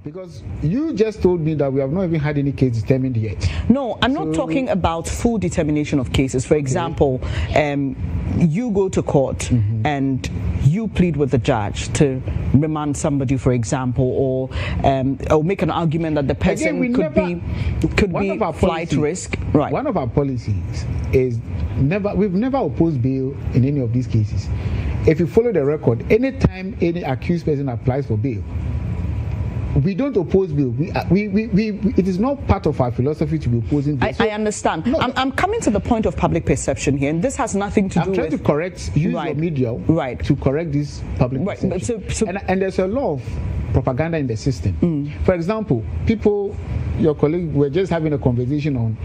Because you just told me that we have not even had any case determined yet. No, I'm not talking about full determination of cases. For example, you go to court and you plead with the judge to remand somebody, for example, or make an argument that the person could be flight risk. Right. One of our policies is we've never opposed bail in any of these cases. If you follow the record, anytime any accused person applies for bail, we don't oppose bail. It is not part of our philosophy to be opposing bail. I understand. No, I'm coming to the point of public perception here, and this has nothing to do with... I'm trying to correct, use your media to correct this public perception. And there's a lot of propaganda in the system. For example, your colleague were just having a conversation on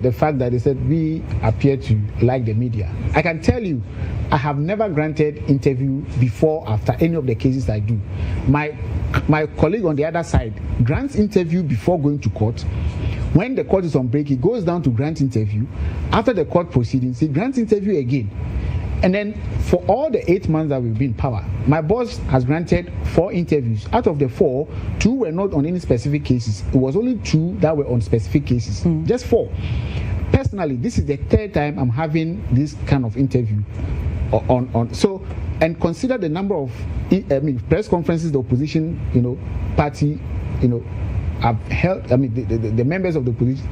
the fact that they said we appear to like the media. I can tell you, I have never granted interview before after any of the cases I do. My colleague on the other side grants interview before going to court. When the court is on break, he goes down to grant interview. After the court proceedings, he grants interview again. And then for all the 8 months that we've been in power, my boss has granted 4 interviews. Out of the 4, 2 were not on any specific cases. It was only 2 that were on specific cases. Just 4. Personally, this is the 3rd time I'm having this kind of interview and consider the number of press conferences the opposition party have held. The members of the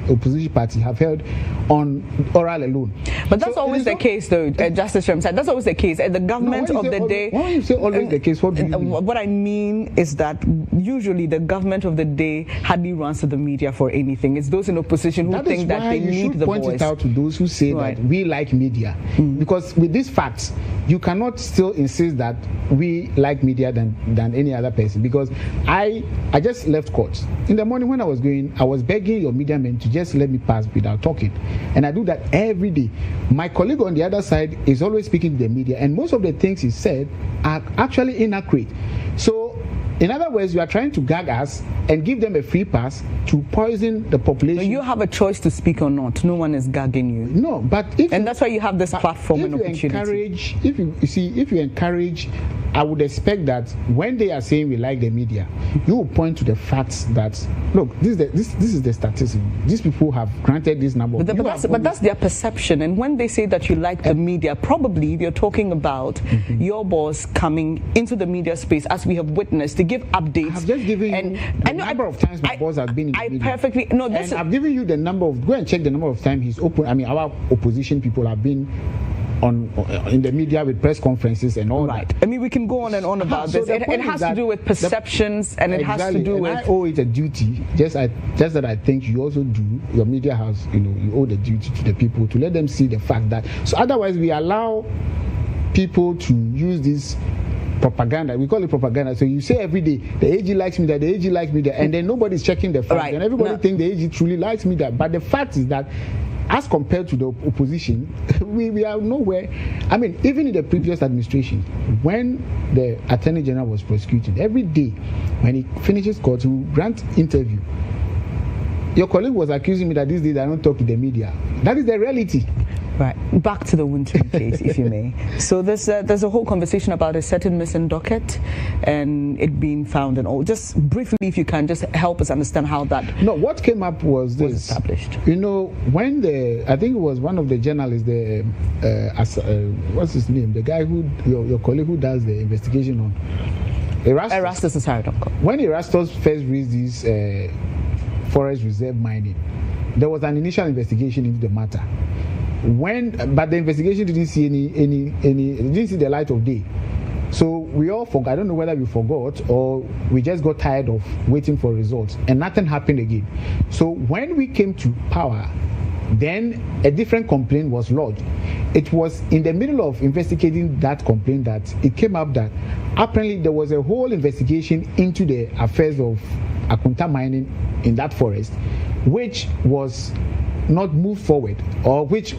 opposition party have held on oral alone. But that's always the case, though, Justice Shrem. That's always the case. The government of the day. Why you say always the case? What do you mean? What I mean is that usually the government of the day hardly runs to the media for anything. It's those in opposition who think that they need the voice. Point it out to those who say that we like media, because with these facts, you cannot still insist that we like media than any other person. Because I just left court. In the morning when I was going, I was begging your media men to just let me pass without talking. And I do that every day. My colleague on the other side is always speaking to the media, and most of the things he said are actually inaccurate. So, in other words, you are trying to gag us and give them a free pass to poison the population. But you have a choice to speak or not. No one is gagging you. No, but that's why you have this platform and opportunity. If you encourage, I would expect that when they are saying we like the media, you will point to the facts that, look, this is the statistic. These people have granted this number. But that's their perception. And when they say that you like the media, probably you're talking about your boss coming into the media space, as we have witnessed, to give updates. I've just given you the number of times my boss has been in the media. I've given you the number of, go and check the number of times he's open. Our opposition people have been in the media with press conferences and all that. We can go on and on about this. It has to do with perceptions, and it has to do with... I owe it a duty, just that I think you also do. Your media has, you owe the duty to the people to let them see the fact that... So otherwise, we allow people to use this propaganda. We call it propaganda. So you say every day, the AG likes me, that the AG likes me, that, and then nobody's checking the fact. And everybody thinks the AG truly likes me, that. But the fact is that as compared to the opposition, we are nowhere. Even in the previous administration, when the Attorney General was prosecuted, every day when he finishes court, he will grant interview. Your colleague was accusing me that these days I don't talk to the media. That is the reality. Right. Back to the Winton case, if you may. So there's a whole conversation about a certain missing docket and it being found and all. Just briefly, if you can, just help us understand how that... No, what came up was this. Was established. When I think it was one of the journalists, what's his name? The guy who, your colleague who does the investigation on Erastus Asare.com. When Erastus first raised this forest reserve mining, there was an initial investigation into the matter. But the investigation didn't see didn't see the light of day. So we all forgot. I don't know whether we forgot or we just got tired of waiting for results, and nothing happened again. So when we came to power, then a different complaint was lodged. It was in the middle of investigating that complaint that it came up that apparently there was a whole investigation into the affairs of Akunta mining in that forest, which was not moved forward, or which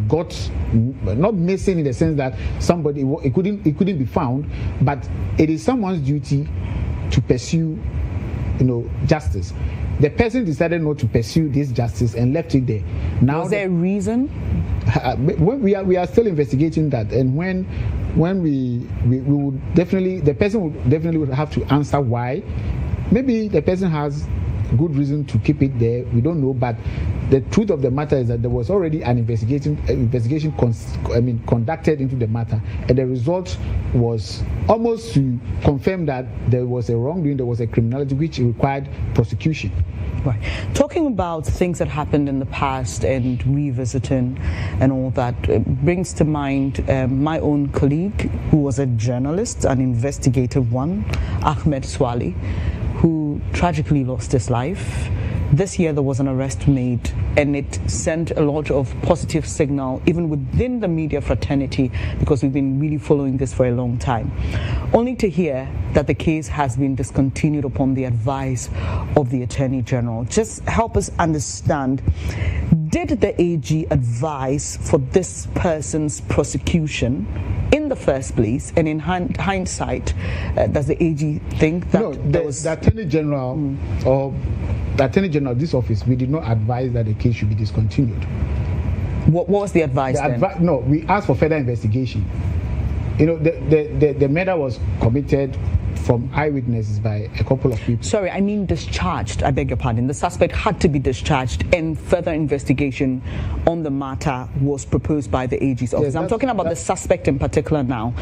got not missing in the sense that it couldn't be found, but it is someone's duty to pursue justice. The person decided not to pursue this justice and left it there. Now, was there a reason? We are still investigating that, and when we would definitely, the person would definitely have to answer why Maybe the person has good reason to keep it there. We don't know, but the truth of the matter is that there was already an investigation conducted into the matter, and the result was almost to confirm that there was a wrongdoing, there was a criminality which required prosecution. Right. Talking about things that happened in the past and revisiting and all that, brings to mind my own colleague who was a journalist, an investigative one, Ahmed Swali, who tragically lost his life. This year there was an arrest made, and it sent a lot of positive signal even within the media fraternity, because we've been really following this for a long time, only to hear that the case has been discontinued upon the advice of the Attorney General. Just help us understand, did the AG advise for this person's prosecution in the first place, and in hindsight, does the AG think that the Attorney General or the Attorney General of this office, we did not advise that the case should be discontinued. What was the advice then? No, we asked for further investigation. The murder was committed from eyewitnesses by a couple of people. Sorry, I mean discharged. I beg your pardon. The suspect had to be discharged, and further investigation on the matter was proposed by the AG's office. I'm talking about the suspect in particular now.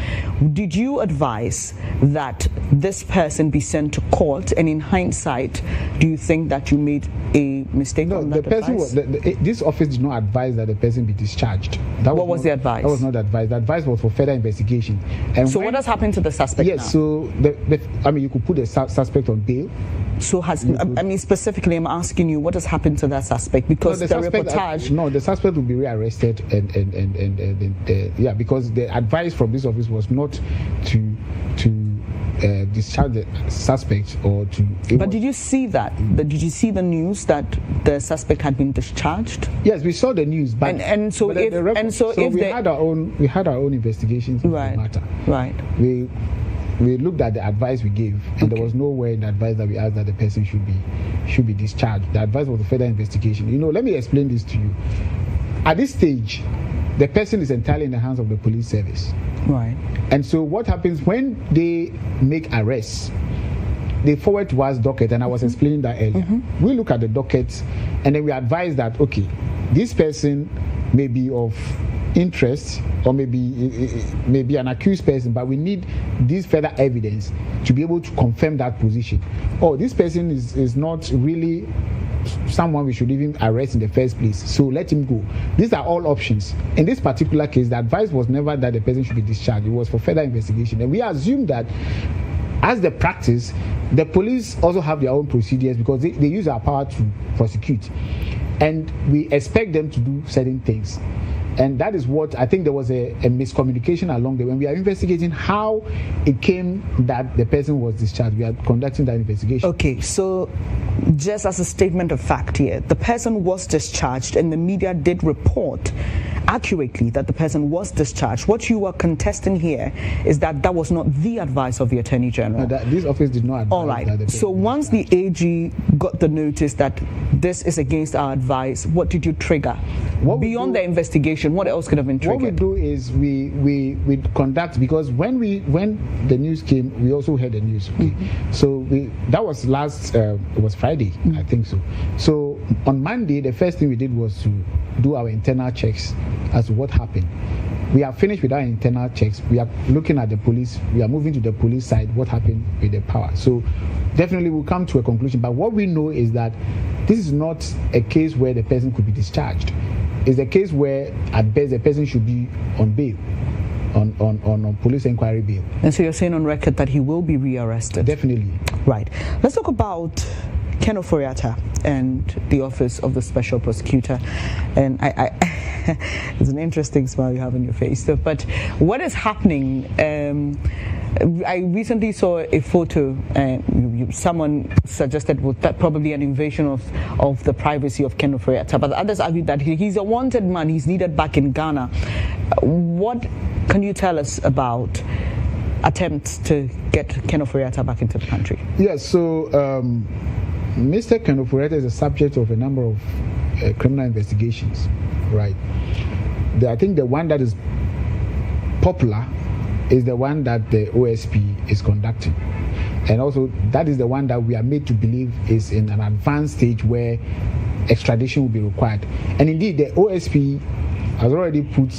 Did you advise that this person be sent to court, and in hindsight, do you think that you made a mistake on that advice? This office did not advise that the person be discharged. What was the advice? That was not advice. The advice was for further investigation. And so what has happened to the suspect now? So you could put the suspect on bail. So specifically, I'm asking you, what has happened to that suspect? Because the reportage... the suspect will be rearrested, and because the advice from this office was not to discharge the suspect or to... But did you see that? Did you see the news that the suspect had been discharged? Yes, we saw the news, but we had our own investigations into the matter. Right. We looked at the advice we gave, and there was nowhere in the advice that we asked that the person should be discharged. The advice was a further investigation. Let me explain this to you. At this stage, the person is entirely in the hands of the police service. Right. And so what happens when they make arrests? They forward to us docket, and I was explaining that earlier. We look at the docket, and then we advise that, okay, this person may be of interest, or maybe an accused person, but we need this further evidence to be able to confirm that position. Oh, this person is not really someone we should even arrest in the first place, so let him go. These are all options. In this particular case, the advice was never that the person should be discharged. It was for further investigation, and we assume that as the practice, the police also have their own procedures, because they use our power to prosecute, and we expect them to do certain things. And that is what I think there was a miscommunication along the way. When we are investigating how it came that the person was discharged, we are conducting that investigation. Okay, so just as a statement of fact here, the person was discharged, and the media did report accurately that the person was discharged. What you are contesting here is that was not the advice of the Attorney General. No, this office did not advise. All right. So once the AG got the notice that this is against our advice, what did you trigger? Beyond the investigation, what else could have been triggered? What we do is we conduct, because when the news came, we also heard the news. So that was it was Friday, I think so. So on Monday, the first thing we did was to do our internal checks as to what happened. We are finished with our internal checks. We are looking at the police. We are moving to the police side. What happened with the power? So definitely we'll come to a conclusion. But what we know is that this is not a case where the person could be discharged. It's a case where at best the person should be on bail, on police inquiry bail. And so you're saying on record that he will be rearrested? Definitely. Right. Let's talk about Ken Ofori-Atta and the Office of the Special Prosecutor. And it's an interesting smile you have on your face. So, but what is happening? I recently saw a photo. Someone suggested that probably an invasion of the privacy of Ken Ofori-Atta, but others argue that he's a wanted man. He's needed back in Ghana. What can you tell us about attempts to get Ken Ofori-Atta back into the country? Yes. So Mr. Ken Ofori-Atta is the subject of a number of criminal investigations, right? I think the one that is popular is the one that the OSP is conducting. And also, that is the one that we are made to believe is in an advanced stage where extradition will be required. And indeed, the OSP has already put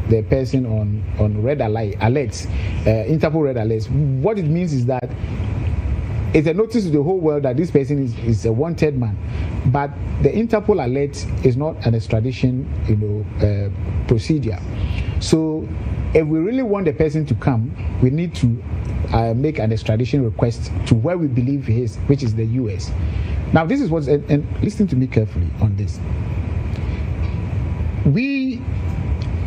the person on red alerts, Interpol red alerts. What it means is that it's a notice to the whole world that this person is a wanted man. But the Interpol alert is not an extradition, procedure. So if we really want the person to come, we need to make an extradition request to where we believe he is, which is the US. Now, this is what's, and listen to me carefully on this. We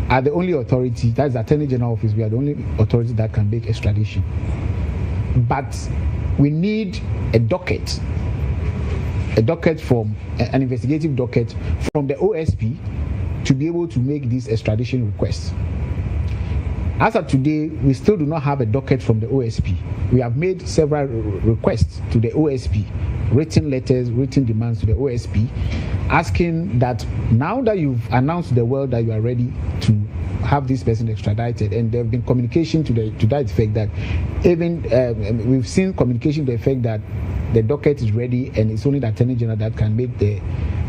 are the only authority, that's the Attorney General Office, we are the only authority that can make extradition. But we need a docket from, an investigative docket from the OSP to be able to make these extradition requests. As of today, we still do not have a docket from the OSP. We have made several requests to the OSP, written letters, written demands to the OSP, asking that now that you've announced to the world that you are ready to have this person extradited, and there have been communication to that effect that even we've seen communication to the effect that the docket is ready and it's only the Attorney General that can make the.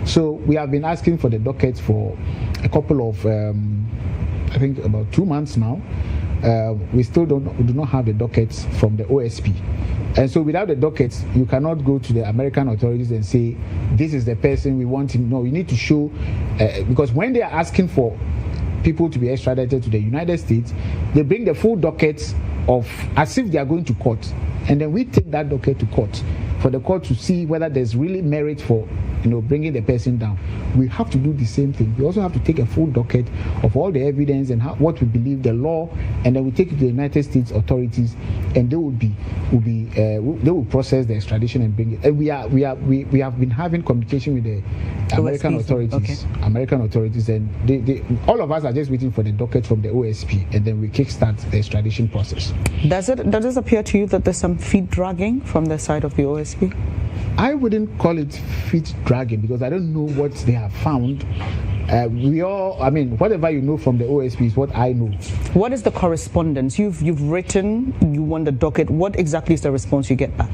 So we have been asking for the docket for a couple of, I think about 2 months now. We still do not have the dockets from the OSP. And so without the dockets, you cannot go to the American authorities and say, this is the person we want him. No, you need to show, because when they are asking for people to be extradited to the United States, they bring the full dockets of, as if they are going to court. And then we take that docket to court for the court to see whether there's really merit for bringing the person down. We have to do the same thing. We also have to take a full docket of all the evidence and what we believe the law, and then we take it to the United States authorities, and they will process the extradition and bring it. And we have been having communication with the American authorities. Okay. American authorities, and they all of us are just waiting for the docket from the OSP, and then we kickstart the extradition process. Does it appear to you that there's some feet dragging from the side of the OSP? I wouldn't call it feet dragging because I don't know what they have found. Whatever you know from the OSP is what I know. What is the correspondence? You've written, you want the docket. What exactly is the response you get back?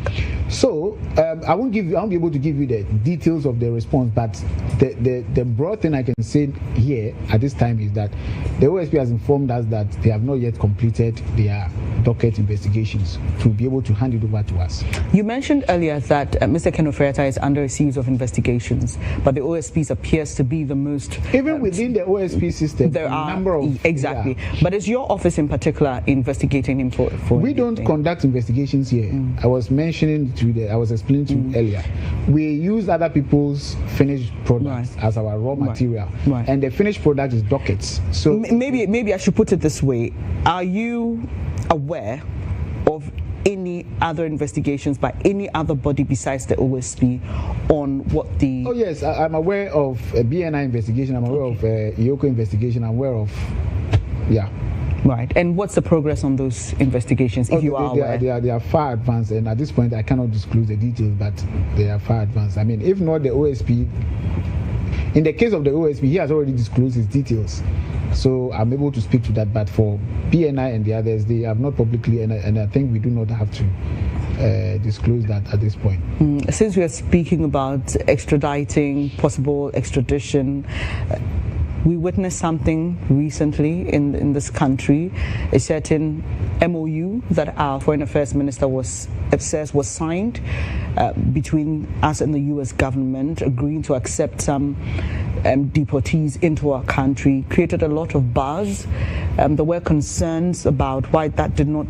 So I won't be able to give you the details of the response, but the broad thing I can say here at this time is that the OSP has informed us that they have not yet completed their docket investigations to be able to hand it over to us. You mentioned earlier that Mr. Ken Ofori-Atta is under a series of investigations, but the OSP appears to be the most. Even within the OSP system, there are a number of. Exactly. Yeah. But is your office in particular investigating him for we anything? Don't conduct investigations here. I was mentioning I was explaining to you earlier. We use other people's finished products as our raw material. Right. And the finished product is dockets. So maybe I should put it this way. Are you aware of any other investigations by any other body besides the OSP on what the... Oh yes, I'm aware of a BNI investigation, I'm aware of a GHOne investigation, I'm aware of, yeah. Right, and what's the progress on those investigations, if you are aware? They are far advanced, and at this point I cannot disclose the details, but they are far advanced. I mean, if not the OSP, in the case of the OSP, he has already disclosed his details. So I'm able to speak to that, but for BNI and the others, they have not publicly, and I think we do not have to disclose that at this point. Since we are speaking about extraditing, possible extradition, we witnessed something recently in this country, a certain MOU that our Foreign Affairs Minister was signed between us and the US government, agreeing to accept some deportees into our country, created a lot of buzz. There were concerns about why that did not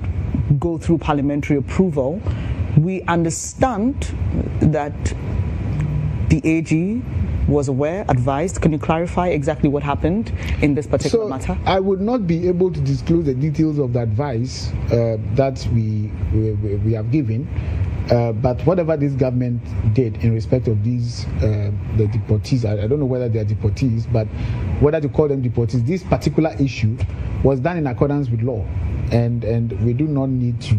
go through parliamentary approval. We understand that the AG was aware, advised. Can you clarify exactly what happened in this particular matter? I would not be able to disclose the details of the advice that we have given. But whatever this government did in respect of these, the deportees, I don't know whether they are deportees, but whether to call them deportees, this particular issue was done in accordance with law, and we do not need to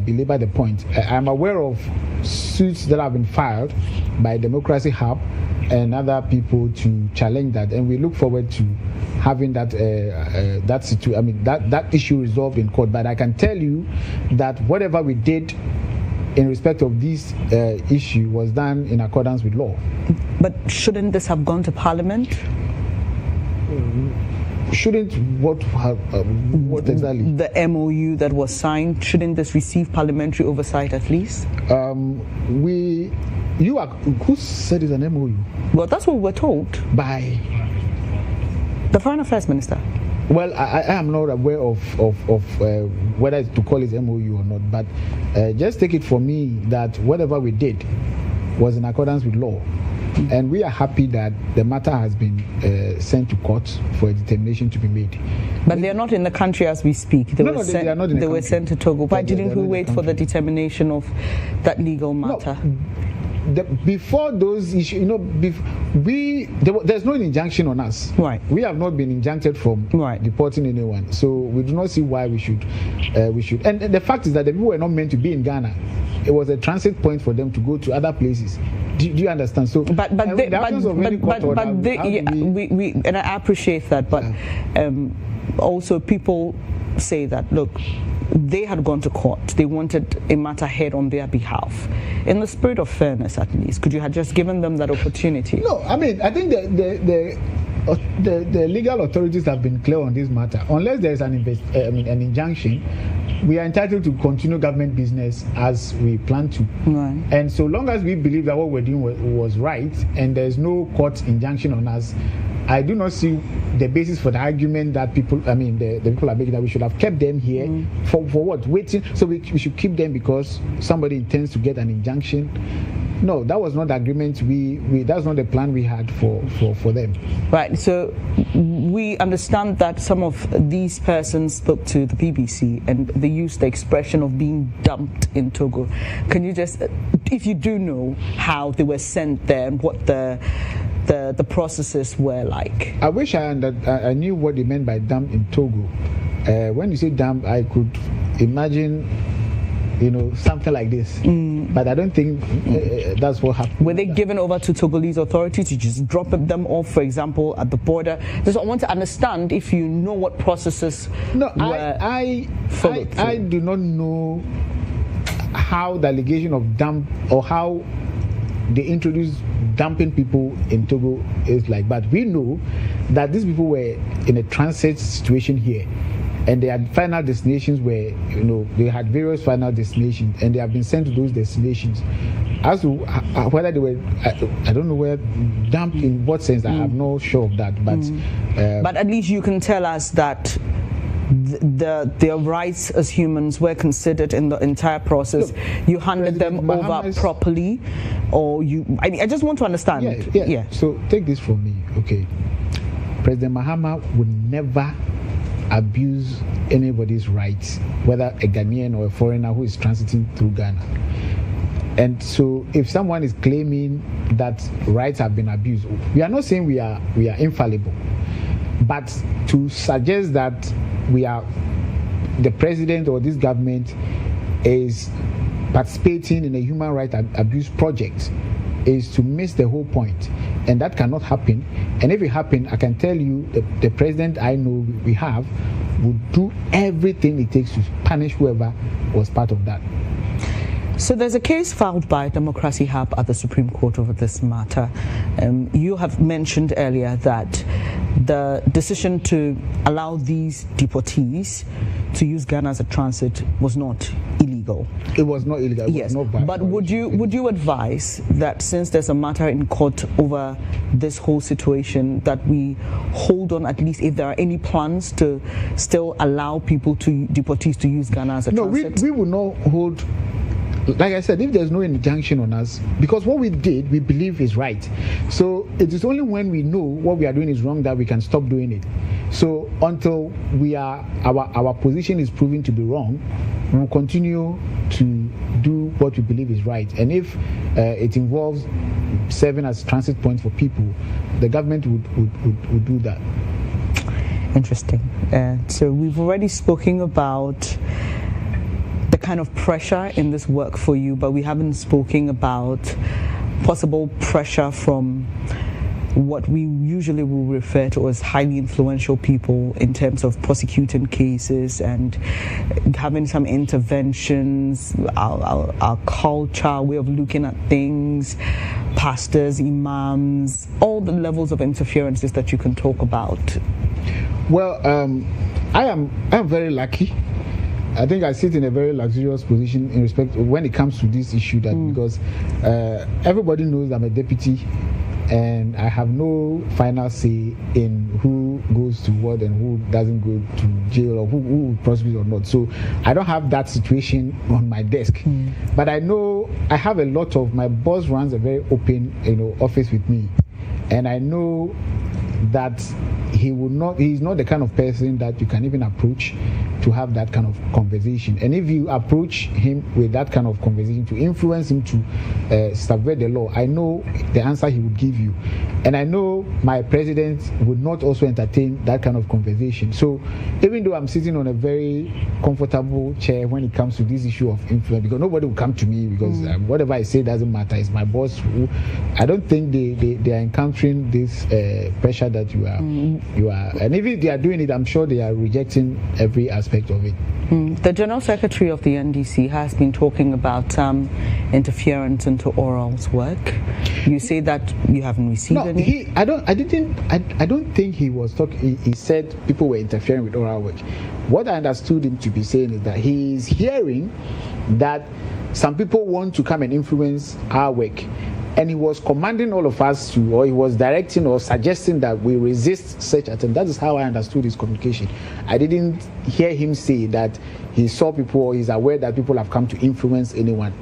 belabor the point. I'm aware of suits that have been filed by Democracy Hub and other people to challenge that, and we look forward to having that that issue resolved in court. But I can tell you that whatever we did in respect of this issue was done in accordance with law. But shouldn't this have gone to Parliament? Shouldn't what exactly? The MOU that was signed, shouldn't this receive parliamentary oversight at least? Who said it's an MOU? Well, that's what we're told. By the Foreign Affairs Minister. Well, I am not aware of whether to call it MOU or not, but just take it from me that whatever we did was in accordance with law. And we are happy that the matter has been sent to court for a determination to be made. But they are not in the country as we speak. They are not in the country. They were sent to Togo. Why didn't we wait for the determination of that legal matter? No, before those issues, there's no injunction on us. Right. We have not been injuncted from deporting anyone, so we do not see why we should. And the fact is that the people were not meant to be in Ghana. It was a transit point for them to go to other places. Do you understand? So, we and I appreciate that, but also people say that, look, they had gone to court. They wanted a matter heard on their behalf. In the spirit of fairness, at least, could you have just given them that opportunity? No, I mean, I think the legal authorities have been clear on this matter. Unless there is an injunction, we are entitled to continue government business as we plan to. Right. And so long as we believe that what we're doing was right and there's no court injunction on us, I do not see the basis for the argument that the people are making that we should have kept them here for what? Waiting. So we should keep them because somebody intends to get an injunction. No, that was not the agreement. That's not the plan we had for them. Right. So we understand that some of these persons spoke to the BBC and they used the expression of being dumped in Togo. Can you just, if you do know how they were sent there and what the processes were like? I wish I knew what they meant by dumped in Togo. When you say dumped, I could imagine something like this. But I don't think that's what happened. Were they given over to Togolese authorities to just drop them off, for example, at the border? Just I want to understand if you know what processes I do not know how the allegation of dump or how they introduced dumping people in Togo is like. But we know that these people were in a transit situation here. And they had final destinations where, they had various final destinations and they have been sent to those destinations. As to whether they were, I don't know where dumped in what sense, I am not sure of that. But at least you can tell us that their rights as humans were considered in the entire process. Look, you handed them over properly, or I just want to understand. Yeah. So take this from me, okay? President Mahama would never abuse anybody's rights, whether a Ghanaian or a foreigner who is transiting through Ghana. And so if someone is claiming that rights have been abused, we are not saying we are infallible, but to suggest that the president or this government is participating in a human rights abuse project is to miss the whole point, and that cannot happen. And if it happened, I can tell you the president I know we have would do everything it takes to punish whoever was part of that. So there's a case filed by Democracy Hub at the Supreme Court over this matter. You have mentioned earlier that the decision to allow these deportees to use Ghana as a transit was not illegal. It was not illegal. Yes, but would you advise that since there's a matter in court over this whole situation, that we hold on, at least if there are any plans to still allow deportees to use Ghana as a transit? No, we will not hold. Like I said, if there's no injunction on us, because what we did, we believe is right. So it is only when we know what we are doing is wrong that we can stop doing it. So until our position is proven to be wrong, we will continue to do what we believe is right. And if it involves serving as transit point for people, the government would do that. Interesting. So we've already spoken about the kind of pressure in this work for you, but we haven't spoken about possible pressure from what we usually will refer to as highly influential people in terms of prosecuting cases and having some interventions, our culture, our way of looking at things, pastors, imams, all the levels of interferences that you can talk about? Well, I am very lucky. I think I sit in a very luxurious position in respect when it comes to this issue, that because everybody knows I'm a deputy and I have no final say in who goes to what and who doesn't go to jail, or who will prosecute or not. So I don't have that situation on my desk. But I know I have a lot of, my boss runs a very open, office with me, and I know that he's not the kind of person that you can even approach to have that kind of conversation. And if you approach him with that kind of conversation to influence him to subvert the law, I know the answer he would give you. And I know my president would not also entertain that kind of conversation. So even though I'm sitting on a very comfortable chair when it comes to this issue of influence, because nobody will come to me, because whatever I say doesn't matter. It's my boss who, I don't think they are encountering this pressure that you are. And if they are doing it, I'm sure they are rejecting every aspect of it. The General Secretary of the NDC has been talking about interference into Oral's work. You say that you haven't received any? I don't think he was talking. He said people were interfering with oral work. What I understood him to be saying is that he is hearing that some people want to come and influence our work. And he was commanding all of us to, or he was directing or suggesting that we resist such attempt. That is how I understood his communication. I didn't hear him say that he saw people, or he's aware that people have come to influence anyone.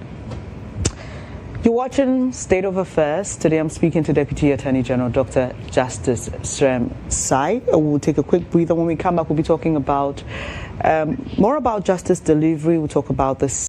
You're watching State of Affairs. Today I'm speaking to Deputy Attorney General Dr. Justice Srem Sai. We'll take a quick breather. When we come back, we'll be talking about more about justice delivery. We'll talk about this.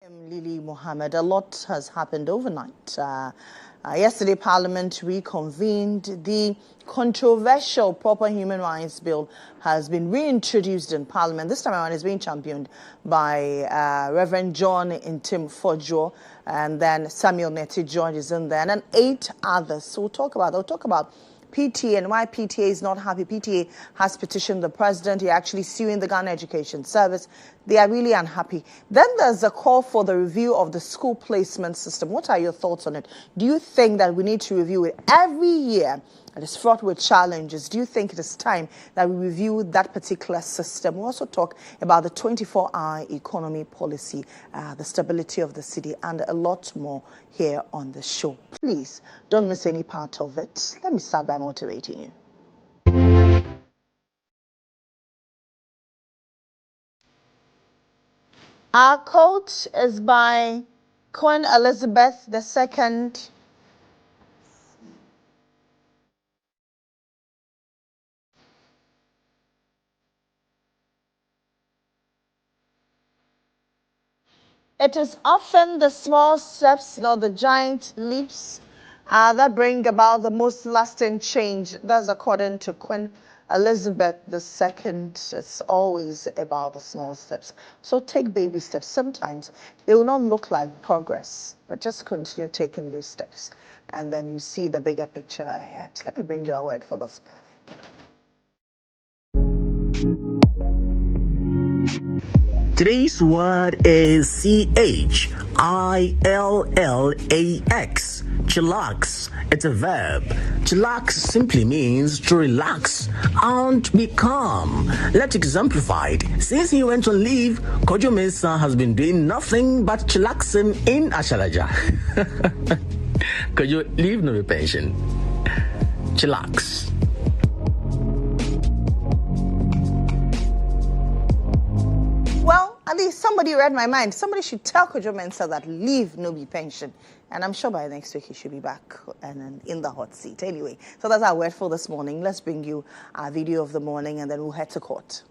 Lily Mohammed, a lot has happened overnight. Yesterday, Parliament reconvened. The controversial Proper Human Rights Bill has been reintroduced in Parliament. This time around, it's being championed by Reverend GHOne Intim Fojo, and then Samuel Neti George is in there, and then 8 others. So we'll talk about PTA and why PTA is not happy. PTA has petitioned the president. They're actually suing the Ghana Education Service. They are really unhappy. Then there's a call for the review of the school placement system. What are your thoughts on it? Do you think that we need to review it every year? It is fraught with challenges. Do you think it is time that we review that particular system? We'll also talk about the 24-hour economy policy, the stability of the city, and a lot more here on the show. Please don't miss any part of it. Let me start by motivating you. Our quote is by Queen Elizabeth II. It is often the small steps, not the giant leaps, that bring about the most lasting change. That's according to Queen Elizabeth II. It's always about the small steps. So take baby steps. Sometimes they will not look like progress, but just continue taking these steps. And then you see the bigger picture ahead. Let me bring you a word for this. Today's word is CHILLAX. Chillax. It's a verb. Chillax simply means to relax and be calm. Let's exemplify it. Since he went on leave, Kojo Mensah has been doing nothing but chillaxing in Asharaja. Kojo, leave no pension. Chillax. Well, at least some somebody read my mind. Somebody should tell GHOne that leave no be pension. And I'm sure by next week he should be back and in the hot seat. Anyway, so that's our word for this morning. Let's bring you our video of the morning and then we'll head to court.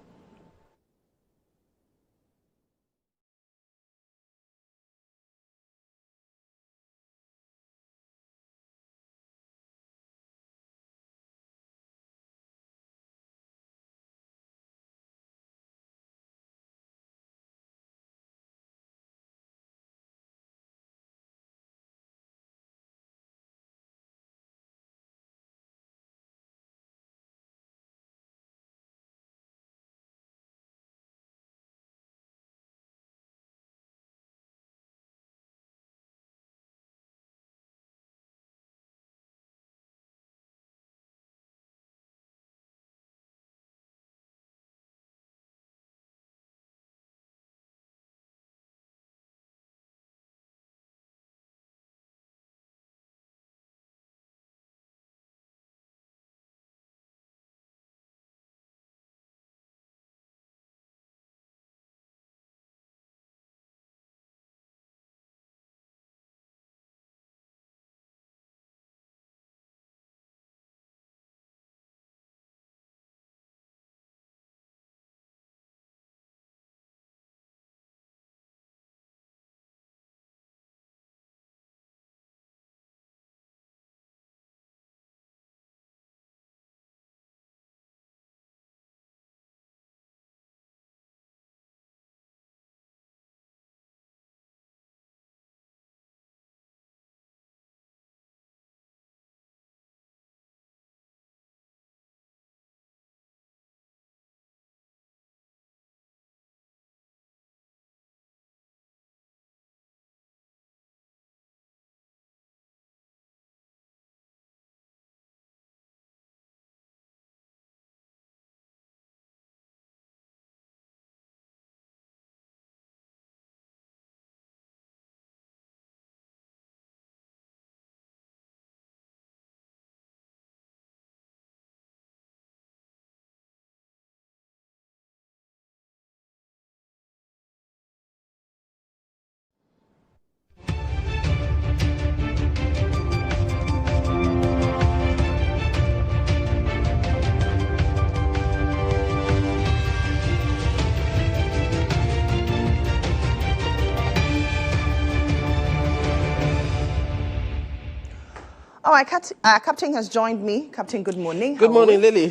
All right, Captain has joined me. Captain, good morning. Good morning, Lily.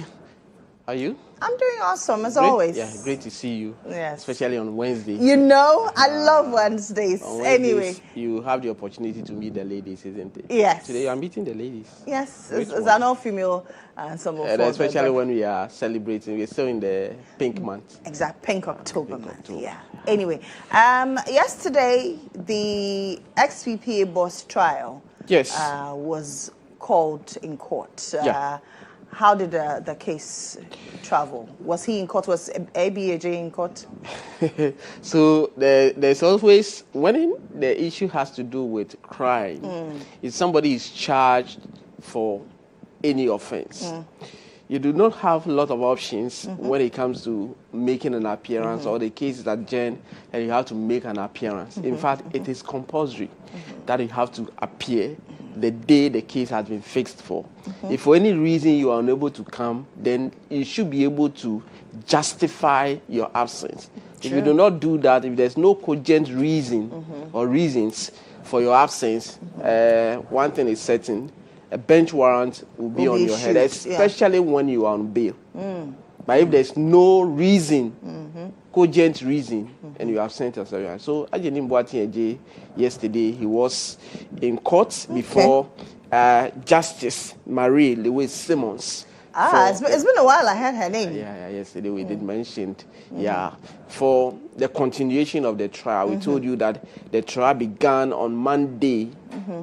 How are you? I'm doing awesome, as Great. always. Yeah, great to see you. Yes. Especially on Wednesday. You know, I love Wednesdays. On Wednesdays, Anyway. you have the opportunity to meet the ladies, isn't it? Yes. Today you are meeting the ladies. Yes, Great it's one. an all-female ensemble. Especially when we are celebrating. We're still in the pink month. Exact Pink October Pink month. October. Yeah. Anyway, yesterday the ex-PPA boss trial Yes. was called in court. Yeah. How did the case travel? Was he in court? Was ABAJ in court? So there's always, when the issue has to do with crime, if somebody is charged for any offense, you do not have a lot of options when it comes to making an appearance or the case is adjourned and you have to make an appearance. In fact, it is compulsory that you have to appear the day the case has been fixed for. If for any reason you are unable to come, then you should be able to justify your absence. If you do not do that, if there's no cogent reason or reasons for your absence, one thing is certain, a bench warrant will be on your head, especially when you are on bail. But if there's no reason, cogent reason, and you absent yourself. So, Ajeni Mbwati yesterday, he was in court before Justice Marie Lewis Simmons. It's been a while I heard her name. Yeah, yesterday we did mention, for the continuation of the trial. We told you that the trial began on Monday,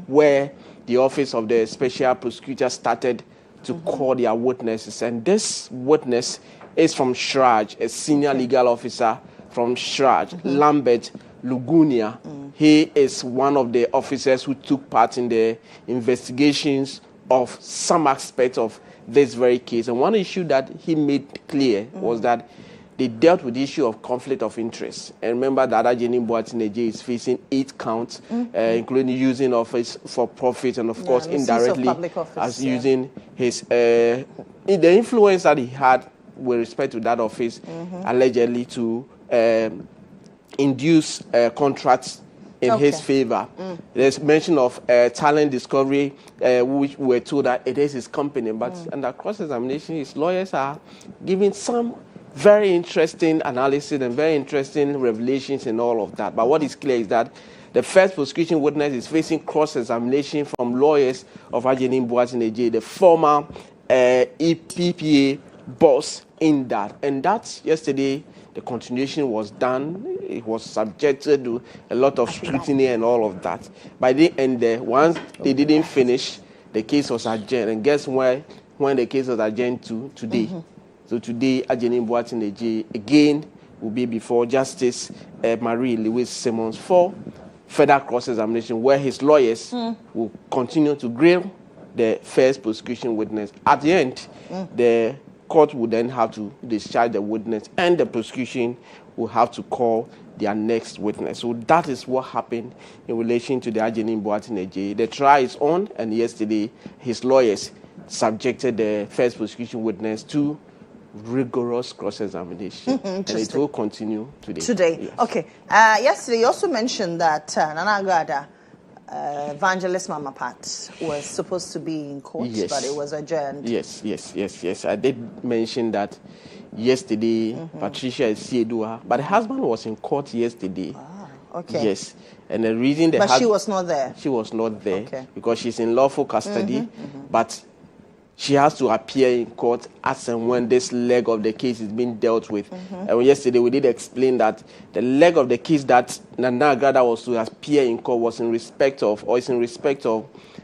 where the Office of the Special Prosecutor started to call their witnesses. And this witness is from Shraj, a senior legal officer from Shraj, Lambert Lugunia. He is one of the officers who took part in the investigations of some aspects of this very case. And one issue that he made clear was that they dealt with the issue of conflict of interest. And remember that GHOne Boateng is facing 8 counts, including using office for profit and, of course, indirectly as using his the influence that he had with respect to that office, allegedly to induce contracts in his favor. There's mention of talent discovery, which we were told that it is his company, but under cross-examination, his lawyers are giving some very interesting analysis and very interesting revelations and all of that. But what is clear is that the first prosecution witness is facing cross-examination from lawyers of GHOne Boateng, the former EPPA boss in that. And that's yesterday, the continuation was done. It was subjected to a lot of scrutiny and all of that. By the end, once they didn't finish, the case was adjourned. And guess when the case was adjourned to? Today. So today, GHOne Boateng again will be before Justice Marie Louise Simmons for further cross-examination, where his lawyers will continue to grill the first prosecution witness. At the end, the court will then have to discharge the witness, and the prosecution will have to call their next witness. So that is what happened in relation to the GHOne Boateng. The trial is on, and yesterday his lawyers subjected the first prosecution witness to rigorous cross-examination, and it will continue today. Yes. Okay. Yesterday you also mentioned that Nana Agada, Evangelist Mama Pat, was supposed to be in court, but it was adjourned. Yes. I did mention that yesterday, Patricia Esiedua, but the husband was in court yesterday. Okay. Yes. And the reason But she was not there. She was not there because she's in lawful custody, but she has to appear in court as and when this leg of the case is being dealt with. And yesterday we did explain that the leg of the case that Nana Agrada was to appear in court was in respect of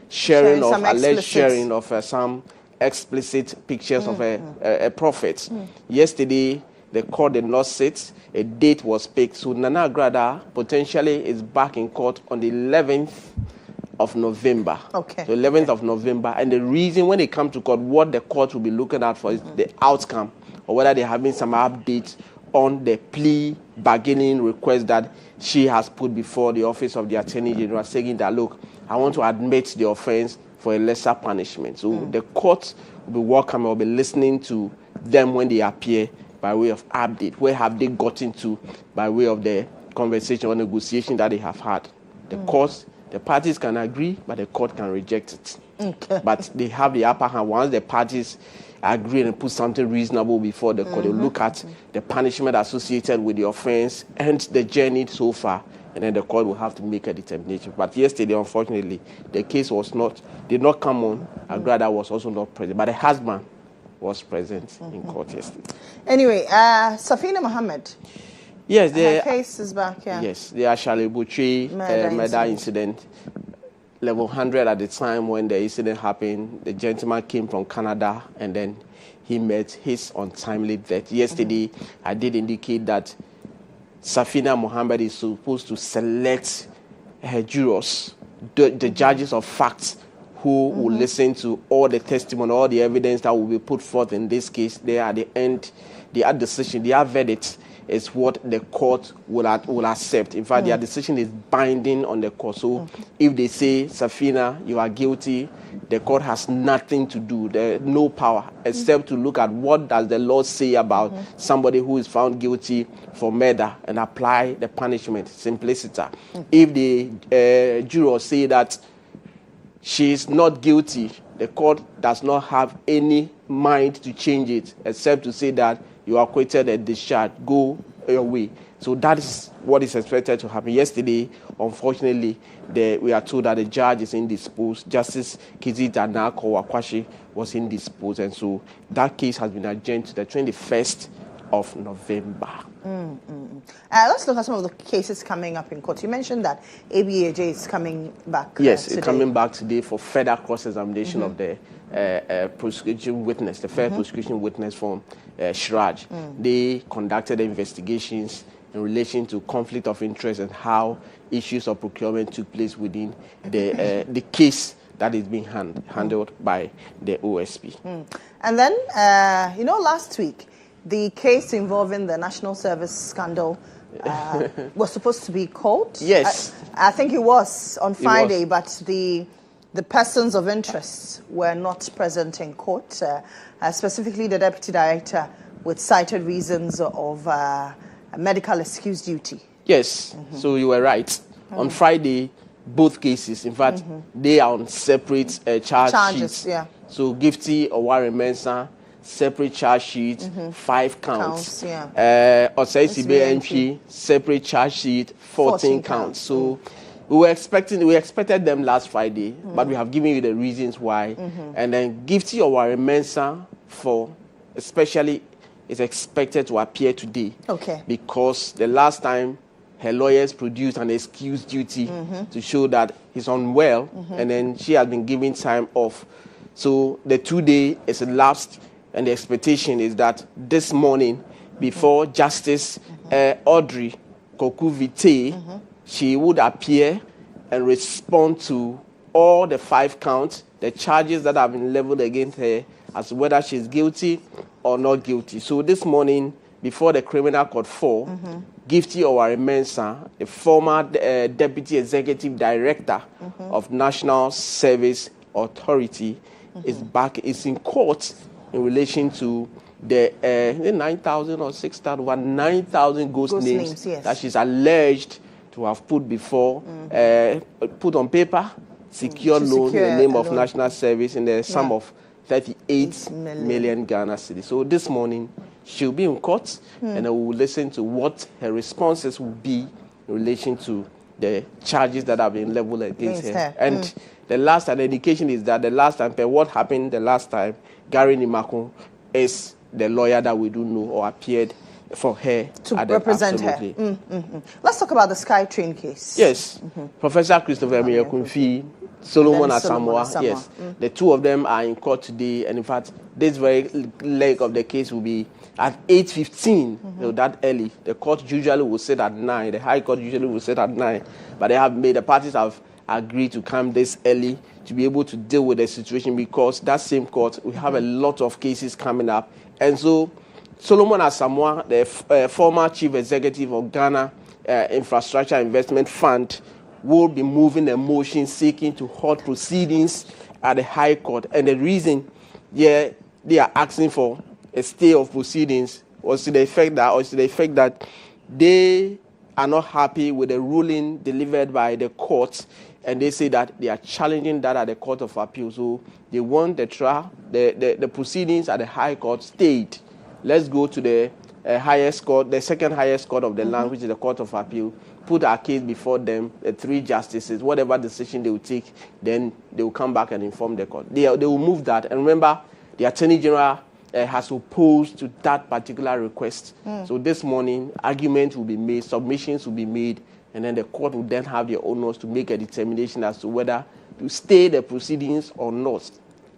sharing of alleged sharing of some explicit pictures of a prophet. Yesterday the court did not sit. A date was picked. So Nana Agrada potentially is back in court on the 11th of November. Okay. The 11th of November. And the reason when they come to court, what the court will be looking at for is the outcome, or whether they're having some updates on the plea bargaining request that she has put before the office of the Attorney General, saying that, look, I want to admit the offense for a lesser punishment. So the court will be welcome, will be listening to them when they appear by way of update. Where have they gotten to by way of the conversation or negotiation that they have had? The court, the parties can agree, but the court can reject it. Okay. But they have the upper hand. Once the parties agree and put something reasonable before the court, they look at the punishment associated with the offense and the journey so far, and then the court will have to make a determination. But yesterday, unfortunately, the case did not come on. Agrada was also not present, but the husband was present in court yesterday. Anyway, Safina Mohammed. Yes, her case is back. Yes, the Ashale Butchie murder incident. Level 100 at the time when the incident happened, the gentleman came from Canada and then he met his untimely death. Yesterday, I did indicate that Safina Mohammed is supposed to select her jurors, the judges of facts, who will listen to all the testimony, all the evidence that will be put forth in this case. They are at the end, their decision, their verdict is what the court will accept. In fact, their decision is binding on the court. So if they say, Safina, you are guilty, the court has nothing to do, no power, except to look at what does the law say about somebody who is found guilty for murder and apply the punishment, simplicity. If the jurors say that she is not guilty, the court does not have any mind to change it, except to say that you are acquitted and discharged, go your way. So that is what is expected to happen. Yesterday, unfortunately, we are told that the judge is indisposed. Justice Kizita Nako Wakwashi was indisposed, and so that case has been adjourned to the 21st of November. Let's look at some of the cases coming up in court. You mentioned that ABAJ is coming back. Yes, today. It's coming back today for further cross-examination of the prosecution witness, the first prosecution witness from Shraj. They conducted investigations in relation to conflict of interest and how issues of procurement took place within the case that is being handled by the OSP. And then, last week, the case involving the national service scandal was supposed to be called. Yes. I think it was on Friday, but the persons of interest were not present in court, specifically the deputy director with cited reasons of medical excuse duty. Yes, so you were right. On Friday, both cases, in fact, they are on separate charges sheets. Yeah. So Gifty or Warren Mensah, separate charge sheet, 5 counts. Osei Sibe separate charge sheet, 14 counts. So we expected them last Friday, but we have given you the reasons why. And then Gifty or Warren Mensah especially is expected to appear today. Okay. Because the last time her lawyers produced an excuse duty to show that he's unwell, and then she has been given time off. So the 2-day is elapsed, and the expectation is that this morning, before Justice Audrey Koku-Vite, she would appear and respond to all the 5 counts, the charges that have been leveled against her, as to whether she's guilty or not guilty. So this morning, before the Criminal Court 4, Gifty Oware Mensah, the former Deputy Executive Director of National Service Authority, is in court in relation to the 9,000 or 6,000, 9,000 ghost names yes, that she's alleged to have put on paper, secured loan in the name of National Service in the sum of 38 million Ghana cedis. So this morning, she'll be in court, and I will listen to what her responses will be in relation to the charges that have been leveled against her. And the last indication is that the last time, what happened the last time, Gary Nimakun is the lawyer that we do know or appeared for her to represent her. Let's talk about the SkyTrain case. Yes, Professor Christopher Miyakunfi, Solomon Asamoah. Yes, the two of them are in court today, and in fact, this very leg of the case will be at 8:15. So that early. The court usually will sit at 9. The High Court usually will sit at 9, but the parties have agreed to come this early to be able to deal with the situation, because that same court we have a lot of cases coming up, and so Solomon Asamoah, the former chief executive of Ghana Infrastructure Investment Fund, will be moving a motion seeking to halt proceedings at the High Court. And the reason they are asking for a stay of proceedings was to the effect that they are not happy with the ruling delivered by the court, and they say that they are challenging that at the Court of Appeal. So they want the trial, the proceedings at the High Court stayed. Let's go to the highest court, the second highest court of the land, which is the Court of Appeal, put our case before them, the 3 justices, whatever decision they will take, then they will come back and inform the court. They will move that. And remember, the Attorney General has opposed to that particular request. So this morning, arguments will be made, submissions will be made, and then the court will then have the onus to make a determination as to whether to stay the proceedings or not.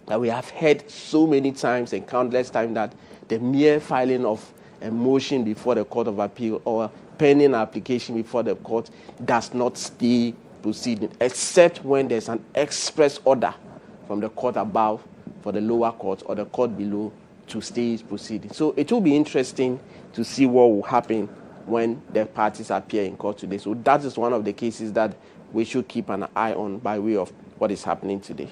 That we have heard so many times and countless times that the mere filing of a motion before the Court of Appeal or pending application before the court does not stay proceeding, except when there's an express order from the court above for the lower court or the court below to stay proceeding. So it will be interesting to see what will happen when the parties appear in court today. So that is one of the cases that we should keep an eye on by way of what is happening today.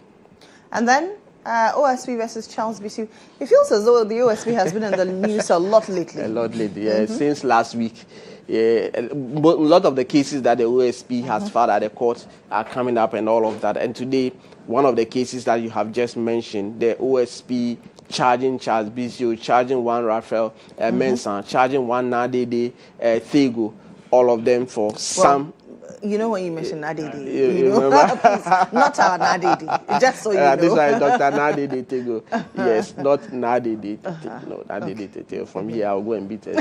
And then OSP versus Charles Bisu. It feels as though the OSP has been in the news a lot lately. Yeah. Since last week. Yeah, a lot of the cases that the OSP has filed at the court are coming up and all of that. And today, one of the cases that you have just mentioned, the OSP charging Charles Bisu, charging one Raphael Mensah, charging one Nadede Thego, all of them for some. You know when you mentioned Nadede, you remember? Please, not our Nadede, just so you know. This is Dr. Nadede Tego. Yes, not Nadede. No, Nadede Tego. From here, I'll go and beat her.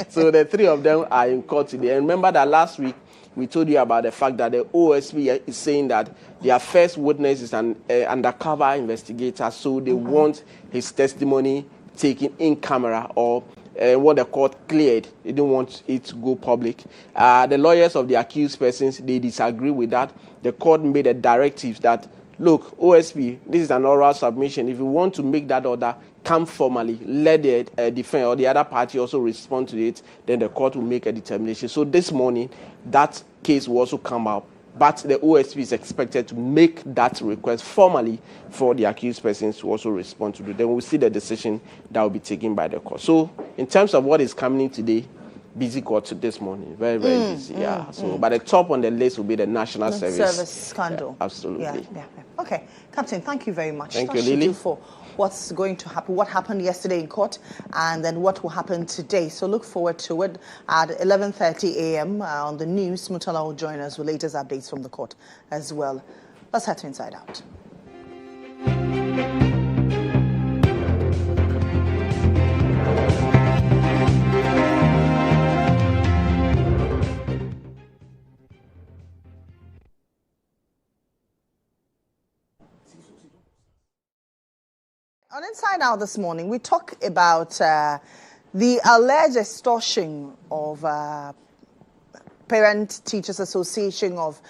So the 3 of them are in court today. And remember that last week, we told you about the fact that the OSP is saying that their first witness is an undercover investigator, so they want his testimony taken in camera or what the court cleared. They didn't want it to go public. The lawyers of the accused persons, they disagree with that. The court made a directive that look, OSP, this is an oral submission. If you want to make that order, come formally, let the defense or the other party also respond to it, then the court will make a determination. So this morning, that case will also come up, but the OSP is expected to make that request formally for the accused persons to also respond to it. Then we'll see the decision that will be taken by the court. So in terms of what is coming in today, busy court this morning, very, very busy, yeah. So, but the top on the list will be the National Service Scandal. Yeah, absolutely. Yeah. Okay, Captain, thank you very much. Thank you, Lily. For what's going to happen, what happened yesterday in court, and then what will happen today. So look forward to it at 11:30 a.m. On the news. Mutala will join us with latest updates from the court as well. Let's head to Inside Out. On Inside Out this morning, we talk about the alleged extortion of Parent-Teachers Association of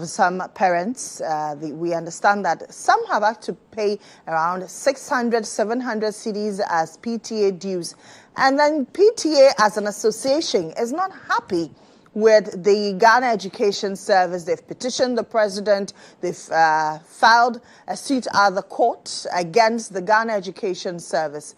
some parents. We understand that some have had to pay around 600, 700 cedis as PTA dues. And then PTA as an association is not happy with the Ghana Education Service. They've petitioned the president. They've filed a suit at the court against the Ghana Education Service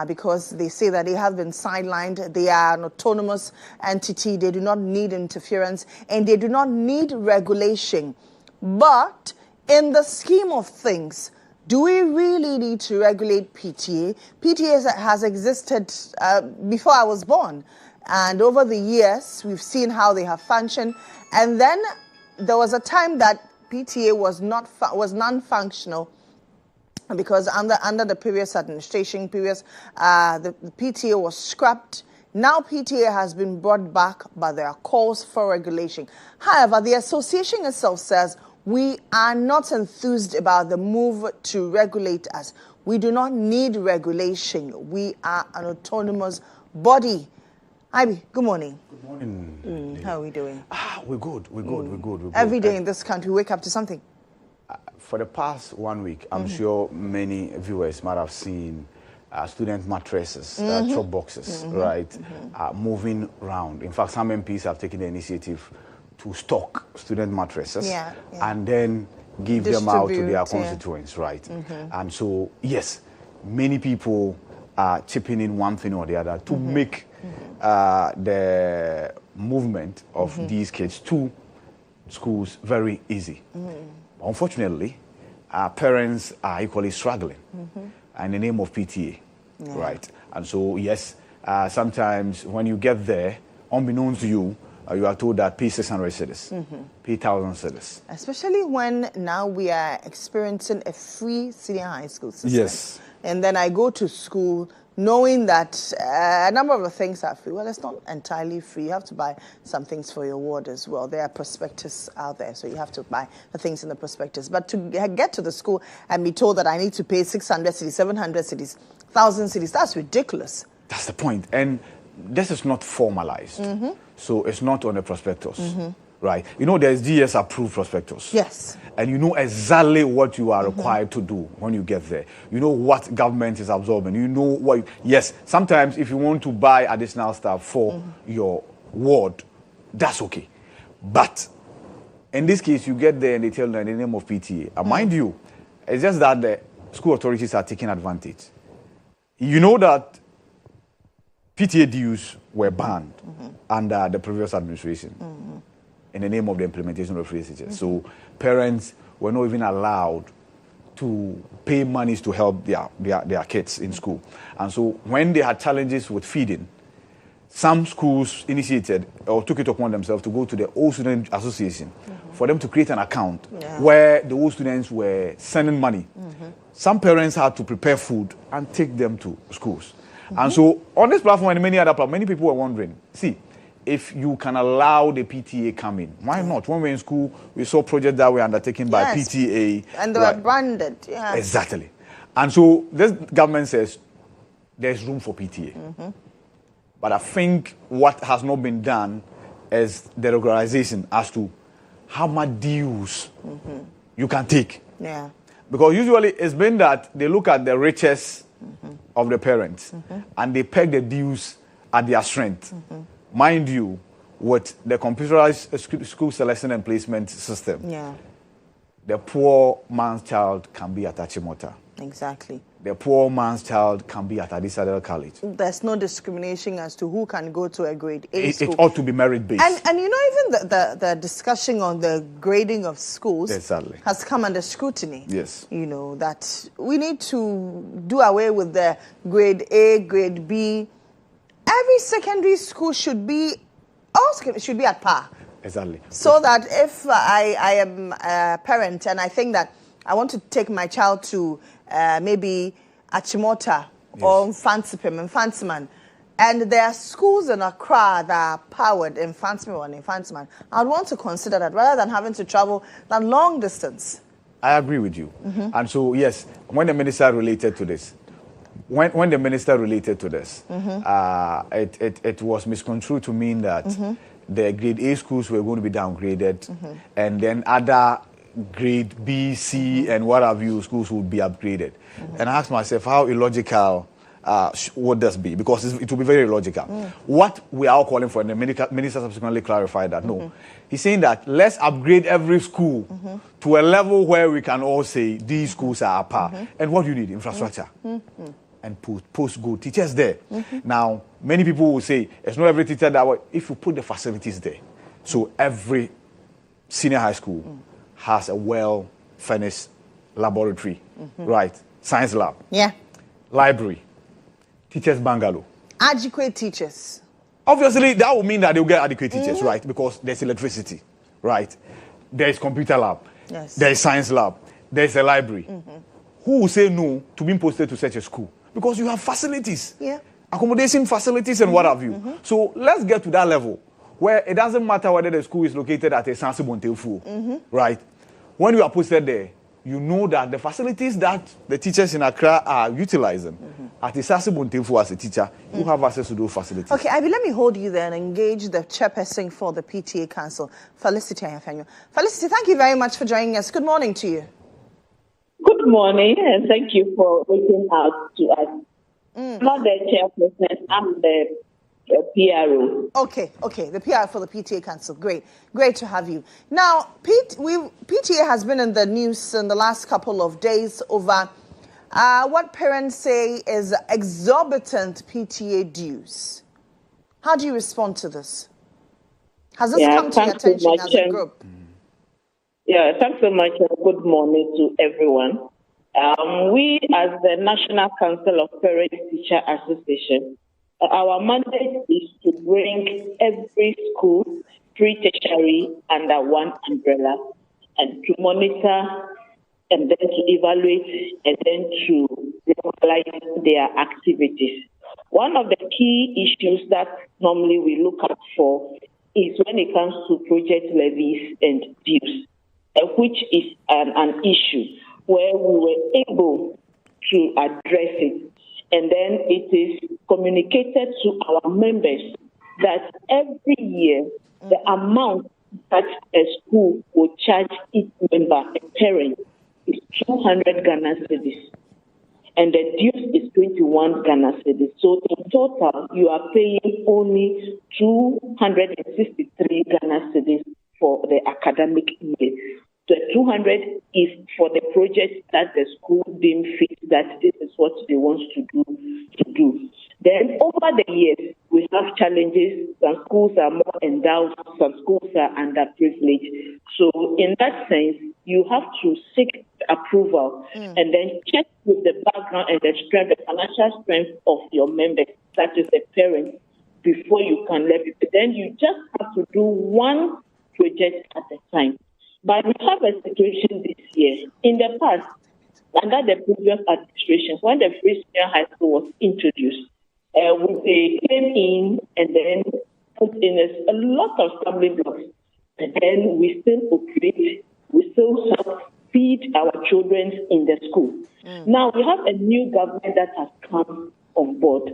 because they say that they have been sidelined. They are an autonomous entity. They do not need interference and they do not need regulation. But in the scheme of things, do we really need to regulate PTA? PTA has existed before I was born. And over the years, we've seen how they have functioned. And then there was a time that PTA was non-functional because under the previous administration, the PTA was scrapped. Now PTA has been brought back, but there are calls for regulation. However, the association itself says we are not enthused about the move to regulate us. We do not need regulation. We are an autonomous body. Ivy, good morning. Good morning. How are we doing? We're good. We're good. Every day in this country, we wake up to something. For the past 1 week, I'm sure many viewers might have seen student mattresses, chop boxes, right, moving around. In fact, some MPs have taken the initiative to stock student mattresses and then give them out to their constituents, right? And so, yes, many people are chipping in one thing or the other to make the movement of these kids to schools very easy. Unfortunately, our parents are equally struggling in the name of PTA, right? And so, yes, sometimes when you get there, unbeknownst to you, you are told that pay 600 cedis, pay 1,000 cedis. Especially when now we are experiencing a free senior high school system. Yes. And then I go to school knowing that a number of the things are free. Well, it's not entirely free. You have to buy some things for your ward as well. There are prospectus out there, so you have to buy the things in the prospectus. But to get to the school and be told that I need to pay 600 cedis, 700 cedis, 1,000 cedis, that's ridiculous. That's the point. And this is not formalized. So it's not on the prospectus, right? You know, there's GS-approved prospectus. Yes. And you know exactly what you are required to do when you get there. You know what government is absorbing. You know what... Yes, sometimes if you want to buy additional stuff for your ward, that's okay. But in this case, you get there and they tell you in the name of PTA. And mind you, it's just that the school authorities are taking advantage. You know that PTA dues were banned under the previous administration in the name of the implementation of free teachers. So parents were not even allowed to pay monies to help their kids in school. And so when they had challenges with feeding, some schools initiated or took it upon themselves to go to the Old Student Association for them to create an account where the old students were sending money. Some parents had to prepare food and take them to schools. And so on this platform and many other platforms, many people were wondering, see, if you can allow the PTA come in, why not? When we were in school, we saw projects that were undertaken by PTA. And they were branded. Yeah. Exactly. And so this government says there's room for PTA. But I think what has not been done is the regularization as to how much dues you can take. Yeah. Because usually it's been that they look at the riches of the parents and they peg the dues at their strength. Mind you, with the computerized school selection and placement system, the poor man's child can be at Achimota. Exactly. The poor man's child can be at Adisadel College. There's no discrimination as to who can go to a grade A school. It ought to be merit-based. And you know, even the discussion on the grading of schools has come under scrutiny. Yes. You know, that we need to do away with the grade A, grade B. Every secondary school should be at par. Exactly. So that if I am a parent and I think that I want to take my child to maybe Achimota or Mfantsiman, and there are schools in Accra that are powered in Mfantsiman, I'd want to consider that rather than having to travel that long distance. I agree with you. And so, yes, when the minister related to this, it was misconstrued to mean that the grade A schools were going to be downgraded, and then other grade B, C, and what have you schools would be upgraded. And I asked myself, how illogical would this be? Because it will be very illogical. What we are all calling for, and the minister subsequently clarified that, no. He's saying that let's upgrade every school to a level where we can all say these schools are at par. And what do you need? Infrastructure. And post good teachers there. Now, many people will say, it's not every teacher that way. If you put the facilities there, so every senior high school has a well-furnished laboratory, right? Science lab. Yeah. Library. Teachers bungalow. Adequate teachers. Obviously, that will mean that they'll get adequate teachers, right? Because there's electricity, right? There's computer lab. Yes. There's science lab. There's a library. Who will say no to being posted to such a school? Because you have facilities. Yeah. Accommodation facilities and what have you. So let's get to that level where it doesn't matter whether the school is located at a Sansi Bontefu, right? When you are posted there, you know that the facilities that the teachers in Accra are utilizing at the Sansi Bontefu as a teacher, you have access to those facilities. Okay, Ivy, let me hold you there and engage the chairperson for the PTA Council, Felicity Ayafenyo. Felicity, thank you very much for joining us. Good morning to you. Good morning, and thank you for reaching out to us. Not the chairperson, I'm the PRO. Okay, the PR for the PTA Council. Great to have you. Now, PTA has been in the news in the last couple of days over what parents say is exorbitant PTA dues. How do you respond to this? Has this come to your attention as a group? Yeah, thanks so much. Good morning to everyone. We, as the National Council of Parent Teacher Association, our mandate is to bring every school pre-tertiary under one umbrella and to monitor and then to evaluate and then to regularize their activities. One of the key issues that normally we look out for is when it comes to project levies and dues, which is an issue where we were able to address it. And then it is communicated to our members that every year the amount that a school will charge each member, a parent, is 200 Ghana cedis. And the dues is 21 Ghana cedis. So in total, you are paying only 263 Ghana cedis for the academic year. The 200 is for the project that the school deemed fit that this is what they want to do. Then over the years, we have challenges. Some schools are more endowed, some schools are underprivileged. So in that sense, you have to seek approval and then check with the background and the strength, the financial strength of your members, that is the parents, before you can levy. But then you just have to do one project at a time. But we have a situation this year. In the past, under the previous administrations, when the free senior high school was introduced, they came in and then put in a lot of stumbling blocks. And then we still operate, we still help feed our children in the school. Now we have a new government that has come on board.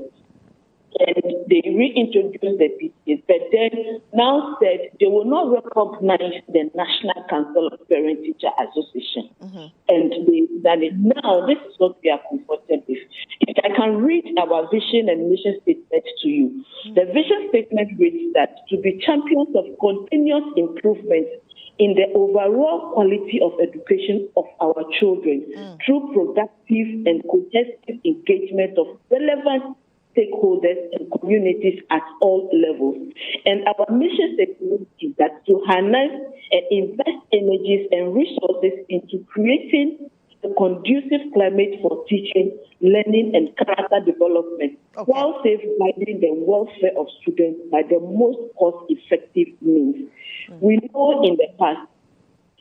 and they reintroduced the PTAs, but then now said they will not recognize the National Council of Parent-Teacher Association. And that is now, this is what we are comforted with. If I can read our vision and mission statement to you, the vision statement reads that to be champions of continuous improvement in the overall quality of education of our children through productive and cohesive engagement of relevant stakeholders and communities at all levels. And our mission statement is that to harness and invest energies and resources into creating a conducive climate for teaching, learning, and character development, while safeguarding the welfare of students by the most cost-effective means. We know in the past,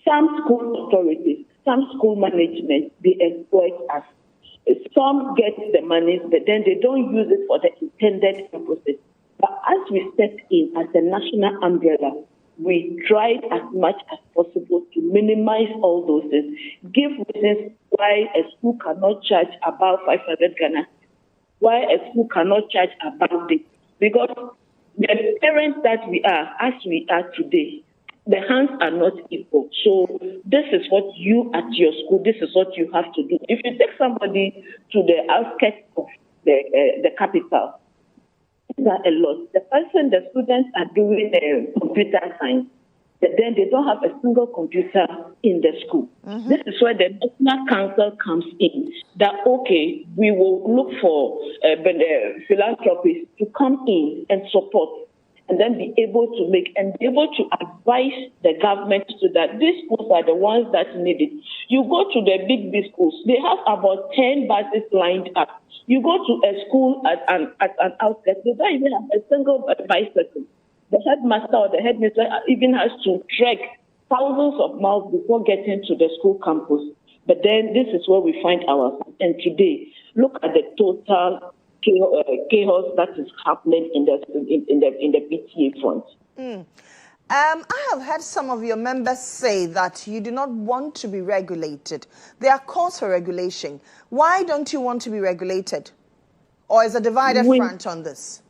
some school authorities, some school management, they exploit us. Some get the money, but then they don't use it for the intended purposes. But as we step in as a national umbrella, we tried as much as possible to minimize all those things. Give reasons why a school cannot charge about 500 Ghana, why a school cannot charge about it. Because the parents that we are, as we are today, the hands are not equal. So this is what you at your school, this is what you have to do. If you take somebody to the outskirts of the capital, these are a lot. The students are doing computer science, but then they don't have a single computer in the school. This is where the National Council comes in. That, okay, we will look for philanthropists to come in and support, and then be able to advise the government so that these schools are the ones that need it. You go to the big schools, they have about 10 buses lined up. You go to a school at an outlet, they don't even have a single bicycle. The headmaster or the headmistress even has to trek thousands of miles before getting to the school campus. But then this is where we find ourselves. And today, look at the total chaos that is happening in the PTA front. I have heard some of your members say that you do not want to be regulated. There are calls for regulation. Why don't you want to be regulated? Or is a divided front on this?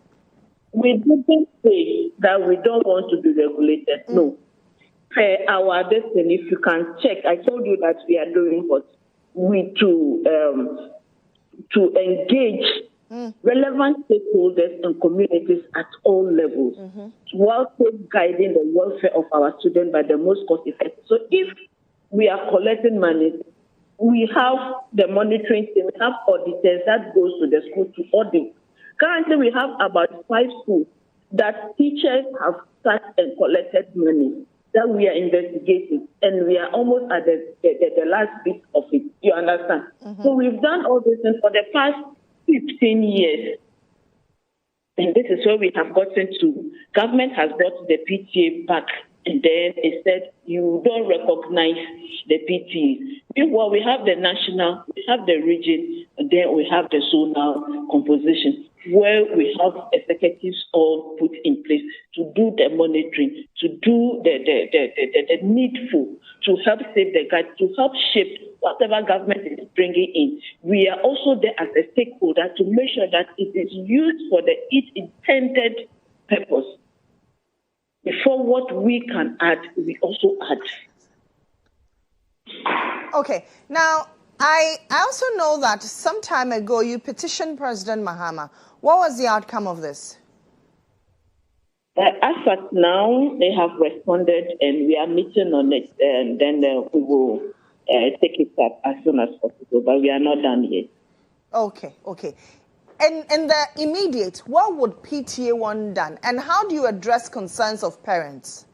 We didn't say that we don't want to be regulated. No. Per our destiny, if you can check, I told you that we are doing what? To engage relevant stakeholders and communities at all levels, while guiding the welfare of our students by the most cost effective. So if we are collecting money, we have the monitoring team, we have auditors that goes to the school to audit. Currently, we have about 5 schools that teachers have sat and collected money that we are investigating, and we are almost at the last bit of it. You understand? So we've done all this things for the past 15 years. And this is where we have gotten to. Government has brought the PTA back, and then it said, you don't recognize the PTA. Meanwhile, we have the national, we have the region, and then we have the zonal composition, where we have executives all put in place to do the monitoring, to do the needful, to help save the guide, to help shape whatever government is bringing in. We are also there as a stakeholder to make sure that it is used for its intended purpose. Before what we can add, we also add. Okay. Now, I also know that some time ago you petitioned President Mahama. What was the outcome of this? As at now, they have responded, and we are meeting on it, and then we will take it up as soon as possible, but we are not done yet. Okay. And in the immediate, what would PTA want done, and how do you address concerns of parents?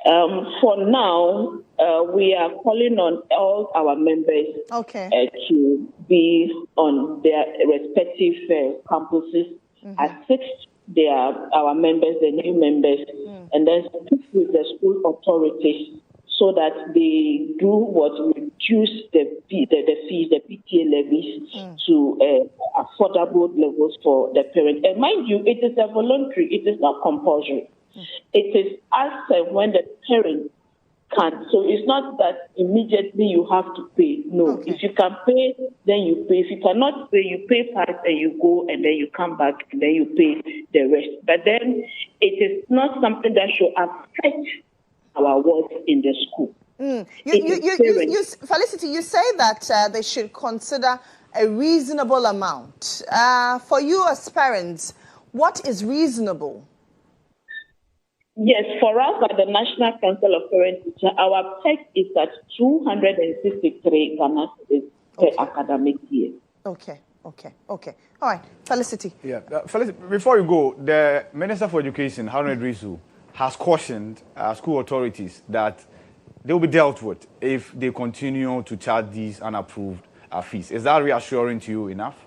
For now, we are calling on all our members to be on their respective campuses, assist our members, the new members, and then speak with the school authorities so that they do what reduce the fees, the PTA levies to affordable levels for the parent. And mind you, it is a voluntary, it is not compulsory. It is as when the parent can. So it's not that immediately you have to pay. No. Okay. If you can pay, then you pay. If you cannot pay, you pay part and you go, and then you come back and then you pay the rest. But then it is not something that should affect our work in the school. Felicity, you say that they should consider a reasonable amount. For you as parents, what is reasonable? Yes, for us at the National Council of Parent Teachers, our PEC is at 263 Ghana cedis per academic year. Okay. All right, Felicity. Yeah, Felicity, before you go, the Minister for Education, Haruna Idrisu, has cautioned school authorities that they will be dealt with if they continue to charge these unapproved fees. Is that reassuring to you enough?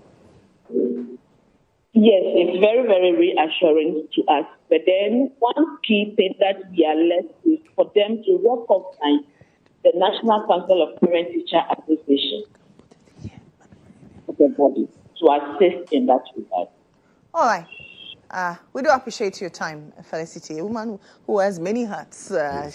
Yes, it's very, very reassuring to us. But then one key thing that we are left is for them to recognize the National Council of Parent Teacher Association of the body to assist in that regard. All right. We do appreciate your time, Felicity, a woman who has many hats.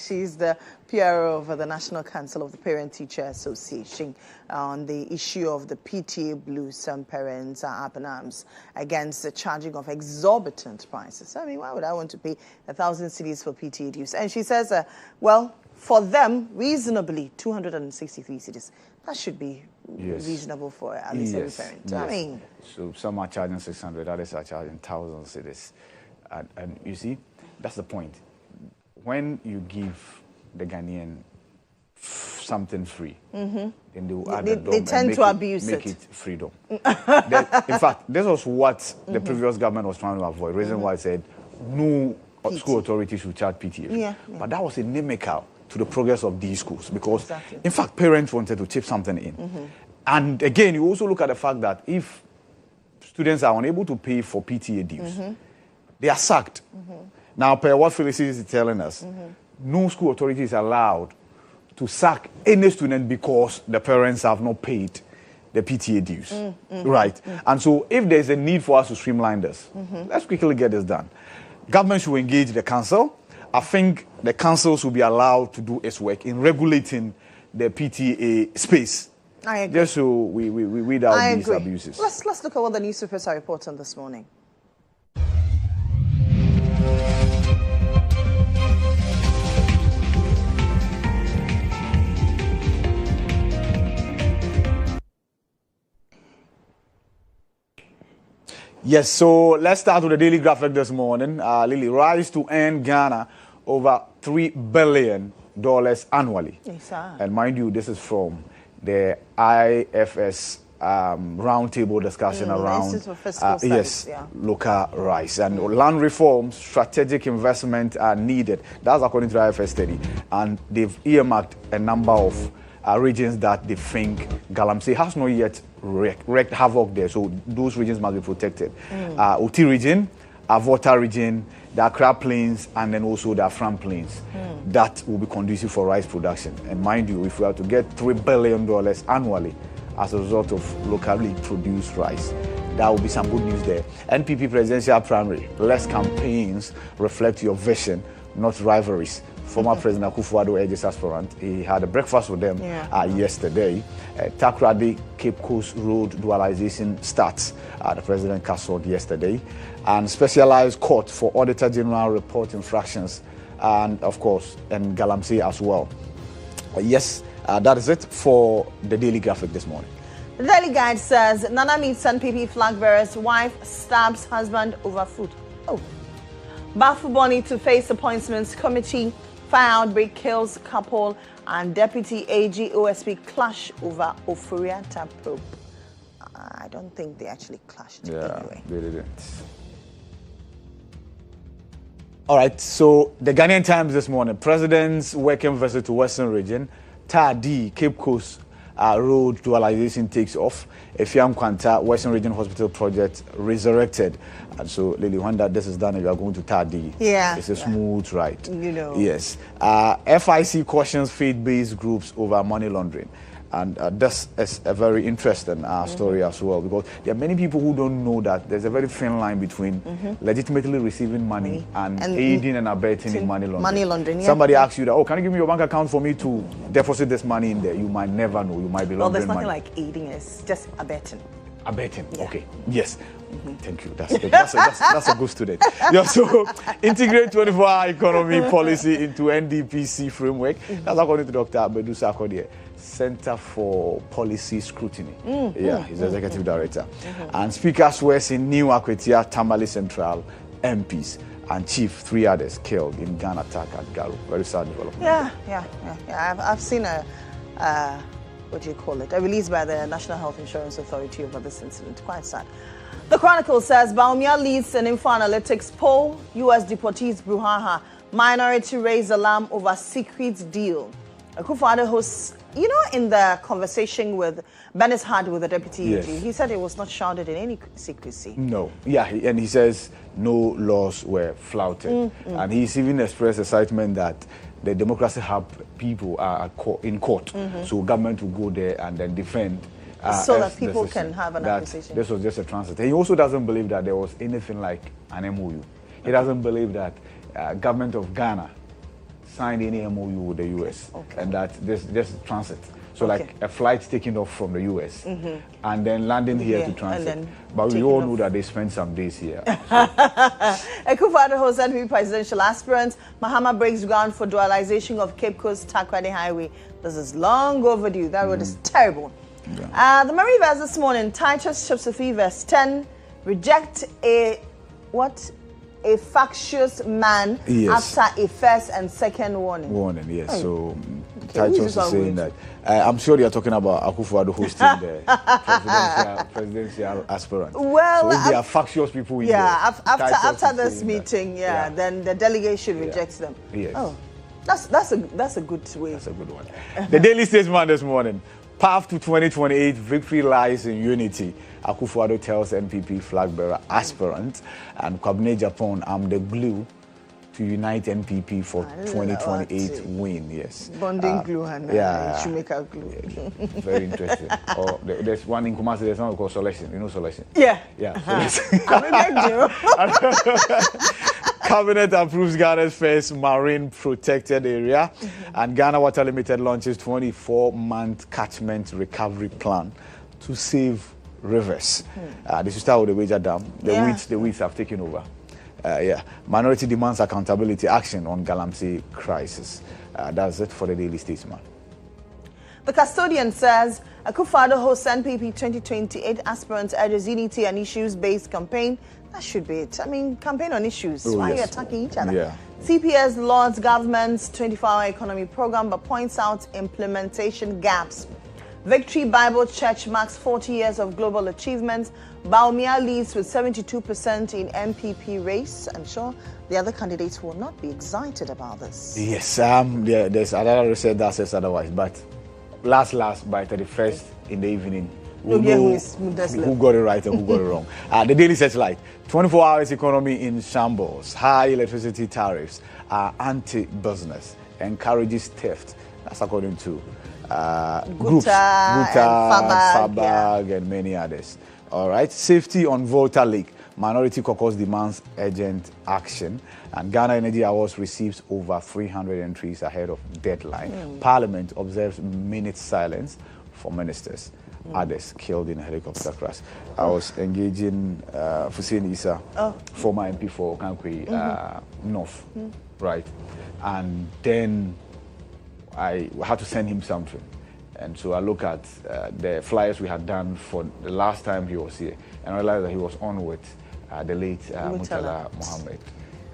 She's the PRO of the National Council of the Parent Teacher Association on the issue of the PTA blues. Some parents are up in arms against the charging of exorbitant prices. I mean, why would I want to pay 1,000 cedis for PTA dues? And she says, well, for them, reasonably, 263 cedis. That should be reasonable for at least every parent. Yes. I mean, so some are charging 600, others are charging 1,000 cedis. And you see, that's the point. When you give the Ghanaian something free, then they will add they tend to abuse make it freedom. In fact, this was what the previous government was trying to avoid. Reason why I said no school authorities should charge PTA. But that was inimical to the progress of these schools because, in fact, parents wanted to chip something in. And again, you also look at the fact that if students are unable to pay for PTA dues, they are sacked. Now, per what Felicity is telling us, no school authority is allowed to sack any student because the parents have not paid the PTA dues, right? And so if there's a need for us to streamline this, let's quickly get this done. Government should engage the council. I think the councils will be allowed to do its work in regulating the PTA space. I agree. Just so we weed out these abuses. Let's look at what the newspapers are reporting this morning. Yes, so let's start with the Daily Graphic this morning. Lily, rise to earn Ghana over $3 billion annually. Yes, sir. And mind you, this is from the IFS roundtable discussion around local rice. And land reforms, strategic investment are needed. That's according to the IFS study. And they've earmarked a number of regions that they think Galamsey has not yet wreaked havoc there. So those regions must be protected. Oti region, Avota region, the Accra Plains, and then also the Afram Plains. That will be conducive for rice production. And mind you, if we are to get $3 billion annually as a result of locally produced rice, that will be some good news there. NPP presidential primary, less campaigns reflect your vision, not rivalries. Former President Akufo-Addo urges aspirant. He had a breakfast with them yesterday. Takrady Cape Coast Road dualization starts. The president castled yesterday. And specialized court for Auditor General report infractions. And of course, and Galamsey as well. Yes, that is it for the Daily Graphic this morning. The Daily Guide says Nana meets NPP flag bearer's wife stabs husband over food. Oh. Bafu Boni to face appointments committee. Fire outbreak kills couple and Deputy AG OSP clash over Ofurianta probe. I don't think they actually clashed anyway. They didn't. All right, so the Ghanaian Times this morning. President's working visit to Western Region. TAD, Cape Coast Road dualization takes off. Efiam Kwanta, Western Region Hospital project resurrected. And so, Lily, when that this is done, you are going to TAD. Yeah. It's a smooth ride. You know. Yes. FIC cautions faith-based groups over money laundering. And this is a very interesting story as well, because there are many people who don't know that there's a very thin line between legitimately receiving money and aiding and abetting in money laundering. Money laundering, yeah. Somebody asks you that, oh, can you give me your bank account for me to deposit this money in there? You might never know. You might be laundering money. Well, there's nothing like aiding, it's just abetting. Abetting, Yeah. okay. Yes. Thank you. That's a good student. Yeah, so integrate 24-hour economy policy into NDPC framework. That's according to Dr. Abedu Sarkodie, Center for Policy Scrutiny. Yeah, he's the executive director. And Speaker swears in new Akwetia Tamale Central MPs and Chief, 3 others killed in gun attack at Garo. Very sad development. Yeah. I've seen a what do you call it? A release by the National Health Insurance Authority over this incident. Quite sad. The Chronicle says Baumia leads an info analytics poll. U.S. deportees Bruhaha minority raise alarm over secret deal. Akufo-Addo hosts, in the conversation with Benis had with the deputy AG, he said it was not shrouded in any secrecy. No. Yeah, and he says no laws were flouted. And he's even expressed excitement that the Democracy Hub people are in court. So government will go there and then defend. So that people can have an appreciation. This was just a transit. He also doesn't believe that there was anything like an MOU. He doesn't believe that government of Ghana signed any MOU with the US and that this just transit. So like a flight taking off from the US and then landing here to transit. But we all know that they spent some days here. Akufo-Addo hosts NPP presidential aspirant. Mohammed breaks ground for dualization of Cape Coast Takoradi Highway. This is long overdue. That road is terrible. Yeah. The Mary verse this morning, Titus chapter 3 verse 10, reject a factious man after a first and second warning. Yes. So Titus is saying that. I'm sure you're talking about Akufo-Addo hosting the presidential aspirant. Well, so if they are factious people in there, after this meeting, then the delegate should reject them. Yes. Oh, that's a good way. That's a good one. The Daily Statesman this morning. Path to 2028, victory lies in unity. Akufo-Addo tells NPP flag bearer aspirant, and Kwabena Japan, I'm the glue to unite NPP for 2028 win. Yes. Bonding glue and shoemaker glue. Very interesting. There's one in Kumasi, there's one called Selection. You know Selection? Yeah. Cabinet approves Ghana's first marine protected area, and Ghana Water Limited launches 24-month catchment recovery plan to save rivers. This will start with the Wager Dam. The weeds have taken over. Minority demands accountability action on Galamsey crisis. That's it for the Daily Statesman. The custodian says Akufo-Addo hosts NPP 2028 aspirants urges unity and issues-based campaign. That should be it. I mean, campaign on issues. Why are you attacking each other? Yeah. CPS lauds government's 24-hour economy program but points out implementation gaps. Victory Bible Church marks 40 years of global achievements. Baumia leads with 72% in MPP race. I'm sure the other candidates will not be excited about this. Yes, there's another research that says otherwise, but last by 31st in the evening, we'll know who got it right and who got it wrong. The Daily Searchlight, 24 hours economy in shambles, high electricity tariffs are anti-business, encourages theft. That's according to groups, Fabag, and many others. All right, safety on Volta Lake. Minority Caucus demands urgent action, and Ghana Energy Awards receives over 300 entries ahead of deadline. Parliament observes minute silence for ministers. Others killed in a helicopter crash. I was engaging Hussein Issa, former MP for Kankwe North, right? And then I had to send him something. And so I look at the flyers we had done for the last time he was here, and I realized that he was on with the late Mohammed.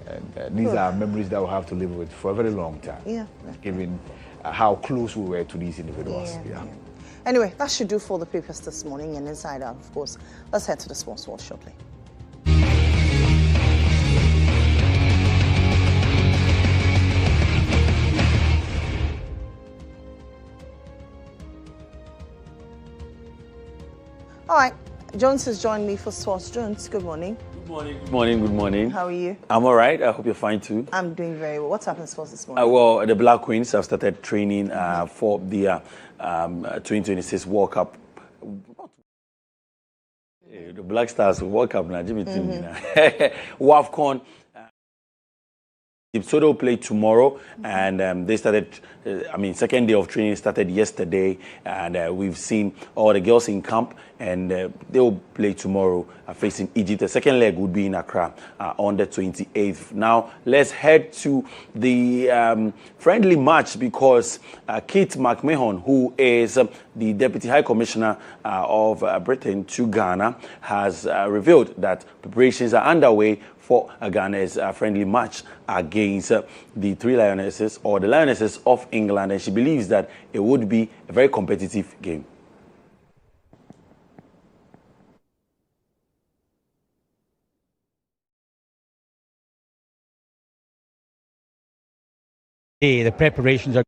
And these are memories that we'll have to live with for a very long time, given how close we were to these individuals. Anyway, that should do for the papers this morning and Inside Out, of course. Let's head to the sports world shortly. All right, Jones has joined me for sports. Jones, good morning. Good morning, good morning. How are you? I'm all right. I hope you're fine too. I'm doing very well. What's happened in sports this morning? Well, the Black Queens have started training for the 2026 World Cup. The Black Stars World Cup now, Jimmy WAFCON. So they'll play tomorrow, and they started. Second day of training started yesterday, and we've seen all the girls in camp, and they'll play tomorrow facing Egypt. The second leg would be in Accra on the 28th. Now let's head to the friendly match because Kate McMahon, who is the Deputy High Commissioner of Britain to Ghana, has revealed that preparations are underway for Ghana's friendly match against the Three Lionesses or the Lionesses of England, and she believes that it would be a very competitive game. The preparations are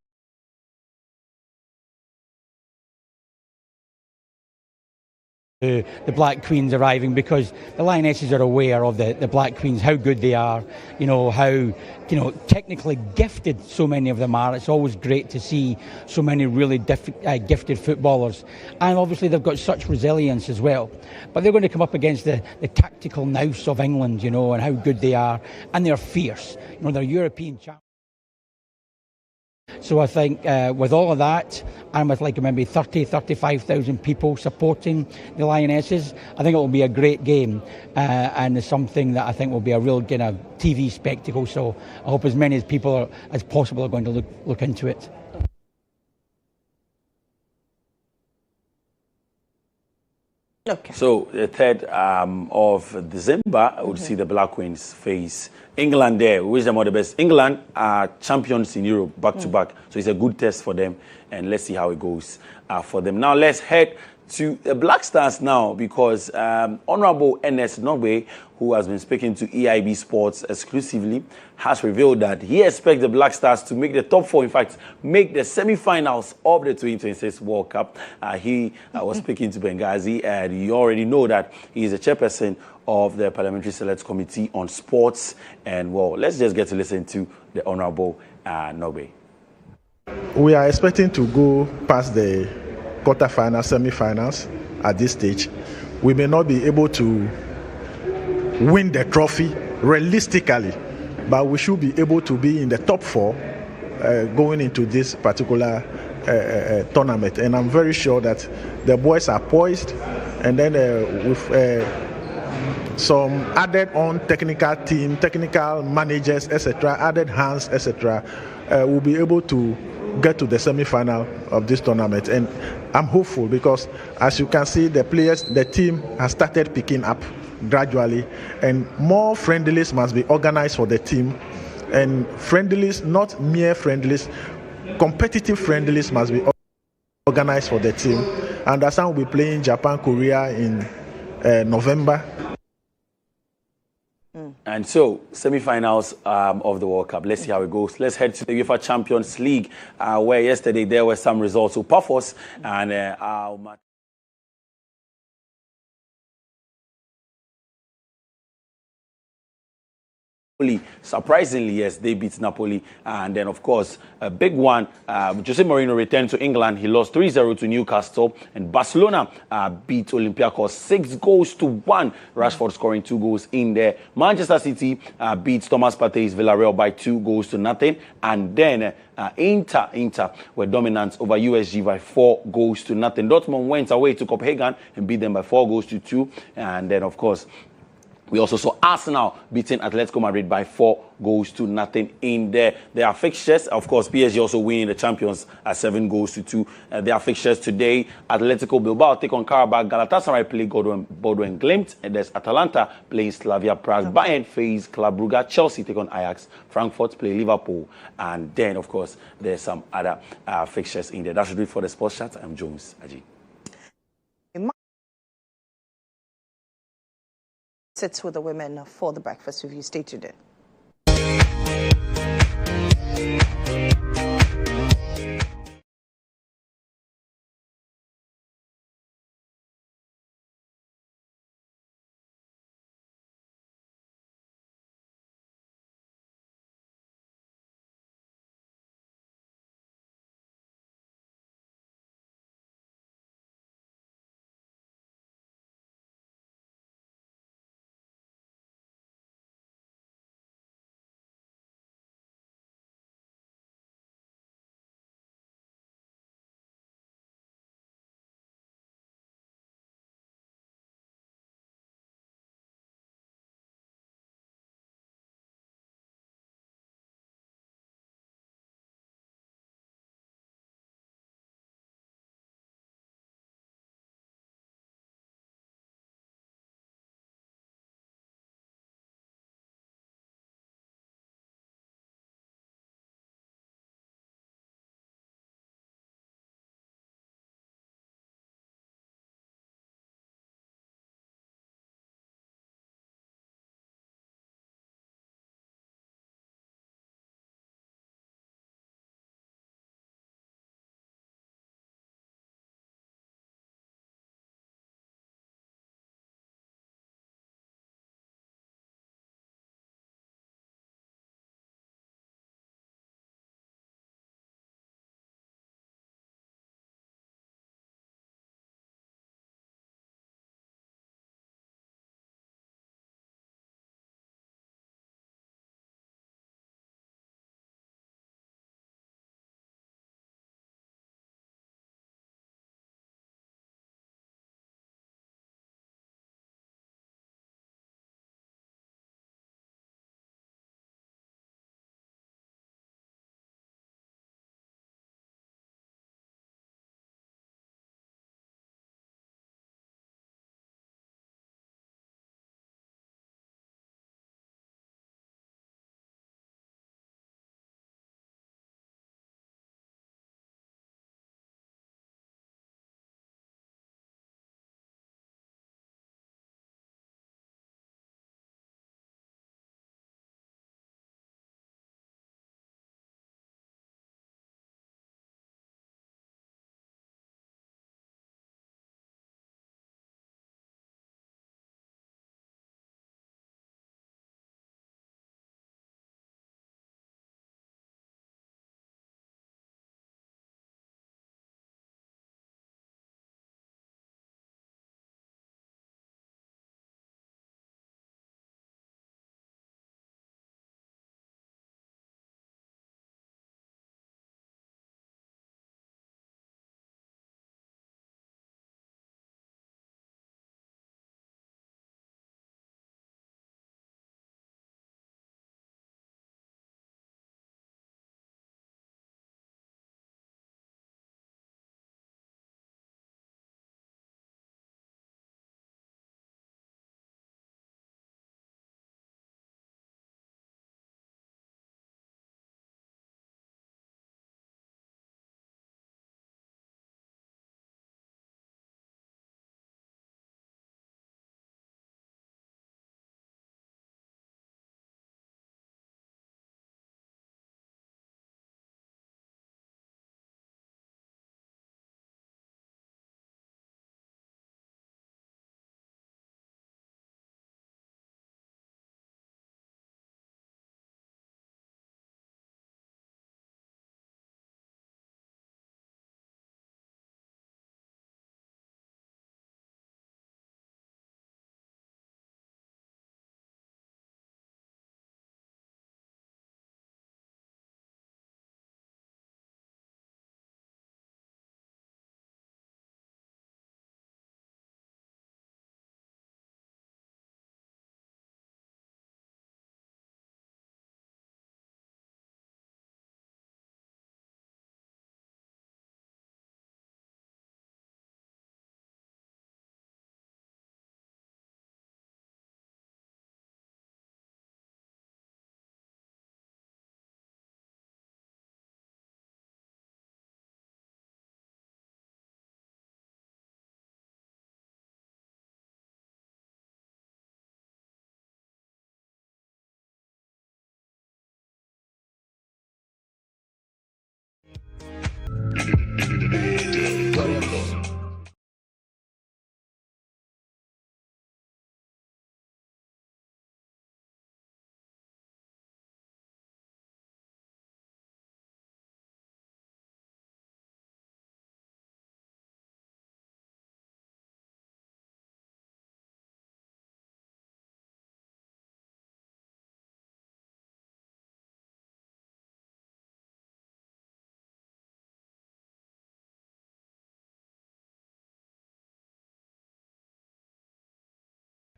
the Black Queens arriving because the Lionesses are aware of the Black Queens, how good they are, how technically gifted so many of them are. It's always great to see so many really gifted footballers, and obviously they've got such resilience as well. But they're going to come up against the tactical nous of England, and how good they are, and they're fierce. They're European champions. So I think with all of that, and with maybe 35,000 people supporting the Lionesses, I think it will be a great game, and it's something that I think will be a real kind of TV spectacle. So I hope as many people as possible are going to look into it. Okay. So the 3rd of December, I would see the Black Queens face England there. We wish them all the best. England are champions in Europe back to back, so it's a good test for them, and let's see how it goes for them. Now let's head to the Black Stars now because Honorable Ernest Norway, who has been speaking to EIB Sports exclusively, has revealed that he expects the Black Stars to make the top 4, in fact, make the semi-finals of the 2026 World Cup. He was speaking to Benghazi, and you already know that he is the chairperson of the Parliamentary Select Committee on Sports. And, well, let's just get to listen to the Honorable Norway. We are expecting to go past the quarterfinals, semi-finals at this stage. We may not be able to win the trophy realistically, but we should be able to be in the top 4 going into this particular tournament. And I'm very sure that the boys are poised, and then with some added on technical team, technical managers, etc., added hands, etc., we'll be able to get to the semi-final of this tournament. And I'm hopeful because, as you can see, the players, the team has started picking up gradually, and more friendlies must be organized for the team. And friendlies, not mere friendlies, competitive friendlies must be organized for the team. And that's how we'll be playing Japan, Korea in November. And so, semi-finals of the World Cup. Let's see how it goes. Let's head to the UEFA Champions League, where yesterday there were some results. So, Pafos and surprisingly, yes, they beat Napoli. And then, of course, a big one, Jose Mourinho returned to England. He lost 3-0 to Newcastle. And Barcelona beat Olympiacos 6-1. Rashford scoring 2 goals in there. Manchester City beat Thomas Partey's Villarreal by 2-0. And then Inter were dominant over USG by 4-0. Dortmund went away to Copenhagen and beat them by 4-2. And then, of course, we also saw Arsenal beating Atletico Madrid by 4-0 in there. There are fixtures. Of course, PSG also winning the champions at 7-2. There are fixtures today. Atletico Bilbao take on Karabakh. Galatasaray play Bodø Glimt. And there's Atalanta playing Slavia Prague. Bayern face Club Brugge. Chelsea take on Ajax. Frankfurt play Liverpool. And then, of course, there's some other fixtures in there. That should do it for the Sports Chat. I'm Jones Aji. Sits with the women for the breakfast review. Stay tuned in.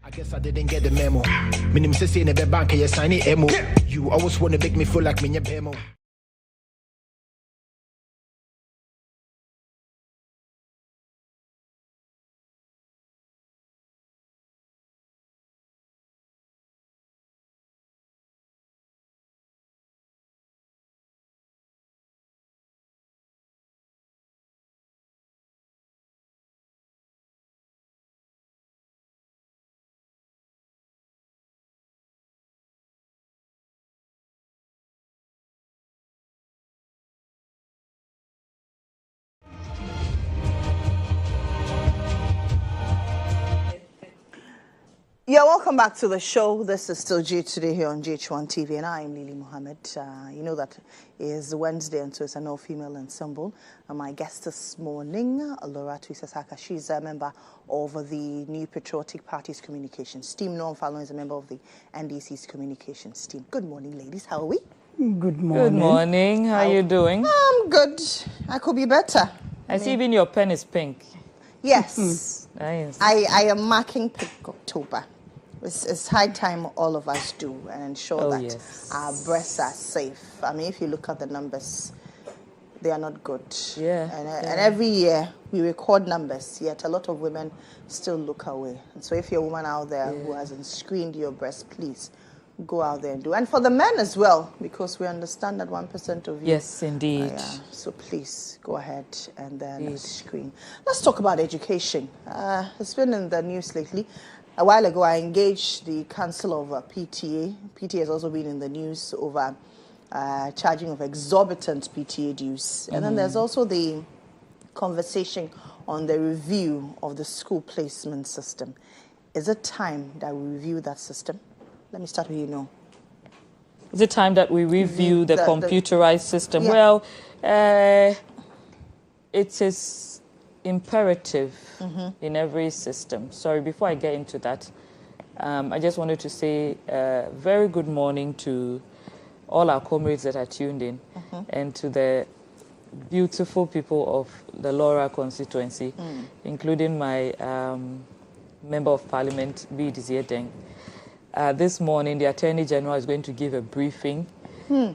I guess I didn't get the memo. Minimum says in the bank, you sign it emo. You always want to make me feel like me bemo. Yeah, welcome back to the show. This is still G today here on GHOne TV, and I'm Lily Mohammed. You know that is Wednesday, and so it's an all-female ensemble. And my guest this morning, Laura Tuisasaka, she's a member of the New Patriotic Party's communications team. Noam Fallon is a member of the NDC's communications team. Good morning, ladies. How are we? Good morning. Good morning. How are you doing? I'm good. I could be better. I see even your pen is pink. Yes. Nice. I am marking Pink October. It's high time all of us do and ensure that our breasts are safe. I mean, if you look at the numbers, they are not good. Yeah. And every year we record numbers, yet a lot of women still look away. And so if you're a woman out there who hasn't screened your breast, please go out there and do. And for the men as well, because we understand that 1% of you. Yes, indeed. So please go ahead and then screen. Let's talk about education. It's been in the news lately. A while ago, I engaged the council of PTA. PTA has also been in the news over charging of exorbitant PTA dues. And then there's also the conversation on the review of the school placement system. Is it time that we review that system? Let me start with you, No. Is it time that we review the computerized system? Yeah. Well, it is imperative in every system. Sorry, before I get into that, I just wanted to say a very good morning to all our comrades that are tuned in and to the beautiful people of the Laura constituency, including my Member of Parliament, B. Desiedeng. This morning, the Attorney General is going to give a briefing on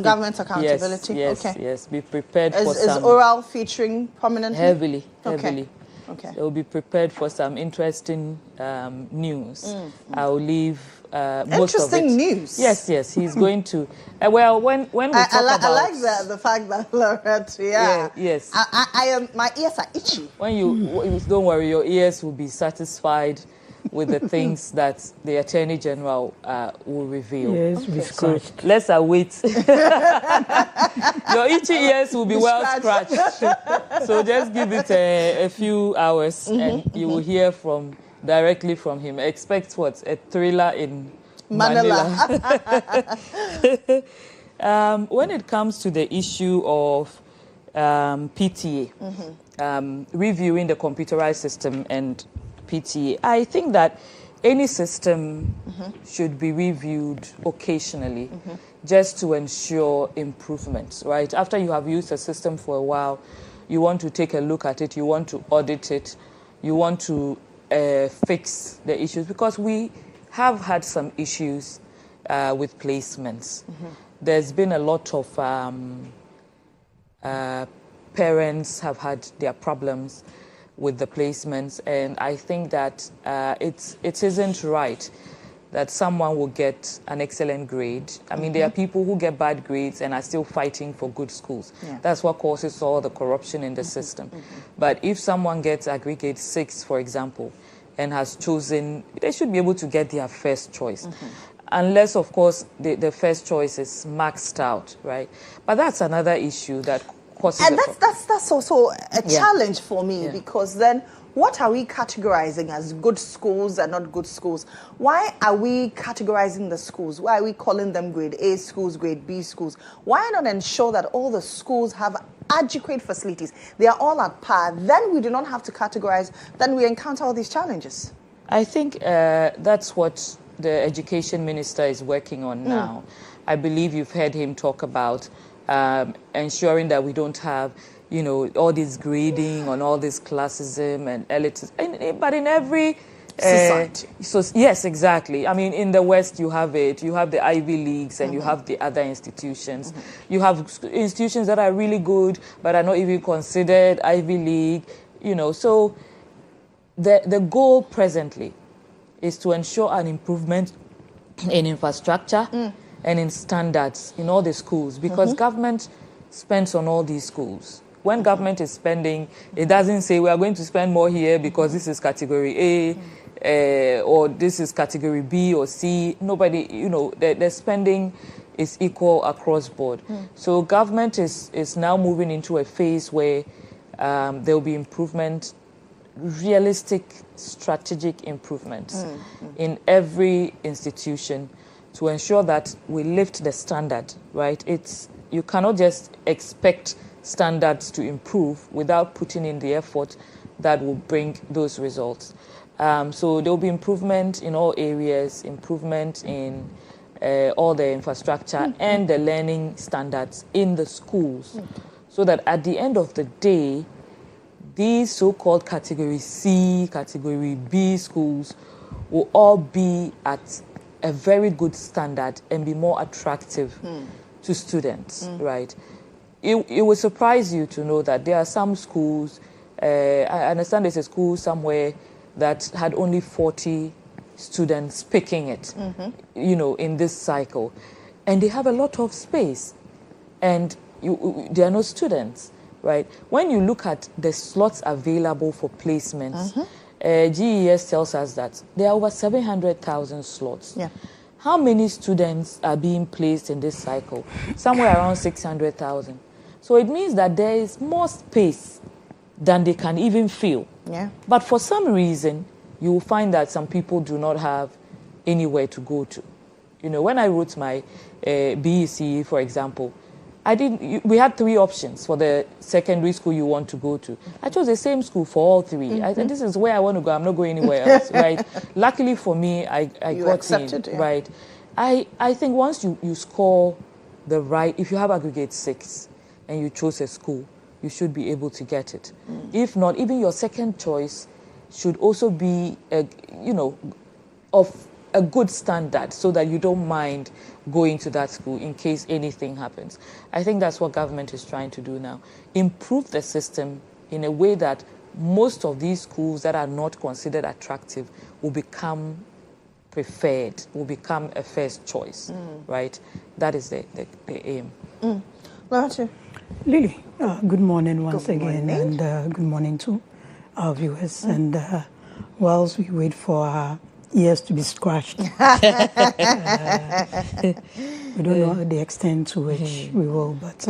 government accountability. Yes. Be prepared for some. Is oral featuring prominently? Heavily. Okay. So be prepared for some interesting news. I'll leave most of it. Interesting news. Yes. He's going to. Well, when we talk about. I like the fact that Laura. Yes. I am. My ears are itchy. When you don't worry, your ears will be satisfied with the things that the Attorney General will reveal. Yes, we scratched. So let's await. Your itchy ears will be well scratched. So just give it a few hours and you will hear directly from him. Expect what? A thriller in Manila. When it comes to the issue of PTA, reviewing the computerized system and PTA, I think that any system should be reviewed occasionally just to ensure improvements, right? After you have used a system for a while, you want to take a look at it, you want to audit it, you want to fix the issues, because we have had some issues with placements. There's been a lot of parents have had their problems with the placements, and I think that it isn't right that someone will get an excellent grade. I mean, there are people who get bad grades and are still fighting for good schools. That's what causes all the corruption in the system. But if someone gets aggregate 6, for example, and has chosen, they should be able to get their first choice. Unless, of course, the first choice is maxed out, right? But that's another issue that causes... And that's also a challenge for me, because then what are we categorizing as good schools and not good schools? Why are we categorizing the schools? Why are we calling them grade A schools, grade B schools? Why not ensure that all the schools have adequate facilities? They are all at par. Then we do not have to categorize. Then we encounter all these challenges. I think that's what the education minister is working on now. I believe you've heard him talk about ensuring that we don't have, all this grading on all this classism and elitism. But in every society. So yes, exactly. I mean, in the West, you have it. You have the Ivy Leagues, and you have the other institutions. You have institutions that are really good, but are not even considered Ivy League. You know, so the goal presently is to ensure an improvement in infrastructure and in standards in all the schools, because government spends on all these schools. When government is spending, it doesn't say we are going to spend more here because this is category A or this is category B or C. Nobody, you know, the spending is equal across board. So government is now moving into a phase where there will be improvement, realistic, strategic improvements in every institution to ensure that we lift the standard, right? You cannot just expect standards to improve without putting in the effort that will bring those results. So there will be improvement in all areas, improvement in all the infrastructure and the learning standards in the schools, so that at the end of the day, these so-called category C, category B schools will all be at a very good standard and be more attractive to students, right? It will surprise you to know that there are some schools, I understand there's a school somewhere that had only 40 students picking it, you know, in this cycle. And they have a lot of space, and there are no students, right? When you look at the slots available for placements, GES tells us that there are over 700,000 slots. Yeah. How many students are being placed in this cycle? Somewhere around 600,000. So it means that there is more space than they can even fill. Yeah. But for some reason, you will find that some people do not have anywhere to go to. You know, when I wrote my BECE, for example, we had 3 options for the secondary school you want to go to. I chose the same school for all 3. I said, this is where I want to go. I'm not going anywhere else, right? Luckily for me, I got accepted, in, yeah. right? I think once you score the right, if you have aggregate 6 and you chose a school, you should be able to get it. If not, even your second choice should also be, of a good standard, so that you don't mind going to that school in case anything happens. I think that's what government is trying to do now. Improve the system in a way that most of these schools that are not considered attractive will become preferred, will become a first choice, right? That is the aim. Roger. Lily, good morning once Good again, morning. and good morning to our viewers. And whilst we wait for our ears to be scratched, we don't know the extent to which we will, but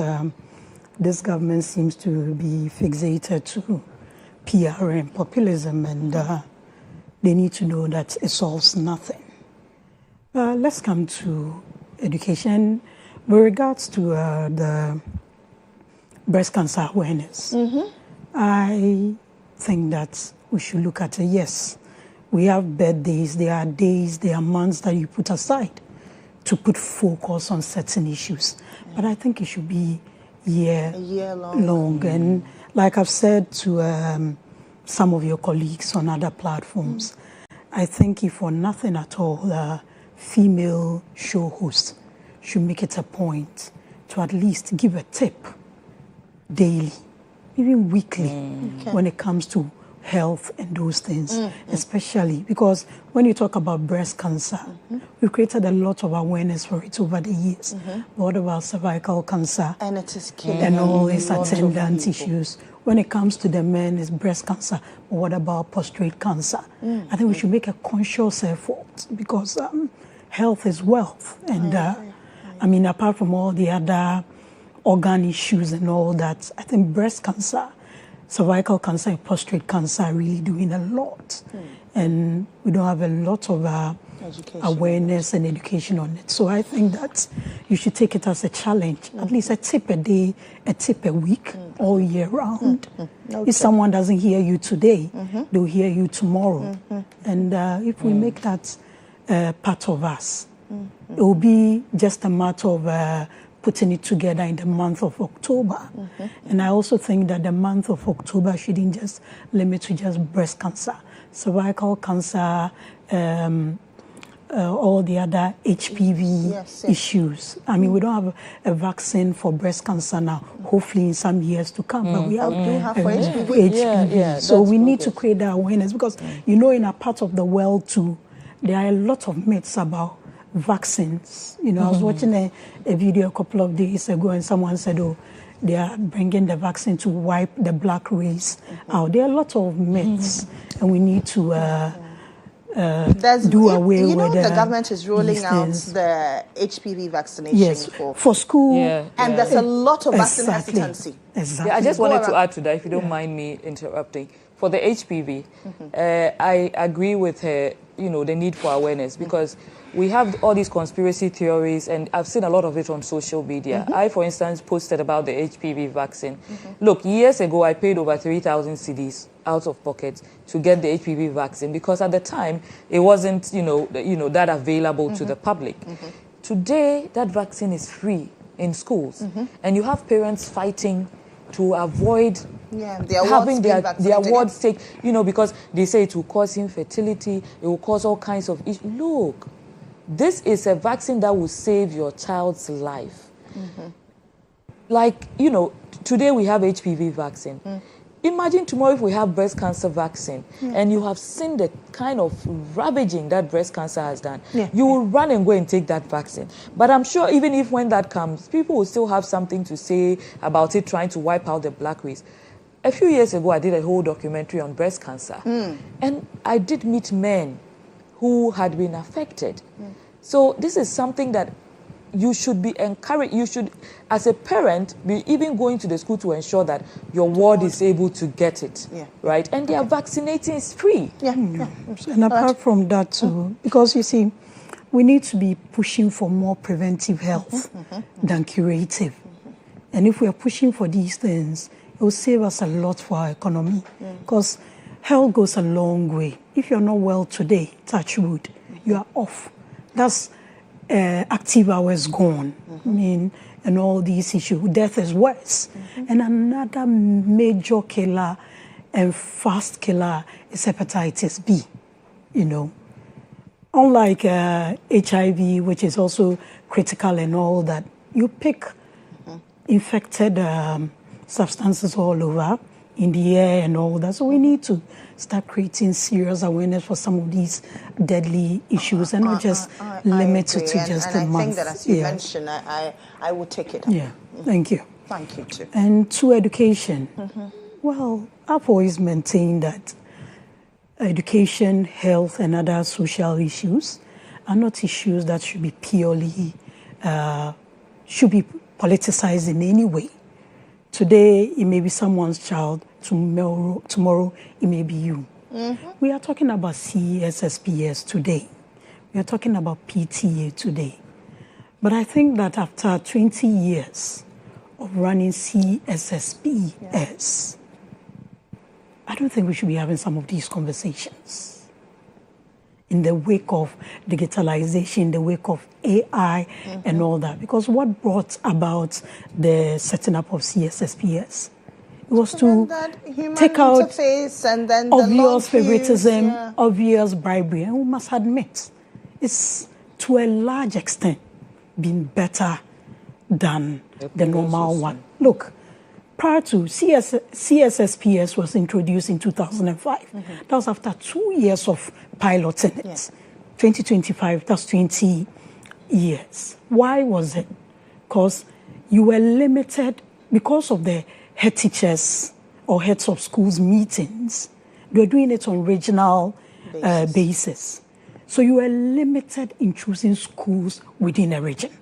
this government seems to be fixated to PR and populism, and they need to know that it solves nothing. Let's come to education. With regards to the breast cancer awareness, I think that we should look at it. Yes, we have birthdays, there are days, there are months that you put aside to put focus on certain issues. But I think it should be a year long. And like I've said to some of your colleagues on other platforms, I think if for nothing at all, female show hosts should make it a point to at least give a tip daily, even weekly, when it comes to health and those things, especially because when you talk about breast cancer, we've created a lot of awareness for it over the years. What about cervical cancer? And it is killing And all these lots of attendant people. issues. When it comes to the men, it's breast cancer. But what about prostate cancer? I think we should make a conscious effort, because health is wealth. And I mean, apart from all the other organ issues and all that, I think breast cancer, cervical cancer, and prostate cancer are really doing a lot. And we don't have a lot of awareness and education on it. So I think that you should take it as a challenge, at least a tip a day, a tip a week, all year round. If someone doesn't hear you today, they'll hear you tomorrow. And if we make that part of us, it will be just a matter of putting it together in the month of October. And I also think that the month of October shouldn't just limit to just breast cancer. cervical cancer, all the other HPV issues. I mean, we don't have a vaccine for breast cancer now, hopefully in some years to come, but we have for HPV. HPV. So we need to create that awareness because, you know, in a part of the world too, there are a lot of myths about vaccines. You know, I was watching a video a couple of days ago and someone said, oh, they are bringing the vaccine to wipe the black race out. There are a lot of myths and we need to do away with. You know, the government is rolling out the HPV vaccination for school. And there's a lot of vaccine hesitancy. Exactly. I just wanted to add to that, if you don't mind me interrupting. For the HPV, I agree with her, you know, the need for awareness because we have all these conspiracy theories and I've seen a lot of it on social media. I, for instance, posted about the HPV vaccine. Look, years ago, I paid over 3,000 cedis out of pocket to get the HPV vaccine because at the time, it wasn't, you know, that available to the public. Today, that vaccine is free in schools and you have parents fighting to avoid having their wards take, you know, because they say it will cause infertility, it will cause all kinds of issues. Look, this is a vaccine that will save your child's life. Like, you know, today we have HPV vaccine. Imagine tomorrow if we have breast cancer vaccine and you have seen the kind of ravaging that breast cancer has done. You will run and go and take that vaccine. But I'm sure even if when that comes, people will still have something to say about it trying to wipe out the black race. A few years ago, I did a whole documentary on breast cancer. And I did meet men who had been affected. So this is something that you should be encouraged. You should, as a parent, be even going to the school to ensure that your ward is able to get it, right? And they are vaccinating, it's free. And apart from that too, because you see, we need to be pushing for more preventive health than curative. And if we are pushing for these things, it will save us a lot for our economy. Because health goes a long way. If you're not well today, touch wood, you are off. That's active hours gone. I mean, and all these issues. Death is worse. And another major killer and fast killer is hepatitis B, you know. Unlike HIV, which is also critical and all that, you pick infected substances all over in the air and all that. So we need to start creating serious awareness for some of these deadly issues and not just limit it to just a month. I think that as you mentioned, I will take it up. Thank you. Thank you too. And to education, well, I've always maintained that education, health, and other social issues are not issues that should be purely, should be politicized in any way. Today, it may be someone's child. Tomorrow it may be you. We are talking about CSSPS today. We are talking about PTA today. But I think that after 20 years of running CSSPS, I don't think we should be having some of these conversations. In the wake of digitalization, in the wake of AI and all that. Because what brought about the setting up of CSSPS? It was to take out and then obvious favoritism, obvious bribery. And we must admit, it's to a large extent been better than the normal one. Look, prior to CSSPS was introduced in 2005. That was after 2 years of piloting it. 2025, that's 20 years. Why was it? Because you were limited because of the head teachers or heads of schools meetings. They were doing it on regional basis. So you were limited in choosing schools within a region.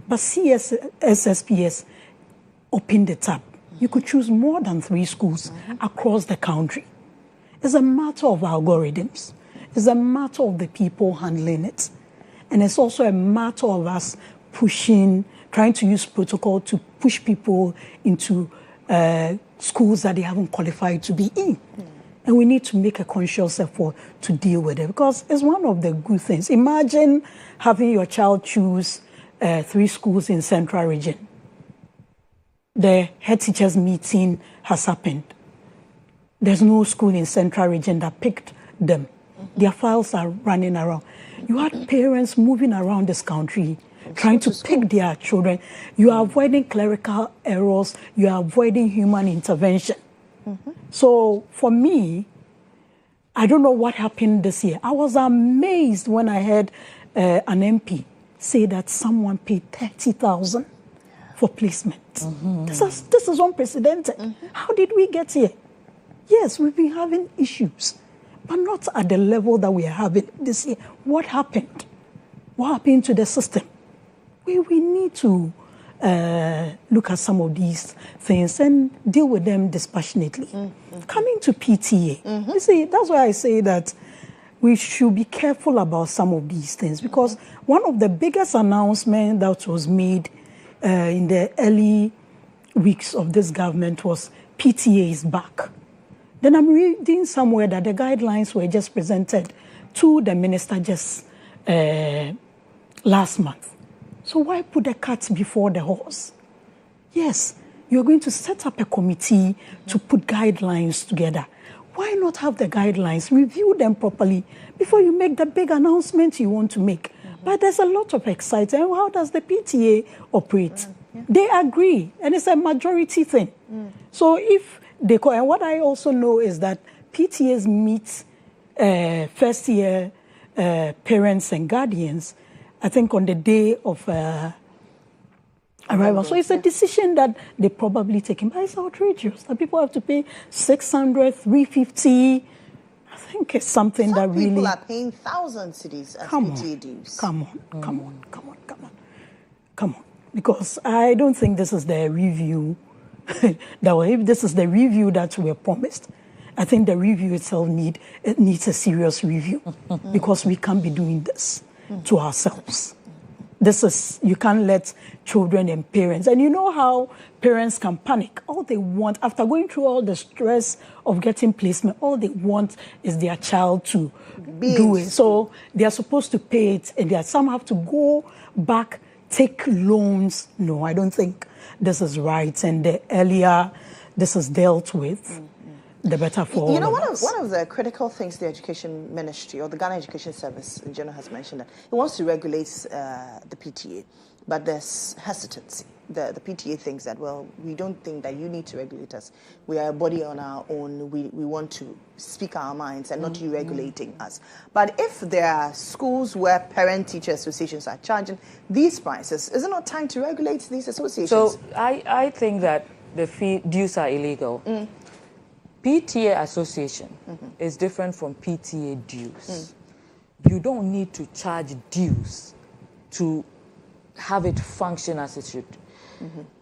But CSSPS opened it up. You could choose more than 3 schools across the country. It's a matter of algorithms. It's a matter of the people handling it. And it's also a matter of us trying to use protocol to push people into schools that they haven't qualified to be in. And we need to make a conscious effort to deal with it because it's one of the good things. Imagine having your child choose 3 schools in Central Region. The head teachers meeting has happened. There's no school in Central Region that picked them. Their files are running around. You had parents moving around this country trying to pick their children. You are avoiding clerical errors. You are avoiding human intervention. So for me, I don't know what happened this year. I was amazed when I heard an MP say that someone paid 30,000 for placement. This is unprecedented. How did we get here? Yes, we've been having issues, but not at the level that we are having this year. What happened? What happened to the system? We need to look at some of these things and deal with them dispassionately. Coming to PTA, you see, that's why I say that we should be careful about some of these things, because one of the biggest announcements that was made in the early weeks of this government was PTA is back. Then I'm reading somewhere that the guidelines were just presented to the minister just last month. So why put the cart before the horse? Yes, you're going to set up a committee to put guidelines together. Why not have the guidelines, review them properly before you make the big announcement you want to make? But there's a lot of excitement. How does the PTA operate? They agree, and it's a majority thing. So if they go, and what I also know is that PTAs meet first-year parents and guardians, I think on the day of arrival. So it's a decision that they probably taken, but it's outrageous that people have to pay 600, 350. I think it's something that really... Some people are paying 1,000 cedis as PTA dues. Come on. Because I don't think this is the review if this is the review that we're promised. I think the review itself needs a serious review, because we can't be doing this to ourselves. You can't let children and parents, and you know how parents can panic. All they want, after going through all the stress of getting placement, all they want is their child to do it. So they are supposed to pay it, and some have to go back, take loans. No, I don't think this is right. And the earlier this is dealt with, the better for all of us. One of the critical things the Education Ministry or the Ghana Education Service in general has mentioned, that it wants to regulate the PTA, but there's hesitancy. The PTA thinks that, well, we don't think that you need to regulate us. We are a body on our own. We want to speak our minds and not you regulating us. But if there are schools where parent-teacher associations are charging these prices, is it not time to regulate these associations? So I think that the fee dues are illegal. PTA association is different from PTA dues. You don't need to charge dues to have it function as it should.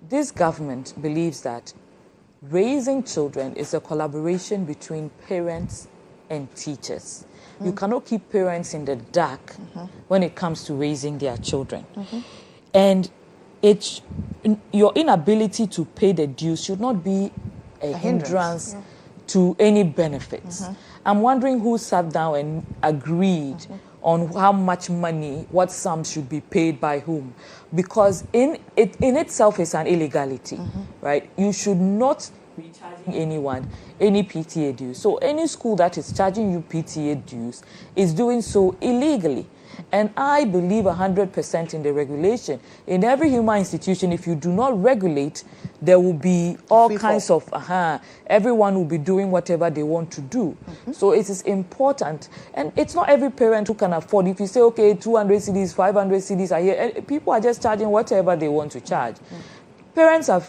This government believes that raising children is a collaboration between parents and teachers. You cannot keep parents in the dark when it comes to raising their children. And your inability to pay the dues should not be a hindrance to any benefits. I'm wondering who sat down and agreed on how much money, what sums should be paid by whom, because in itself is an illegality, right? You should not be charging anyone any PTA dues. So any school that is charging you PTA dues is doing so illegally. And I believe 100% in the regulation. In every human institution, if you do not regulate, there will be all kinds of, everyone will be doing whatever they want to do. So it is important. And it's not every parent who can afford. If you say, okay, 200 cedis, 500 cedis are here, people are just charging whatever they want to charge. Parents have,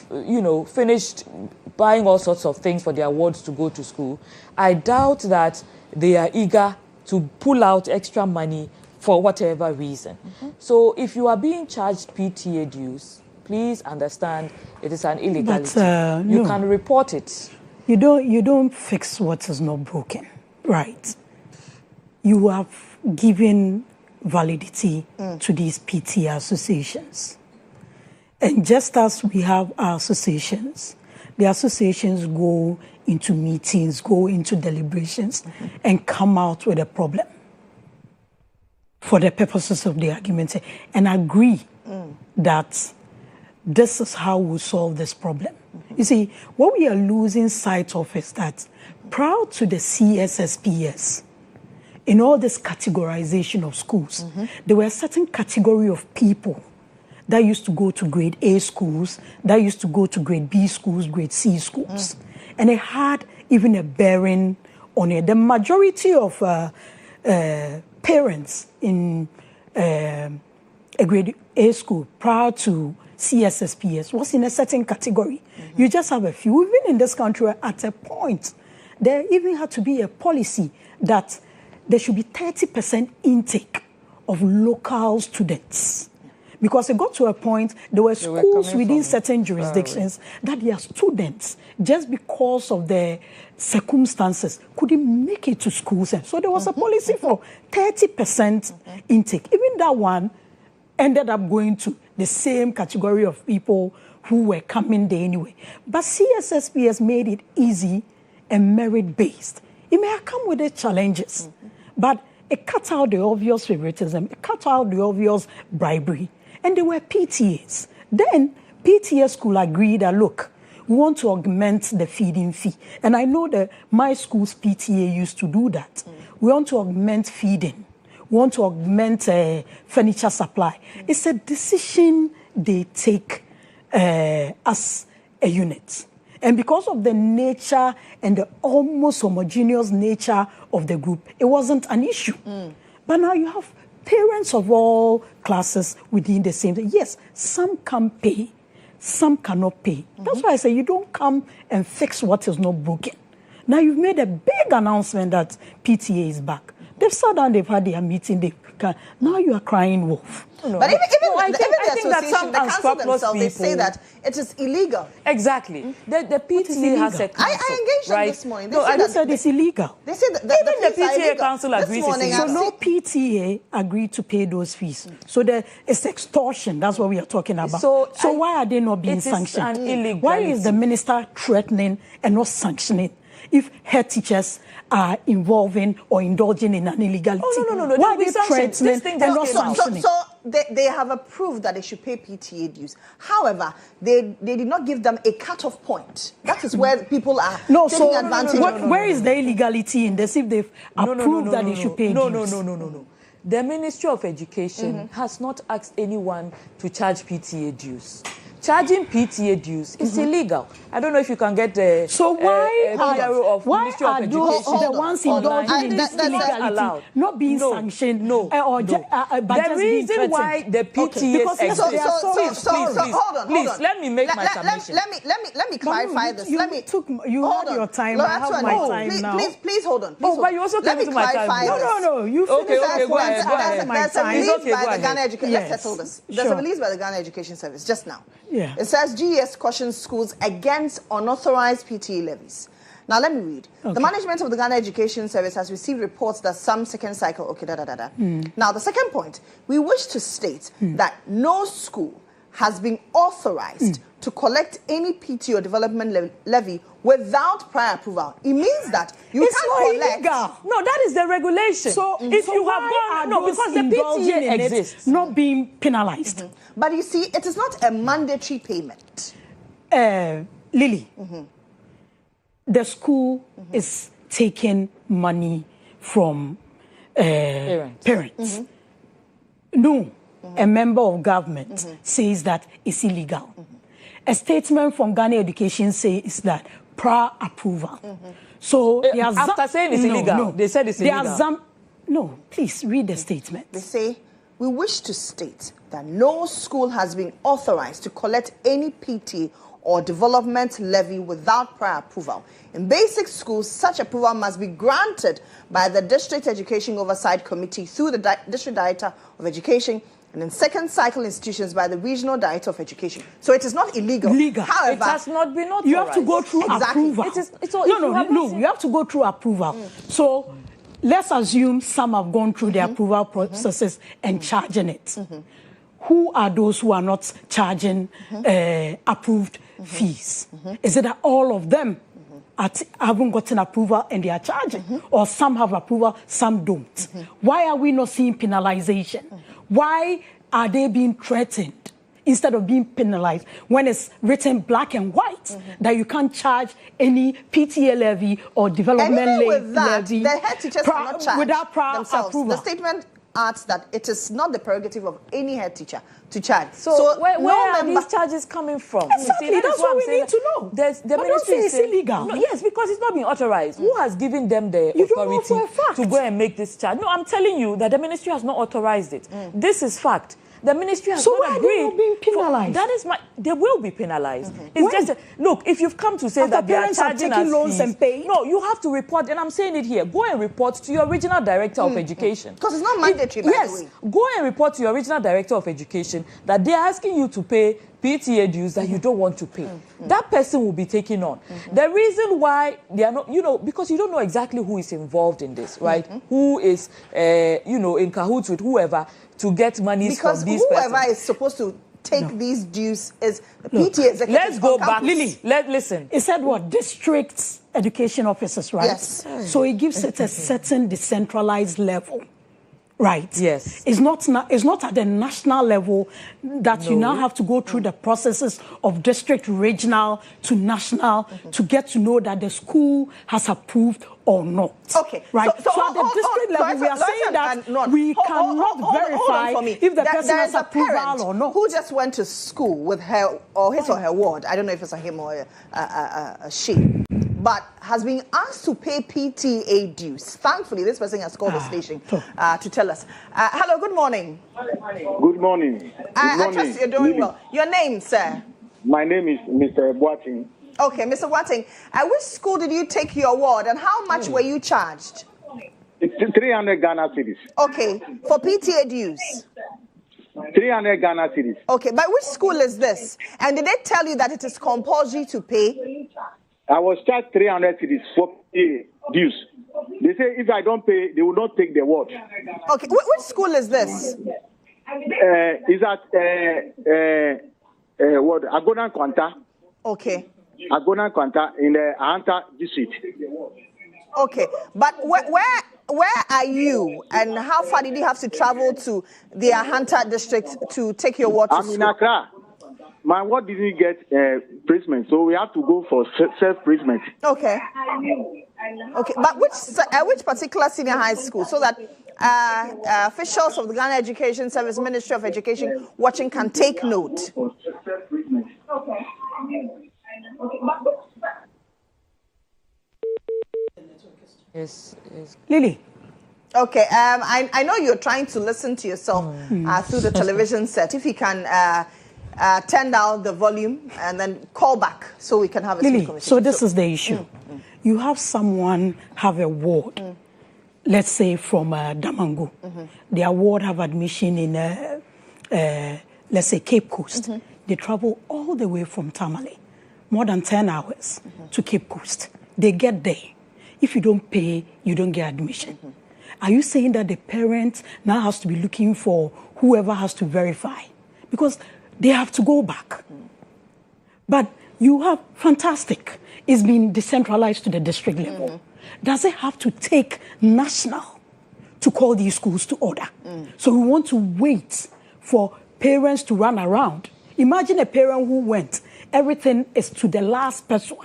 finished buying all sorts of things for their wards to go to school. I doubt that they are eager to pull out extra money for whatever reason. So if you are being charged PTA dues, please understand it is an illegality. But, you can report it. You don't fix what is not broken, right? You have given validity to these PTA associations. And just as we have our associations, the associations go into meetings, go into deliberations, and come out with a problem for the purposes of the argument, and agree that this is how we solve this problem. You see, what we are losing sight of is that prior to the CSSPS, in all this categorization of schools, there were a certain category of people that used to go to grade A schools, that used to go to grade B schools, grade C schools. And it had even a bearing on it. The majority of parents in a grade A school prior to CSSPS was in a certain category. You just have a few. Even in this country, at a point, there even had to be a policy that there should be 30% intake of local students. Because it got to a point, there were schools within certain jurisdictions that their students, just because of their circumstances, couldn't make it to schools. So there was a policy for 30% intake. Even that one ended up going to the same category of people who were coming there anyway. But CSSPS made it easy and merit-based. It may have come with its challenges, but it cut out the obvious favoritism, it cut out the obvious bribery. And there were PTAs. Then PTA school agreed that, look, we want to augment the feeding fee. And I know that my school's PTA used to do that. We want to augment feeding. We want to augment furniture supply. It's a decision they take as a unit. And because of the nature and the almost homogeneous nature of the group, it wasn't an issue. But now you have parents of all classes within the same thing. Yes, some can pay, some cannot pay. That's why I say you don't come and fix what is not broken. Now you've made a big announcement that PTA is back. They've sat down, they've had their meeting, now you are crying wolf. No, but even the association, the council themselves, they say that it is illegal. Exactly. The PTA has a council. I engaged them this morning. They I said it's illegal. They said that even the PTA council agrees it's illegal. So no PTA agreed to pay those fees. So it's extortion. That's what we are talking about. So why are they not being sanctioned? Why is the minister threatening and not sanctioning if head teachers are involving or indulging in an illegality? No. Why are they threatening and not sanctioning? So they have approved that they should pay PTA dues. However, they did not give them a cut-off point. That is where people are taking advantage. Where is the illegality in this if they've approved that they should pay dues? No. The Ministry of Education has not asked anyone to charge PTA dues. Charging PTA dues is illegal. I don't know if you can get the Ministry of Education. The ones indulging in this illegality not being sanctioned? The reason why the PTAs exist. Please, let me make my submission. Let me clarify this. You had your time. I have my time now. Please hold on. But you also came to my time. No. You finish. Okay, go ahead. There's a release by the Ghana Education. Let's settle this. There's a release by the Ghana Education Service just now. Yeah. It says GES cautions schools against unauthorized PTA levies. Now let me read. The management of the Ghana Education Service has received reports that some second cycle, Now the second point, we wish to state that no school has been authorized to collect any PT or development levy without prior approval. It means that you can't collect. Illegal. No, that is the regulation. So if you have gone, because the PTA exists, not being penalized. But you see, it is not a mandatory payment. Lily, the school is taking money from parents. No, a member of government says that it's illegal. A statement from Ghana Education says that prior approval. So after saying it's illegal, they said it's illegal. No, please read the statement. They say, we wish to state that no school has been authorized to collect any PT or development levy without prior approval. In basic schools, such approval must be granted by the District Education Oversight Committee through the District Director of Education, and in second cycle institutions by the Regional Director of Education. So it is not illegal. However, it has not been authorized. You have to go through approval. You have to go through approval. So let's assume some have gone through the approval processes and charging it. Who are those who are not charging approved fees? Is it that all of them haven't gotten approval and they are charging? Or some have approval, some don't? Why are we not seeing penalization? Why are they being threatened instead of being penalized when it's written black and white that you can't charge any PTA levy or development levy. The head teachers cannot charge without prior themselves. approval. The statement adds that it is not the prerogative of any head teacher to charge. So where are these charges coming from? Exactly, See, that's what we need to know. The But don't say it's illegal. No, yes, because it's not being authorized. Who has given them the authority to go and make this charge? No, I'm telling you that the ministry has not authorized it. This is fact. The ministry has not agreed. So why are they not being penalized? That is they will be penalized. It's just look, if you've come to say After that they are parents are charging taking us loans fees, and paying? no, you have to report, and I'm saying it here. Go and report to your regional director of education. Because it's not mandatory, by the way. Yes, go and report to your regional director of education that they are asking you to pay PTA dues that you don't want to pay. That person will be taken on. The reason why they are not, because you don't know exactly who is involved in this, right? Who is, in cahoots with whoever to get money from these persons. Because whoever is supposed to take these dues is the PTA executive. Let's go back. Lily, listen. It said what? District education officers, right? Yes. So it gives it a certain decentralized level. Right. Yes. It's not at the national level that you now have to go through the processes of district, regional to national to get to know that the school has approved or not. Okay. Right. So at the district level, we are saying that we cannot verify if the person has approval or not. Who just went to school with her or his or her ward? I don't know if it's a him or a she. But has been asked to pay PTA dues. Thankfully, this person has called the station to tell us. Hello, good morning. Good morning. I trust you're doing well. Your name, sir? My name is Mr. Boating. Okay, Mr. Boating. At which school did you take your award and how much were you charged? It's 300 Ghana cedis. Okay, for PTA dues? 300 Ghana cedis. Okay, but which school is this? And did they tell you that it is compulsory to pay? I was charged 300 cedis for dues. They say if I don't pay, they will not take the award. Okay, which school is this? Is at Agona Kwanta. Okay. Agona Kwanta in the Ahanta district. Okay, but where are you, and how far did you have to travel to the Ahanta district to take your award to school? I'm in Accra. My ward didn't get placement, so we have to go for self-placement. Okay. Okay, but which particular senior high school, so that officials of the Ghana Education Service, Ministry of Education watching can take note? Yes. Lily. Okay, I know you're trying to listen to yourself through the television set. If you can turn down the volume and then call back so we can have a Lily, conversation. so this is the issue. You have someone have a ward, let's say from Damango. Their ward have admission in, let's say, Cape Coast. They travel all the way from Tamale, more than 10 hours to Cape Coast. They get there. If you don't pay, you don't get admission. Are you saying that the parent now has to be looking for whoever has to verify? Because they have to go back. But you have fantastic. It's been decentralized to the district level. Does it have to take national to call these schools to order? So we want to wait for parents to run around. Imagine a parent who went, everything is to the last person.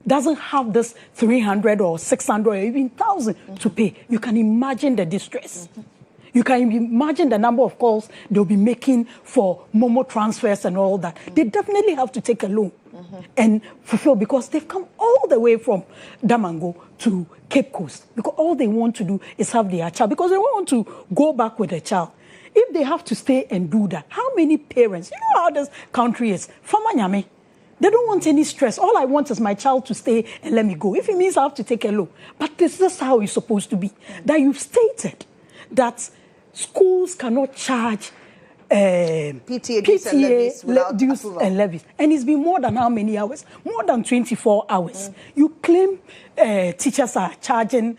Doesn't have this 300 or 600 or even 1,000 to pay. You can imagine the distress. You can imagine the number of calls they'll be making for Momo transfers and all that. They definitely have to take a loan and fulfill, because they've come all the way from Damango to Cape Coast, because all they want to do is have their child, because they want to go back with their child. If they have to stay and do that, how many parents, you know how this country is, Famanyame, they don't want any stress. All I want is my child to stay and let me go. If it means I have to take a loan. But this is how it's supposed to be. That you've stated that schools cannot charge PTA dues and levies. And it's been more than how many hours? More than 24 hours. You claim teachers are charging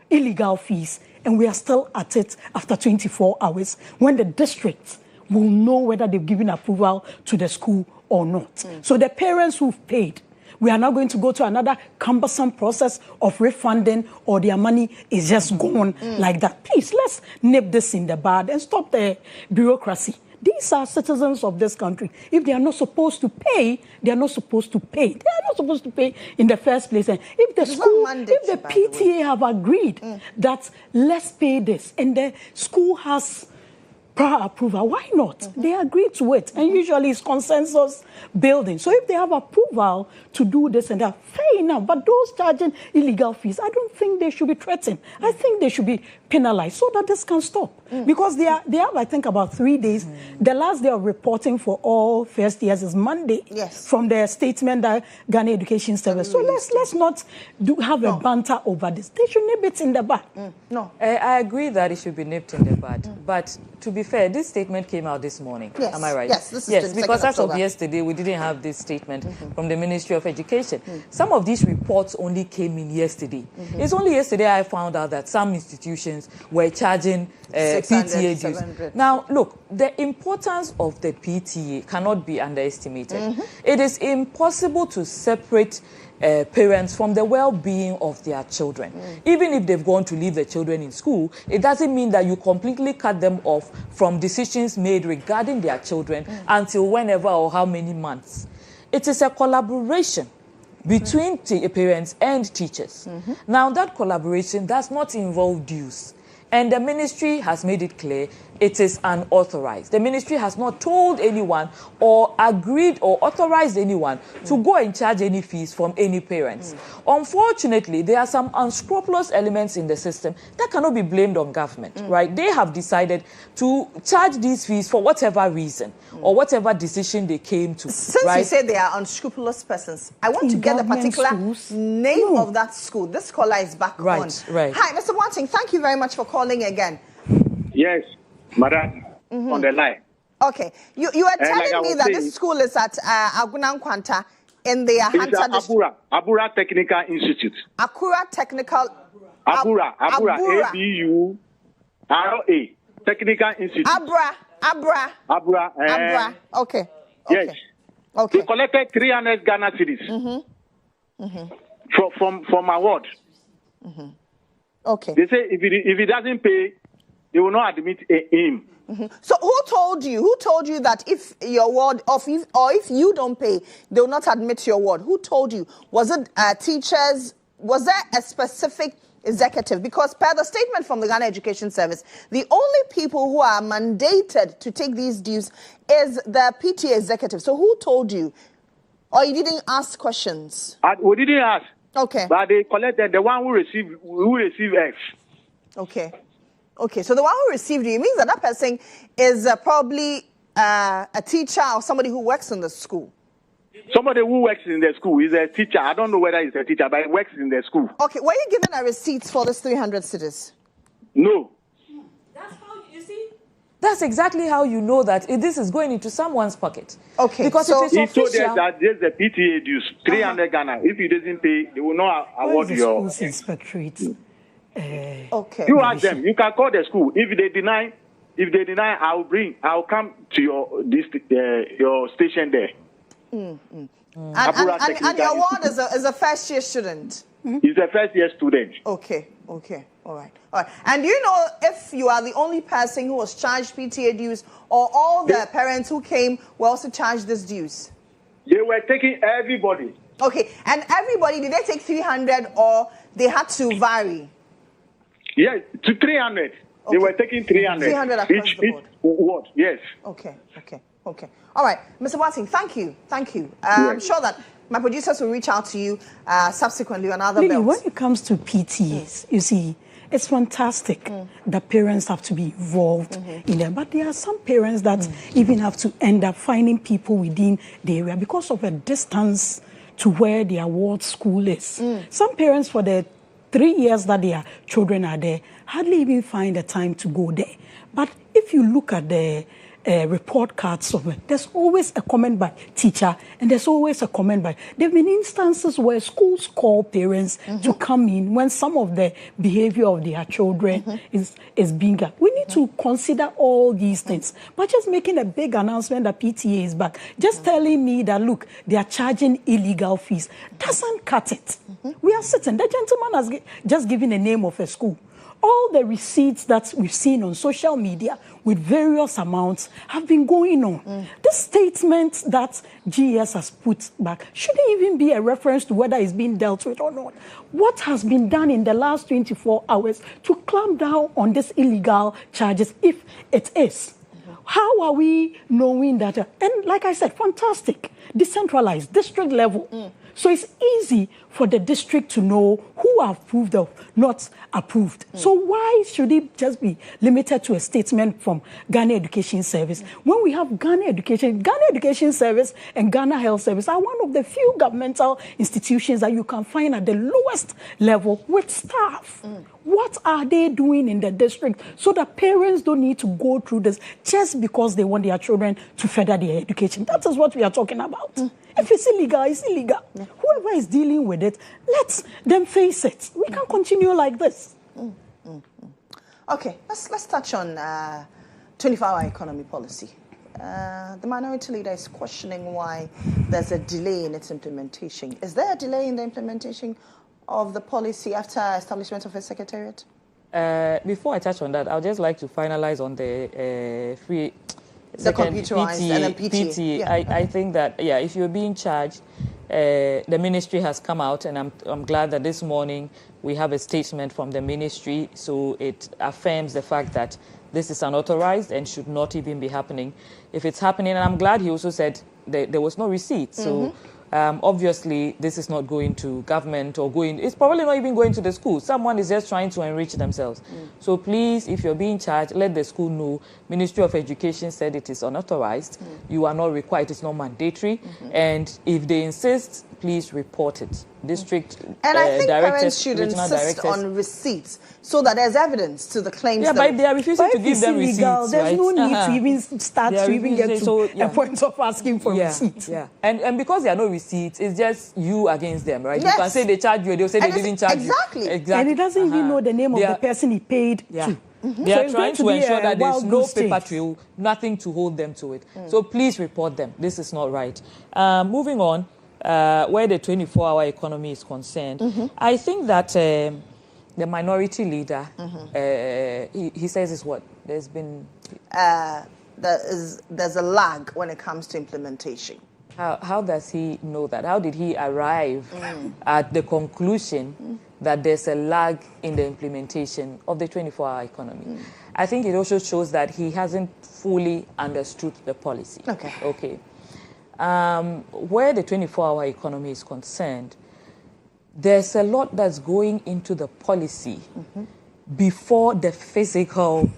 illegal fees, and we are still at it after 24 hours when the district will know whether they've given approval to the school or not. So the parents who've paid, we are now going to go to another cumbersome process of refunding, or their money is just gone like that. Please, let's nip this in the bud and stop the bureaucracy. These are citizens of this country. If they are not supposed to pay, they are not supposed to pay. They are not supposed to pay in the first place. And if the school, if the PTA have agreed that let's pay this, and the school has prior approval, why not? They agree to it, and usually it's consensus building. So if they have approval to do this and that, fair enough. But those charging illegal fees, I don't think they should be threatened. I think they should be penalized so that this can stop. Because they have, I think, about 3 days. The last day of reporting for all first years is Monday. Yes. From the statement that Ghana Education Service. So let's not have a banter over this. They should nip it in the bud. No. I agree that it should be nipped in the bud. But to be fair, this statement came out this morning. Yes. Am I right? Yes, this is because as of October. yesterday, we didn't have this statement from the Ministry of Education. Some of these reports only came in yesterday. It's only yesterday I found out that some institutions were charging PTA dues. Now, look, the importance of the PTA cannot be underestimated. It is impossible to separate parents from the well-being of their children. Even if they've gone to leave the children in school, it doesn't mean that you completely cut them off from decisions made regarding their children until whenever or how many months. It is a collaboration between parents and teachers. Now, that collaboration does not involve dues. And the ministry has made it clear it is unauthorized. The ministry has not told anyone or agreed or authorized anyone to go and charge any fees from any parents. Unfortunately, there are some unscrupulous elements in the system that cannot be blamed on government, right? They have decided to charge these fees for whatever reason or whatever decision they came to. Since right? you say they are unscrupulous persons, I want to get the particular name of that school. This caller is back on. Right. Hi, Mr. Watting. Thank you very much for calling again. Yes, madam, on the line. Okay. You were telling like me that this school is at Agunan Kwanta in the Hunter District. Abura Technical Institute. Akura Technical. Abura. A-B-U-R-A. Technical Institute. Abra. Okay. Yes. Okay. They collected 300 Ghana cedis from my ward. Okay. They say if he doesn't pay, they will not admit him. So who told you that if your ward or if you don't pay, they will not admit your ward? Who told you? Was it teachers? Was there a specific executive? Because per the statement from the Ghana Education Service, the only people who are mandated to take these dues is the PTA executive. So who told you? Or you didn't ask questions? We didn't ask. Okay. But they collected the one who received X. Okay. So the one who received you means that person is probably a teacher or somebody who works in the school. Somebody who works in the school is a teacher. I don't know whether he's a teacher, but he works in the school. Okay. Were you given a receipt for this 300 cedis? No. That's exactly how you know that this is going into someone's pocket. Okay. Because so it is he told official. us that there's a PTA dues, 300 Ghana. If he doesn't pay, they will not award your. Inspectorate. Okay. You ask them. You can call the school. If they deny, I'll come to your station there. And your ward is a first year student. He's a first year student. Okay. All right. And do you know if you are the only person who was charged PTA dues or all the parents who came were also charged this dues? They were taking everybody. Okay. And everybody, did they take 300 or they had to vary? Yes, to 300. Okay. They were taking 300. 300 across each the board. Ward, yes. Okay. All right. Mr. Watting, thank you. I'm sure that my producers will reach out to you subsequently on other belts. When it comes to PTAs, you see, it's fantastic that parents have to be involved in them. But there are some parents that even have to end up finding people within the area because of a distance to where their ward school is. Some parents, for the 3 years that their children are there, hardly even find the time to go there. But if you look at the report cards of it, there's always a comment by teacher and there's always a comment by. There have been instances where schools call parents to come in when some of the behavior of their children is being done. We need to consider all these things. But just making a big announcement that PTA is back, just telling me that, look, they are charging illegal fees, doesn't cut it. We are sitting. The gentleman has just given a name of a school. all the receipts that we've seen on social media with various amounts have been going on. This statement that GS has put back shouldn't even be a reference to whether it's being dealt with or not. What has been done in the last 24 hours to clamp down on these illegal charges, if it is? How are we knowing that? And like I said, fantastic, decentralized, district level. So it's easy for the district to know who are approved or not approved. So why should it just be limited to a statement from Ghana Education Service? When we have Ghana Education Service and Ghana Health Service are one of the few governmental institutions that you can find at the lowest level with staff. What are they doing in the district so that parents don't need to go through this just because they want their children to further their education? That is what we are talking about. If it's illegal, it's illegal. Whoever is dealing with it, let them face it. We can't continue like this. Okay, let's touch on 24-hour economy policy. The minority leader is questioning why there's a delay in its implementation. Is there a delay in the implementation of the policy after establishment of a secretariat? Before I touch on that, I'd just like to finalize on the computerized PTA, and then PTA. Yeah. I think that, if you're being charged, the ministry has come out, and I'm glad that this morning we have a statement from the ministry, so it affirms the fact that this is unauthorized and should not even be happening. If it's happening, and I'm glad he also said there was no receipt, so obviously this is not going to government or it's probably not even going to the school. Someone is just trying to enrich themselves. So please, if you're being charged, let the school know. Ministry of Education said it is unauthorized. You are not required, it's not mandatory. And if they insist, please report it. District and I think directors, parents should regional insist directors on receipts so that there's evidence to the claims. Yeah, but they are refusing to give them receipts. There's no need right? to even start to even get to a point of asking for receipts. Yeah, and because there are no receipts, it's just you against them, right? Yes. You can say they charge you, they'll say they didn't charge you. Exactly. And he doesn't even know the name of the person he paid to. They are trying to ensure that there's no paper trail, nothing to hold them to it. So please report them. This is not right. Moving on, where the 24-hour economy is concerned, I think that the minority leader, he says is what? There's been... there's a lag when it comes to implementation. How does he know that? How did he arrive at the conclusion that there's a lag in the implementation of the 24-hour economy? I think it also shows that he hasn't fully understood the policy. Okay. Where the 24-hour economy is concerned, there's a lot that's going into the policy before the physical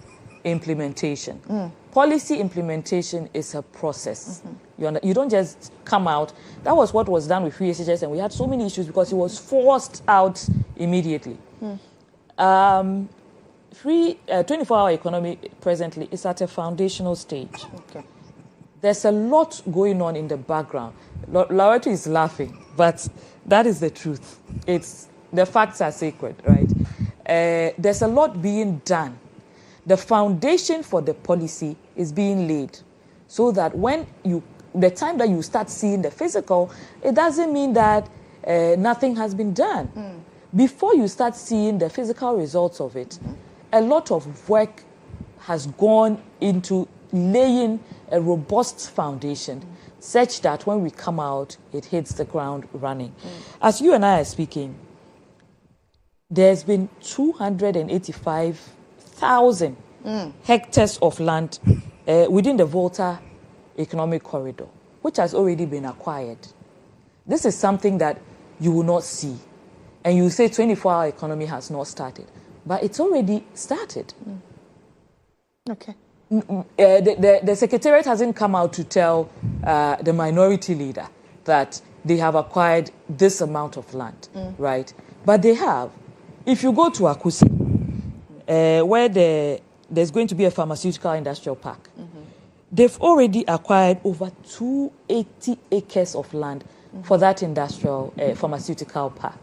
implementation. Policy implementation is a process. You don't just come out. That was what was done with free SHS, and we had so many issues because it was forced out immediately. 24-hour economy presently is at a foundational stage. There's a lot going on in the background. Laurette is laughing, but that is the truth. The facts are sacred, right? There's a lot being done. The foundation for the policy is being laid so that the time that you start seeing the physical, it doesn't mean that nothing has been done. Before you start seeing the physical results of it, a lot of work has gone into laying a robust foundation such that when we come out, it hits the ground running. As you and I are speaking, there's been 285,000 hectares of land within the Volta Economic Corridor, which has already been acquired. This is something that you will not see. And you say 24-hour economy has not started, but it's already started. Okay. The Secretariat hasn't come out to tell the minority leader that they have acquired this amount of land, right? But they have. If you go to Akusi, where there's going to be a pharmaceutical industrial park, they've already acquired over 280 acres of land for that industrial pharmaceutical park.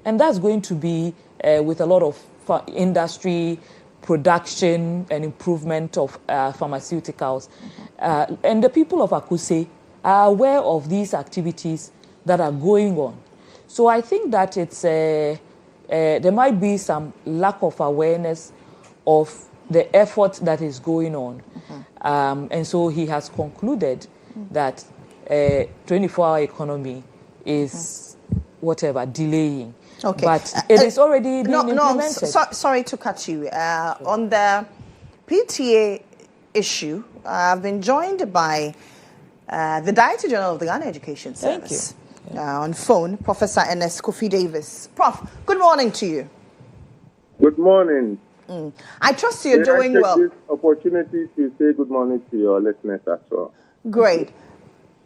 And that's going to be with a lot of industry, production and improvement of pharmaceuticals. And the people of Akuse are aware of these activities that are going on. So I think that there might be some lack of awareness of the effort that is going on. And so he has concluded that 24-hour economy is delaying. Okay. But it is already being implemented. Sorry to cut you. On the PTA issue, I've been joined by the Director General of the Ghana Education Service. Thank you. On phone, Professor Ernest Kofi Davis. Prof, good morning to you. Good morning. I trust you're doing well. This opportunity to say good morning to your listeners as well. Great.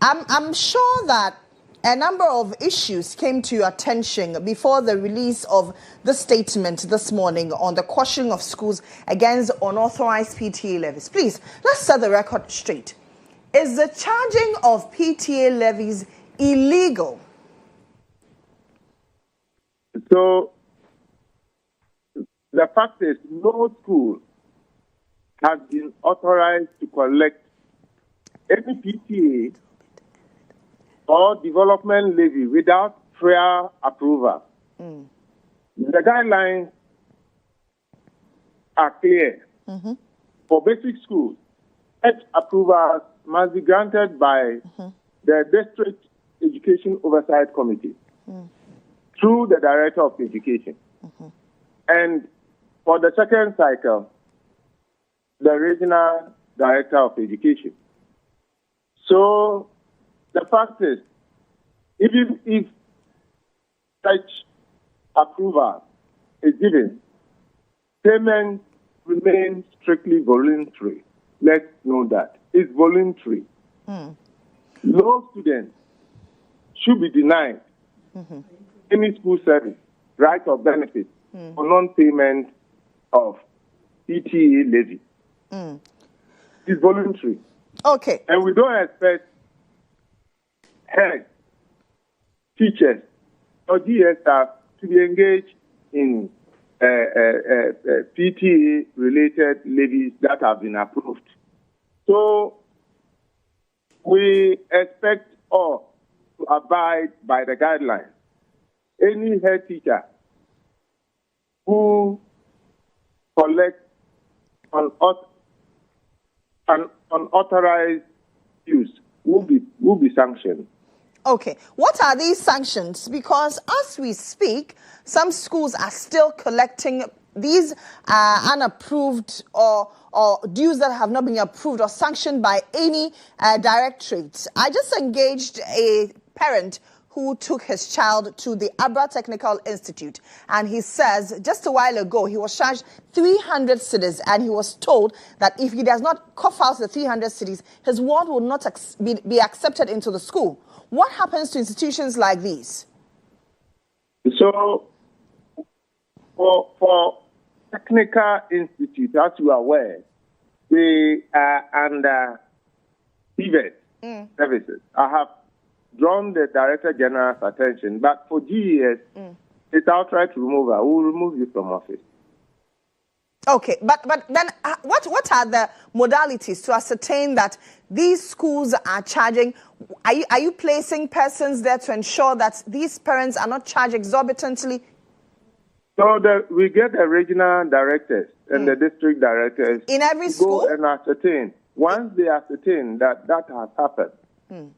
I'm sure that a number of issues came to your attention before the release of the statement this morning on the caution of schools against unauthorized PTA levies. Please, let's set the record straight. Is the charging of PTA levies illegal? So, the fact is, no school has been authorized to collect any PTA or development levy without prior approval. The guidelines are clear. For basic schools, such approvals must be granted by the District Education Oversight Committee through the Director of Education. And for the second cycle, the Regional Director of Education. So the fact is, even if such approval is given, payment remains strictly voluntary. Let's know that. It's voluntary. No student should be denied any school service, right or benefit for non-payment of PTA levy. It's voluntary. Okay. And we don't expect heads, teachers, or GS staff to be engaged in PTA-related levies that have been approved. So we expect all to abide by the guidelines. Any head teacher who collects unauthorized use will be sanctioned. Okay. What are these sanctions? Because as we speak, some schools are still collecting these unapproved or dues that have not been approved or sanctioned by any directorate. I just engaged a parent who took his child to the Abra Technical Institute, and he says just a while ago he was charged 300 cedis, and he was told that if he does not cough out the 300 cedis, his ward will not be accepted into the school. What happens to institutions like these? So, for technical institutes, as you are aware, they are under PVET services. I have drawn the Director General's attention, but for GES, it's outright removal. We will remove you from office. Okay, but then what are the modalities to ascertain that these schools are charging? Are you placing persons there to ensure that these parents are not charged exorbitantly? So we get the regional directors and the district directors in every school go and ascertain. Once they ascertain that has happened,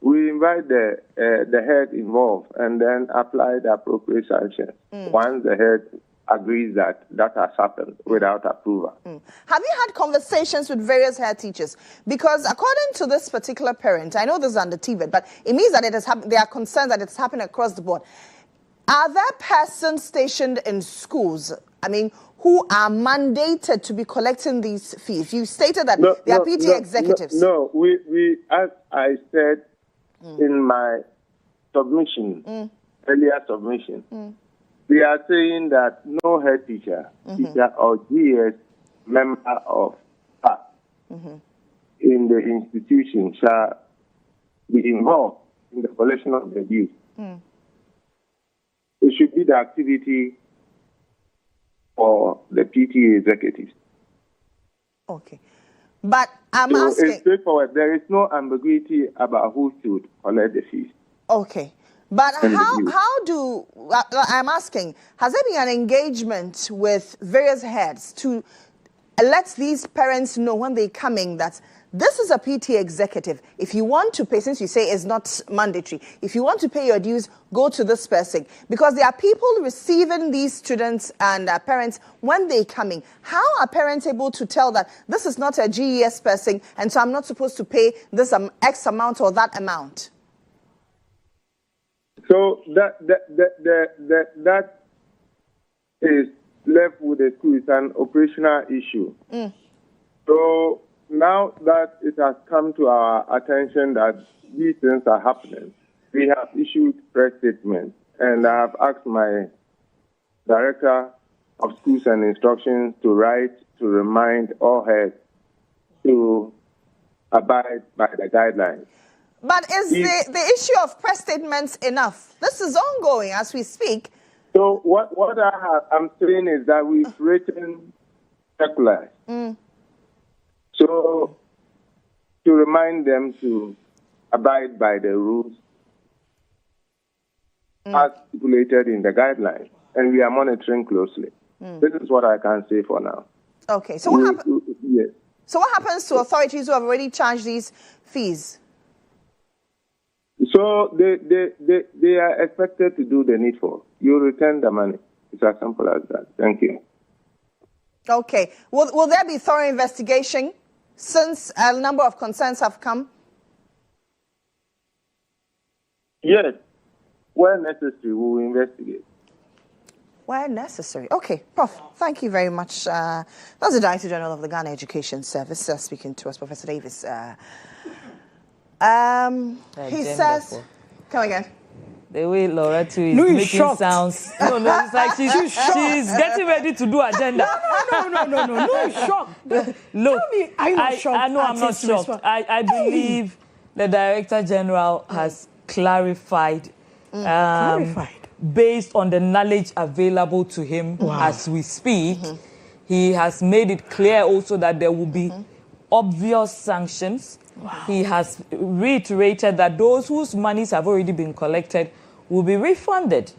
we invite the head involved and then apply the appropriate sanctions. Once the head agrees that has happened without approval. Have you had conversations with various head teachers? Because according to this particular parent, I know this is under TVET, but it means that it has happened. They are concerned that it's happening across the board. Are there persons stationed in schools, who are mandated to be collecting these fees? You stated that they are PTA executives. No, we, as I said in my submission, earlier submission, we are saying that no head teacher, teacher or GS member of staff in the institution shall be involved in the collection of the dues. It should be the activity for the PTA executives. Okay. But I'm asking... It's straightforward. There is no ambiguity about who should collect the fees. Okay. But I'm asking, has there been an engagement with various heads to let these parents know when they're coming that this is a PTA executive. If you want to pay, since you say it's not mandatory, if you want to pay your dues, go to this person. Because there are people receiving these students and parents when they're coming. How are parents able to tell that this is not a GES person and so I'm not supposed to pay this X amount or that amount? So that is left with the school. It's an operational issue. So now that it has come to our attention that these things are happening, we have issued press statements, and I have asked my director of schools and instructions to write to remind all heads to abide by the guidelines. But is the issue of press statements enough? This is ongoing as we speak. So what I'm saying is that we've written circulars. So to remind them to abide by the rules as stipulated in the guidelines, and we are monitoring closely. This is what I can say for now. Okay. So what happens? Yes. So what happens to authorities who have already charged these fees? So they are expected to do the needful. You return the money. It's as simple as that. Thank you. Okay. Will there be thorough investigation since a number of concerns have come? Yes. Where necessary, we will investigate. Where necessary. Okay, Prof, thank you very much. That's the Director General of the Ghana Education Service speaking to us, Professor Davis. He says, come again. The way Loretta is making sounds. No, it's like she's getting ready to do agenda. No, shocked. Look, I'm not shocked. I know I'm not shocked. I believe the Director General has clarified. Based on the knowledge available to him as we speak, he has made it clear also that there will be obvious sanctions. He has reiterated that those whose monies have already been collected will be refunded,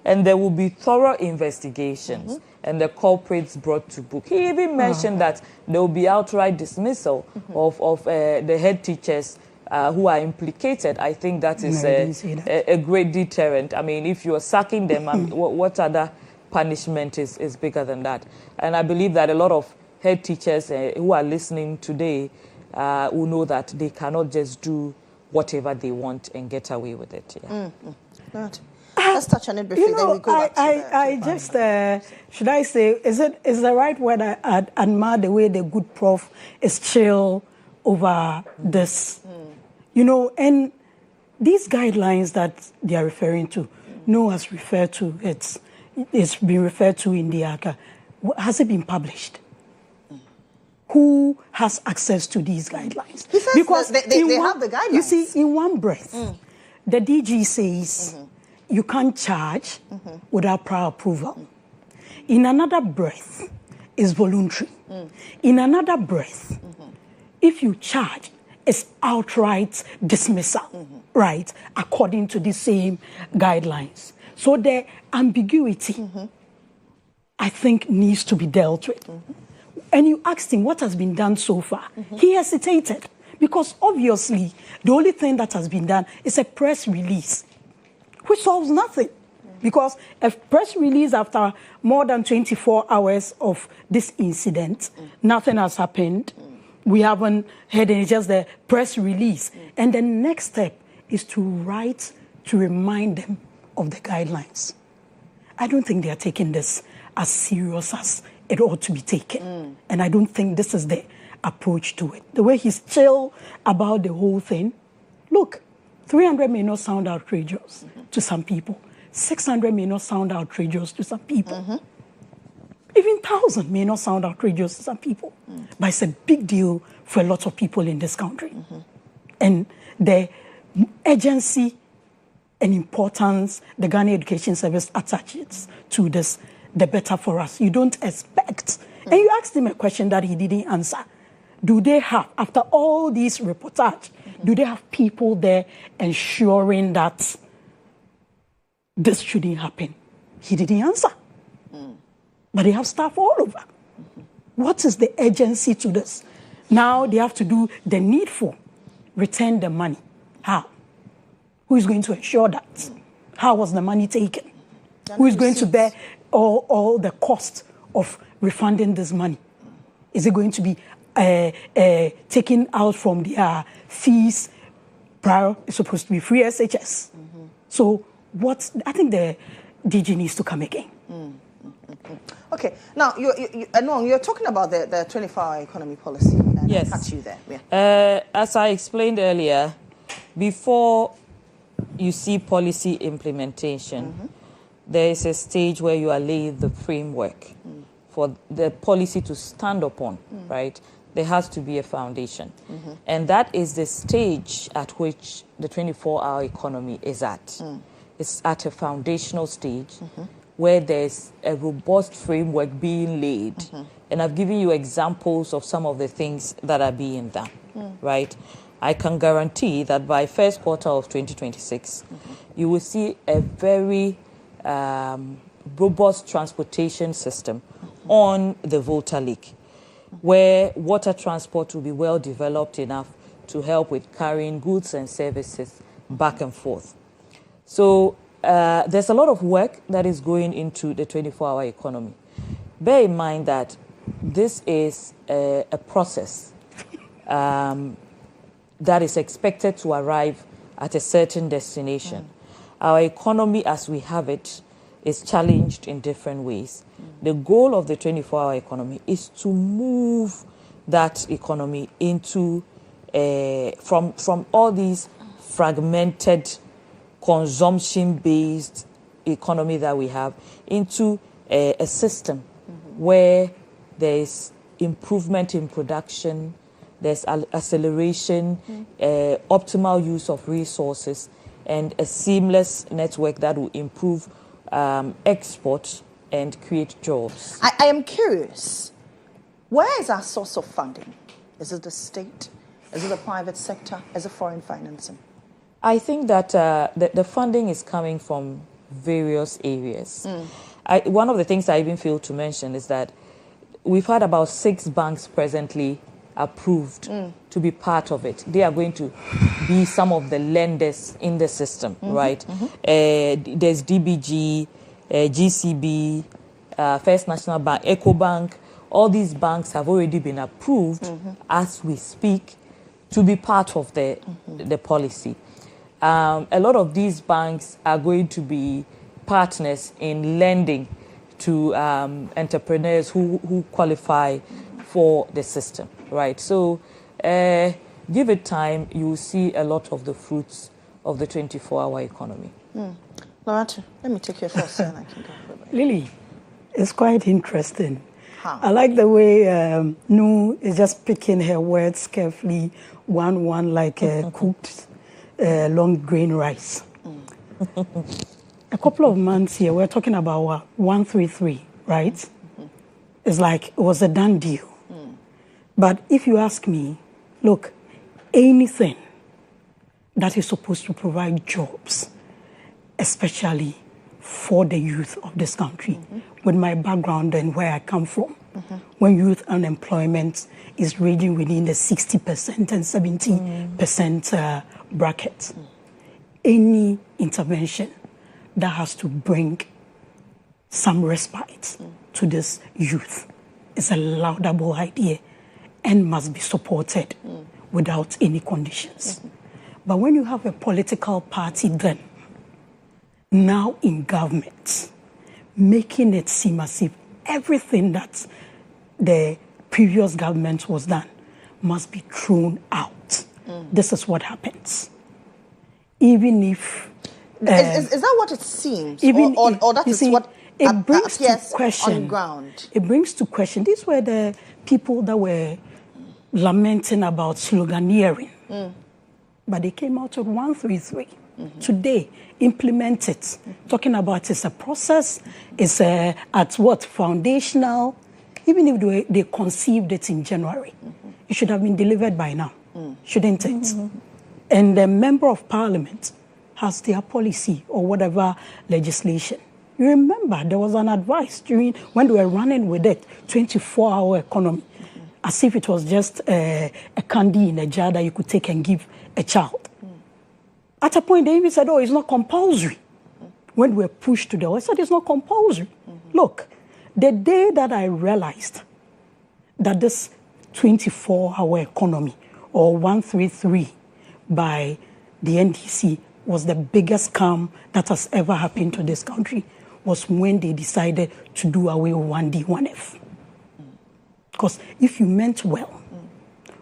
and there will be thorough investigations and the culprits brought to book. He even mentioned that there will be outright dismissal of the head teachers who are implicated. I think that is a great deterrent. I mean, if you're sacking them, what other punishment is bigger than that? And I believe that a lot of head teachers who are listening today who know that they cannot just do whatever they want and get away with it. Yeah. Good. Let's touch on it briefly, then we go back to just, should I say, is the right word I admire the way the good prof is chill over this. You know, and these guidelines that they are referring to, no has referred to, it's been referred to in the ACA. Has it been published? Who has access to these guidelines? He says because they have the guidelines. You see, in one breath, the DG says you can't charge without prior approval. In another breath, it's voluntary. In another breath, if you charge, it's outright dismissal, right, according to the same guidelines. So the ambiguity, I think, needs to be dealt with. And you asked him what has been done so far. He hesitated because obviously the only thing that has been done is a press release, which solves nothing. Because a press release after more than 24 hours of this incident, nothing has happened. We haven't heard any, just the press release. And the next step is to write to remind them of the guidelines. I don't think they are taking this as serious as it ought to be taken. And I don't think this is the approach to it. The way he's chill about the whole thing. Look, 300 may not sound outrageous to some people. 600 may not sound outrageous to some people. Even 1,000 may not sound outrageous to some people. But it's a big deal for a lot of people in this country. And the urgency and importance the Ghana Education Service attaches to this, the better for us. You don't expect. And you asked him a question that he didn't answer. Do they have, after all these reportage, do they have people there ensuring that this shouldn't happen. He didn't answer. But they have staff all over. What is the urgency to this? Now they have to do the needful, return the money. How? Who is going to ensure that? How was the money taken? Who is going to bear all the cost of refunding this money? Is it going to be taken out from their fees? Prior, it's supposed to be free SHS. So I think the DG needs to come again. Okay, now you're talking about the 24-hour economy policy. And yes. I cut you there. Yeah. As I explained earlier, before you see policy implementation, there is a stage where you are laying the framework for the policy to stand upon, right? There has to be a foundation. And that is the stage at which the 24-hour economy is at. It's at a foundational stage where there's a robust framework being laid. And I've given you examples of some of the things that are being done, right? I can guarantee that by first quarter of 2026, you will see a very robust transportation system on the Volta Lake, where water transport will be well developed enough to help with carrying goods and services back and forth. So there's a lot of work that is going into the 24-hour economy. Bear in mind that this is a process that is expected to arrive at a certain destination. Our economy, as we have it, is challenged in different ways. The goal of the 24-hour economy is to move that economy into from all these fragmented, consumption-based economy that we have into a system where there is improvement in production, there's acceleration, optimal use of resources, and a seamless network that will improve export and create jobs. I am curious, where is our source of funding? Is it the state? Is it the private sector? Is it foreign financing? I think that the funding is coming from various areas. One of the things I even failed to mention is that we've had about 6 banks presently approved to be part of it. They are going to be some of the lenders in the system, right? There's DBG, GCB, First National Bank, EcoBank. All these banks have already been approved as we speak to be part of the policy. A lot of these banks are going to be partners in lending to entrepreneurs who qualify for the system, right? So give it time, you will see a lot of the fruits of the 24-hour economy. Loretta, let me take your first and I can go. Lily, it's quite interesting. How? I like the way Nu is just picking her words carefully, one like cooked long grain rice. A couple of months here, we're talking about 133, right? It's like it was a done deal. But if you ask me, look, anything that is supposed to provide jobs, especially for the youth of this country, with my background and where I come from, when youth unemployment is ranging within the 60% and 70% bracket, any intervention that has to bring some respite to this youth is a laudable idea and must be supported without any conditions. But when you have a political party then, now in government, making it seem as if everything that the previous government was done must be thrown out. This is what happens. Even if... is that what it seems? Even or that is what it brings to appears question, on ground? It brings to question. These were the people that were lamenting about sloganeering. But they came out with 133. Today, implement it. Talking about it's a process, it's at what, foundational. Even if they conceived it in January, it should have been delivered by now, shouldn't it? And the member of parliament has their policy or whatever legislation. You remember there was an advice during when they were running with it, 24-hour economy, as if it was just a candy in a jar that you could take and give a child. At a point, they even said, oh, it's not compulsory. When we were pushed to the wall, I said, it's not compulsory. Look, the day that I realized that this 24-hour economy, or 133 by the NDC, was the biggest scam that has ever happened to this country, was when they decided to do away with 1D, 1F. Because if you meant well,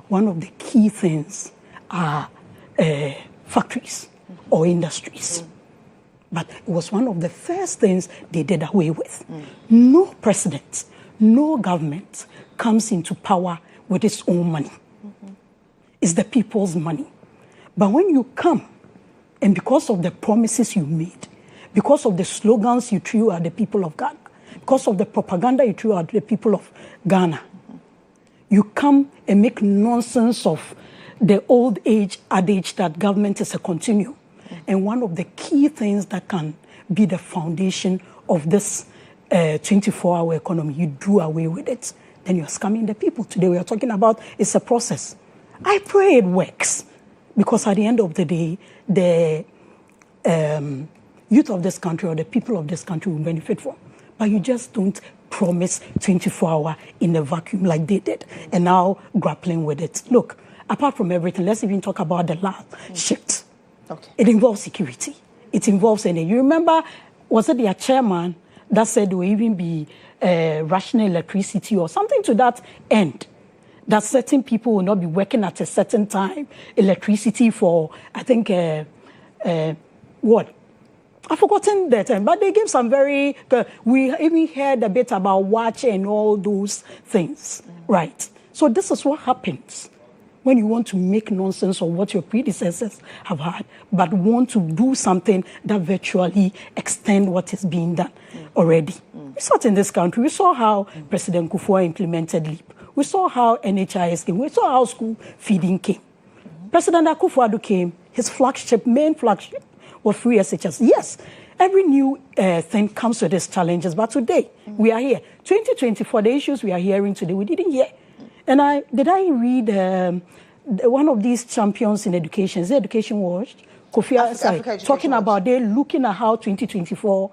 one of the key things are factories or industries. But it was one of the first things they did away with. No president, no government comes into power with its own money. It's the people's money. But when you come, and because of the promises you made, because of the slogans you threw at the people of Ghana, because of the propaganda you threw at the people of Ghana, you come and make nonsense of the old age adage that government is a continuum. And one of the key things that can be the foundation of this 24-hour economy, you do away with it, then you're scamming the people. Today we are talking about it's a process. I pray it works, because at the end of the day, the youth of this country or the people of this country will benefit from. But you just don't promise 24-hour in a vacuum like they did, and now grappling with it. Look, apart from everything, let's even talk about the last shift. Okay. It involves security. It involves energy. You remember, was it their chairman that said there will even be rational electricity or something to that end? That certain people will not be working at a certain time, electricity for, I think, what? I've forgotten that time, but they gave some very, we even heard a bit about watch and all those things, right? So this is what happens when you want to make nonsense of what your predecessors have had, but want to do something that virtually extend what is being done already. We saw it in this country. We saw how President Kufuor implemented LEAP. We saw how NHIS came. We saw how school feeding came. President Akufo-Addo came. His main flagship, was free SHS. Yes, every new thing comes with its challenges, but today we are here. 2024, the issues we are hearing today, we didn't hear. And I read one of these champions in education, is it Education Watch? Kofi Asai, talking about they looking at how 2024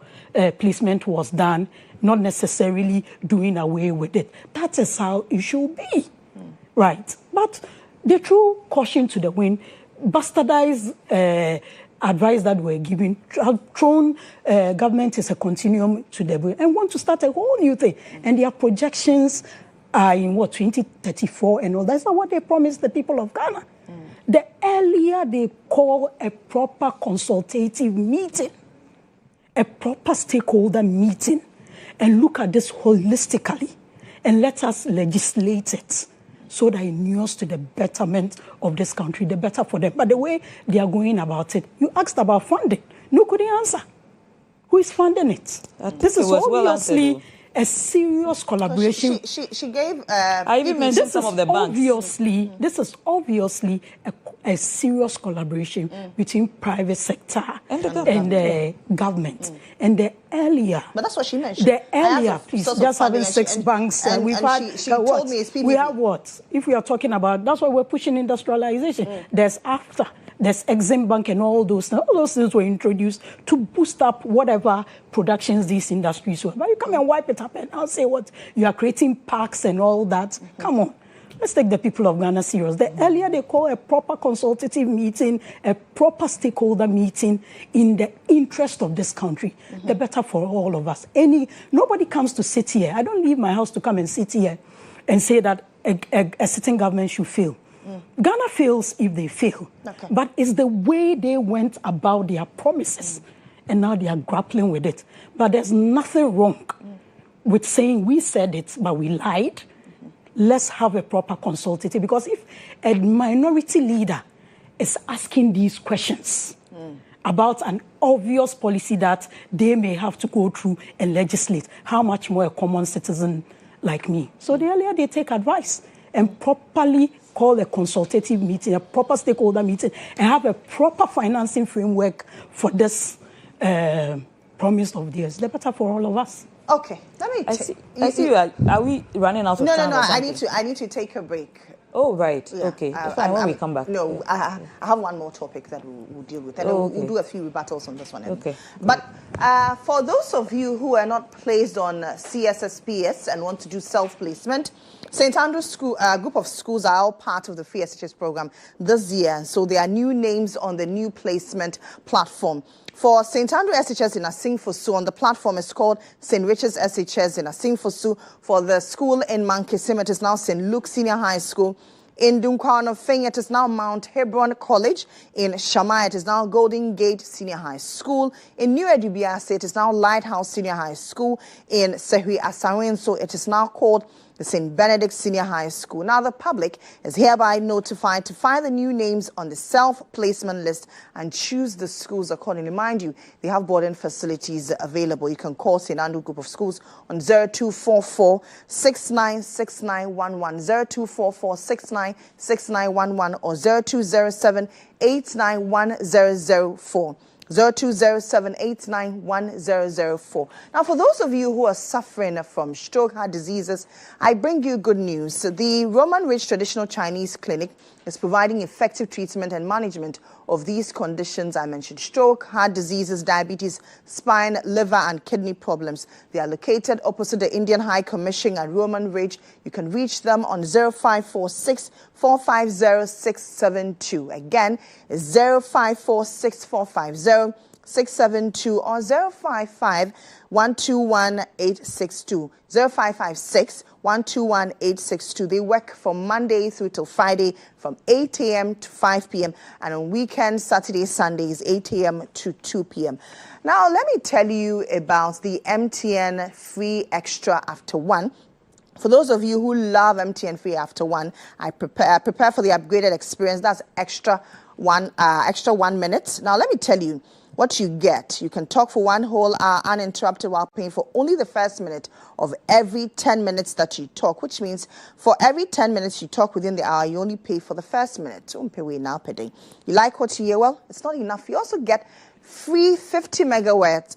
placement was done, not necessarily doing away with it. That is how it should be, right? But they threw caution to the wind, bastardized advice that we're giving, have thrown government as a continuum to the wind, and want to start a whole new thing. And their projections are in 2034 and all. That's not what they promised the people of Ghana. The earlier they call a proper consultative meeting, a proper stakeholder meeting, and look at this holistically, and let us legislate it so that it inures to the betterment of this country, the better for them. But the way they are going about it, you asked about funding. Nobody answer. Who is funding it? This is obviously a serious collaboration. She gave. I even mentioned some of the banks. This is obviously a serious collaboration between private sector and the government. And the earlier, but that's what she mentioned. The earlier, please, just having six banks. We've had. She told me it's PPP. We have what? If we are talking about, that's why we're pushing industrialization. There's after. There's Exim Bank and all those things. All those things were introduced to boost up whatever productions these industries were. But you come and wipe it up and I'll say what? You are creating parks and all that. Come on. Let's take the people of Ghana serious. The earlier they call a proper consultative meeting, a proper stakeholder meeting in the interest of this country, the better for all of us. Nobody comes to sit here. I don't leave my house to come and sit here and say that a sitting government should fail. Ghana fails if they fail. Okay. But it's the way they went about their promises. And now they are grappling with it. But there's nothing wrong with saying we said it, but we lied. Let's have a proper consultative. Because if a minority leader is asking these questions about an obvious policy that they may have to go through and legislate, how much more a common citizen like me? So the earlier they take advice and properly call a consultative meeting, a proper stakeholder meeting, and have a proper financing framework for this promise of theirs. They're better for all of us. Okay, let me. I see you are we running out of time? No. Or something? I need to take a break. Oh, right. Yeah. Okay. Fine, when we come back. No, I have one more topic that we'll deal with. And we'll do a few rebuttals on this one. Okay. But for those of you who are not placed on CSSPS and want to do self-placement, St. Andrew's School, group of schools are all part of the free SHS program this year. So there are new names on the new placement platform. For St. Andrew SHS in Asingfosu, on the platform is called St. Richard's SHS in Asingfosu. For the school in Mankisim, it is now St. Luke Senior High School. In Dunkwano Fing, it is now Mount Hebron College. In Shammai, it is now Golden Gate Senior High School. In New Edubiase, it is now Lighthouse Senior High School. In Sehui Asawenso, it is now called the St. Benedict Senior High School. Now, the public is hereby notified to find the new names on the self-placement list and choose the schools accordingly. Mind you, they have boarding facilities available. You can call St. Andrew Group of Schools on 0244 696911, 0244 696911, or 0207 891004. 0207891004. Now, for those of you who are suffering from stroke, heart diseases, I bring you good news. The Roman Ridge Traditional Chinese Clinic is providing effective treatment and management of these conditions I mentioned: stroke, heart diseases, diabetes, spine, liver, and kidney problems. They are located opposite the Indian High Commission at Roman Ridge. You can reach them on 0546 450 672. Again, it's 0546 450 672 or 055 121 862. 0556 121 862. They work from Monday through till Friday from 8 a.m. to 5 p.m. and on weekends, Saturdays, Sundays, 8 a.m. to 2 p.m. Now, let me tell you about the MTN Free Extra After One. For those of you who love MTN Free After One, I prepare for the upgraded experience. That's extra 1 minute. Now, let me tell you what you get. You can talk for 1 whole hour uninterrupted while paying for only the first minute of every 10 minutes that you talk, which means for every 10 minutes you talk within the hour, you only pay for the first minute. Don't pay now per day. You like what you hear? Well, it's not enough. You also get free 50 megawatts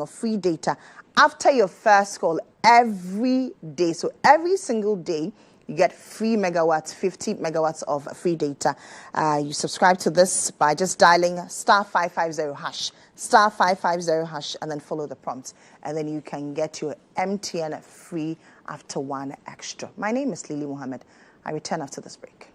of free data after your first call every day. So every single day, you get free megawatts, 50 megawatts of free data. You subscribe to this by just dialing *550#, *550#, and then follow the prompts. And then you can get your MTN Free After One Extra. My name is Lily Mohammed. I return after this break.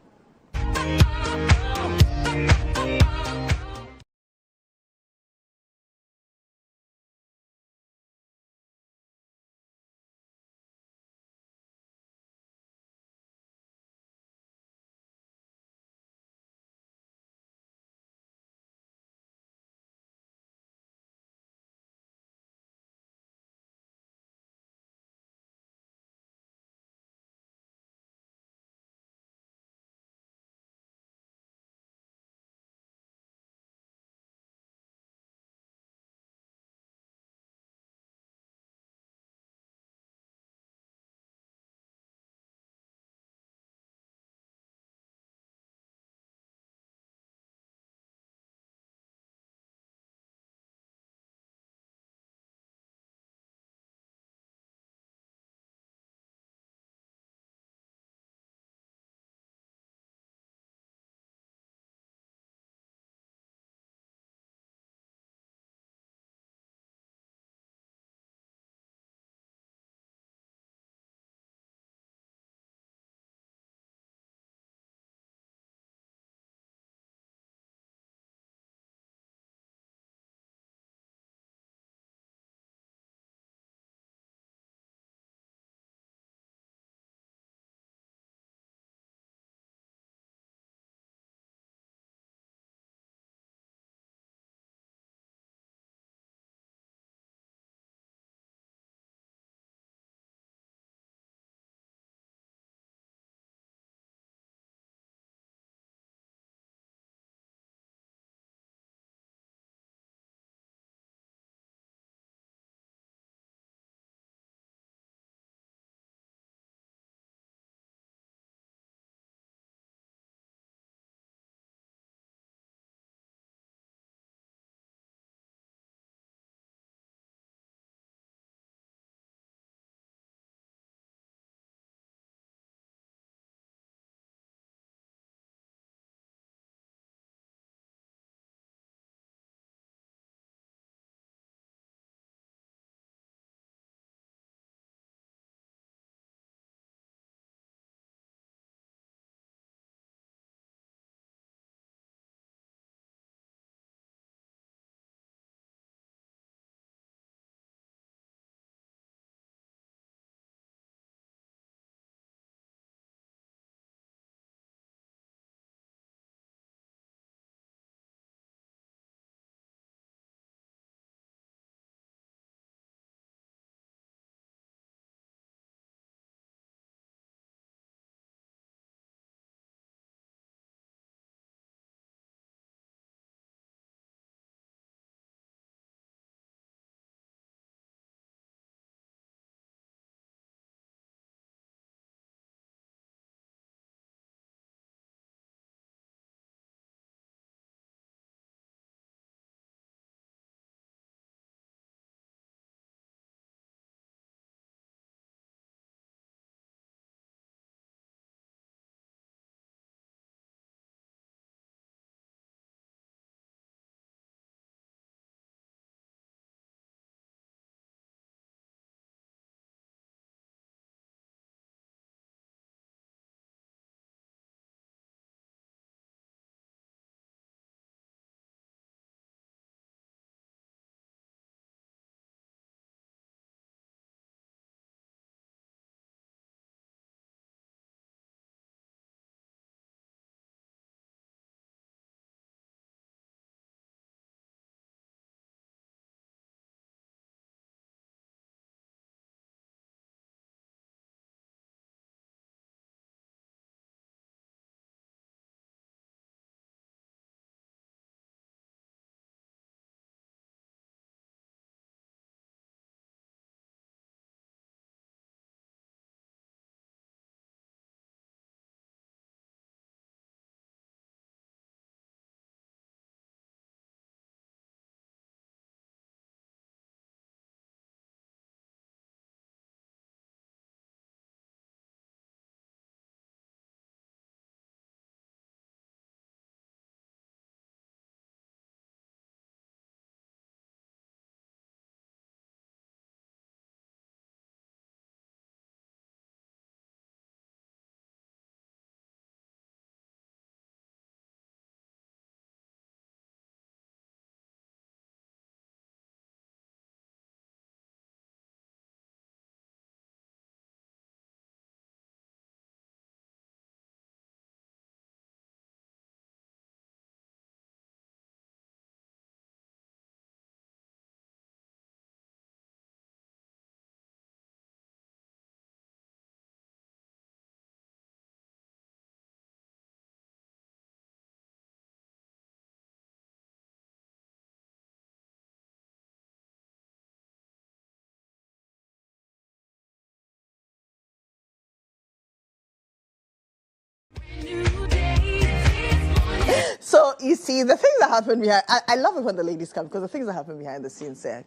So you see, the things that happen behind, I love it when the ladies come, because the things that happen behind the scenes are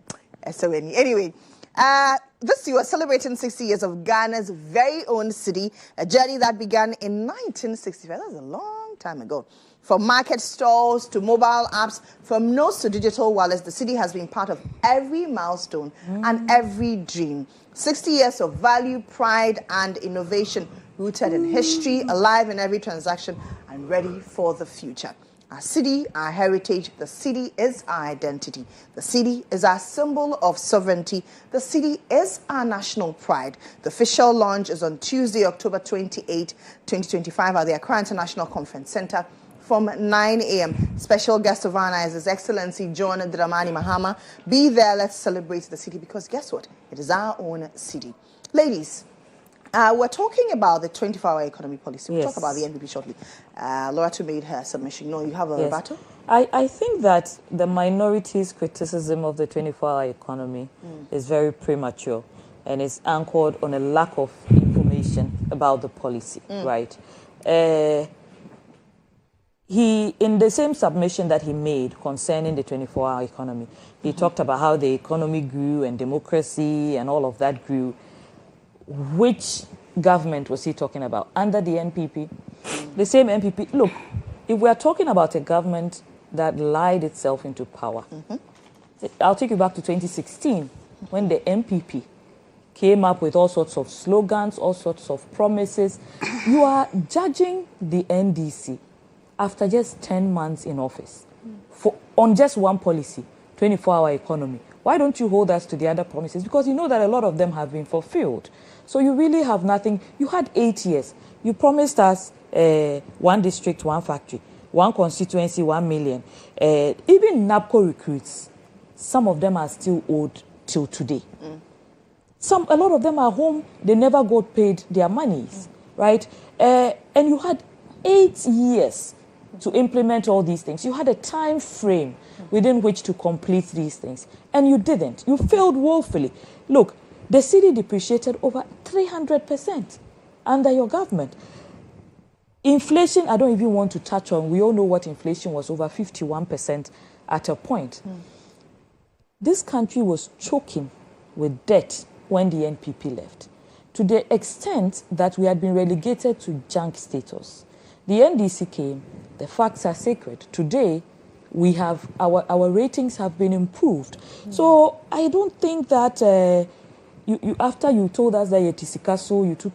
so many. Anyway, this year we're celebrating 60 years of Ghana's very own city, a journey that began in 1965. That's a long time ago. From market stalls to mobile apps, from notes to digital wallets, the city has been part of every milestone and every dream. 60 years of value, pride, and innovation, rooted in history, alive in every transaction, and ready for the future. Our city, our heritage, the city is our identity. The city is our symbol of sovereignty. The city is our national pride. The official launch is on Tuesday, October 28, 2025 at the Accra International Conference Center from 9 a.m. Special guest of honor is His Excellency GHOne Dramani Mahama. Be there, let's celebrate the city, because guess what? It is our own city. Ladies, we're talking about the 24-hour economy policy. We'll talk about the NPP shortly. Loratu made her submission. No, you have a rebuttal? I think that the minority's criticism of the 24-hour economy is very premature and is anchored on a lack of information about the policy, right? He, in the same submission that he made concerning the 24-hour economy, he talked about how the economy grew and democracy and all of that grew. Which government was he talking about? Under the NPP? The same NPP. Look, if we are talking about a government that lied itself into power, I'll take you back to 2016, when the NPP came up with all sorts of slogans, all sorts of promises. You are judging the NDC after just 10 months in office on just one policy, 24-hour economy. Why don't you hold us to the other promises? Because you know that a lot of them have been fulfilled. So you really have nothing. You had 8 years. You promised us one district, one factory, one constituency, 1 million. Even NAPCO recruits, some of them are still owed till today. A lot of them are home. They never got paid their monies, right? And you had 8 years to implement all these things. You had a time frame within which to complete these things, and you didn't. You failed woefully. Look, the city depreciated over 300% under your government. Inflation, I don't even want to touch on. We all know what inflation was, over 51% at a point. This country was choking with debt when the NPP left, to the extent that we had been relegated to junk status. The NDC came, the facts are sacred. Today, we have our ratings have been improved. So I don't think that after you told us that you took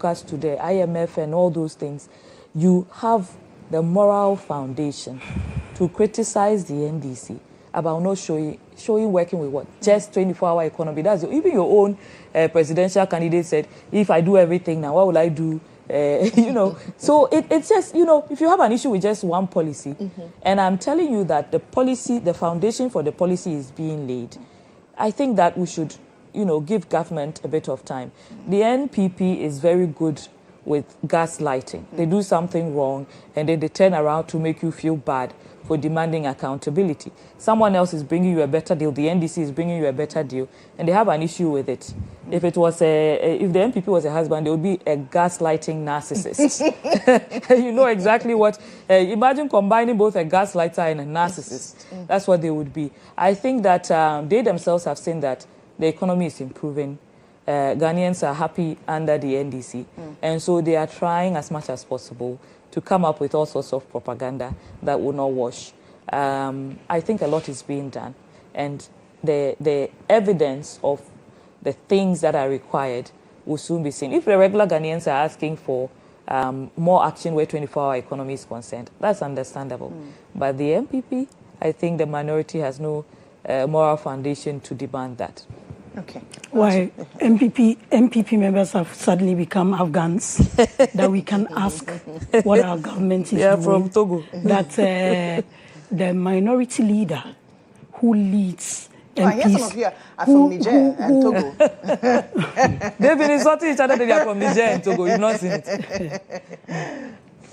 us to the IMF and all those things, you have the moral foundation to criticize the NDC about not showing working with what? Just 24-hour economy. That's even your own presidential candidate said, if I do everything now, what will I do? So it's just, if you have an issue with just one policy, and I'm telling you that the foundation for the policy is being laid, I think that we should, give government a bit of time. The NPP is very good with gaslighting. They do something wrong, and then they turn around to make you feel bad for demanding accountability. Someone else is bringing you a better deal. The NDC is bringing you a better deal, and they have an issue with it. If it was if the NPP was a husband, they would be a gaslighting narcissist. You know exactly what. Imagine combining both a gaslighter and a narcissist. That's what they would be. I think that they themselves have seen that the economy is improving. Ghanaians are happy under the NDC, and so they are trying as much as possible to come up with all sorts of propaganda that will not wash. I think a lot is being done, and the evidence of the things that are required will soon be seen. If the regular Ghanaians are asking for more action where 24-hour economy is concerned, that's understandable. But the MPP, I think the minority has no moral foundation to demand that. Okay. Why MPP members have suddenly become Afghans that we can ask what our government is doing. From Togo. That the minority leader who leads MPs. I hear some of you are from Niger and Togo. They've been insulting each other that they are from Niger and Togo. You've not seen it.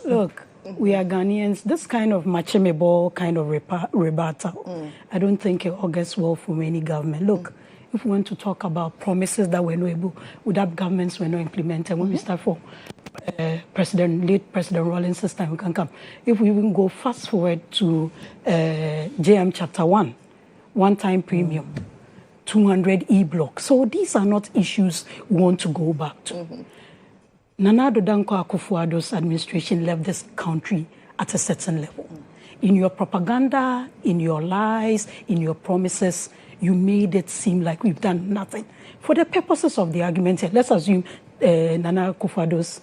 Look, we are Ghanaians. This kind of machemebo kind of rebuttal, I don't think it augurs well for any government. Look, if we want to talk about promises that were not able, that governments were not implemented, when we start from late President Rawlings' time, we can come. If we even go fast forward to JM Chapter 1, one-time premium, 200 e-blocks. So these are not issues we want to go back to. Nana Addo Dankwa Akufo-Addo's administration left this country at a certain level. In your propaganda, in your lies, in your promises, you made it seem like we've done nothing. For the purposes of the argument, let's assume Nana Akufo-Addo's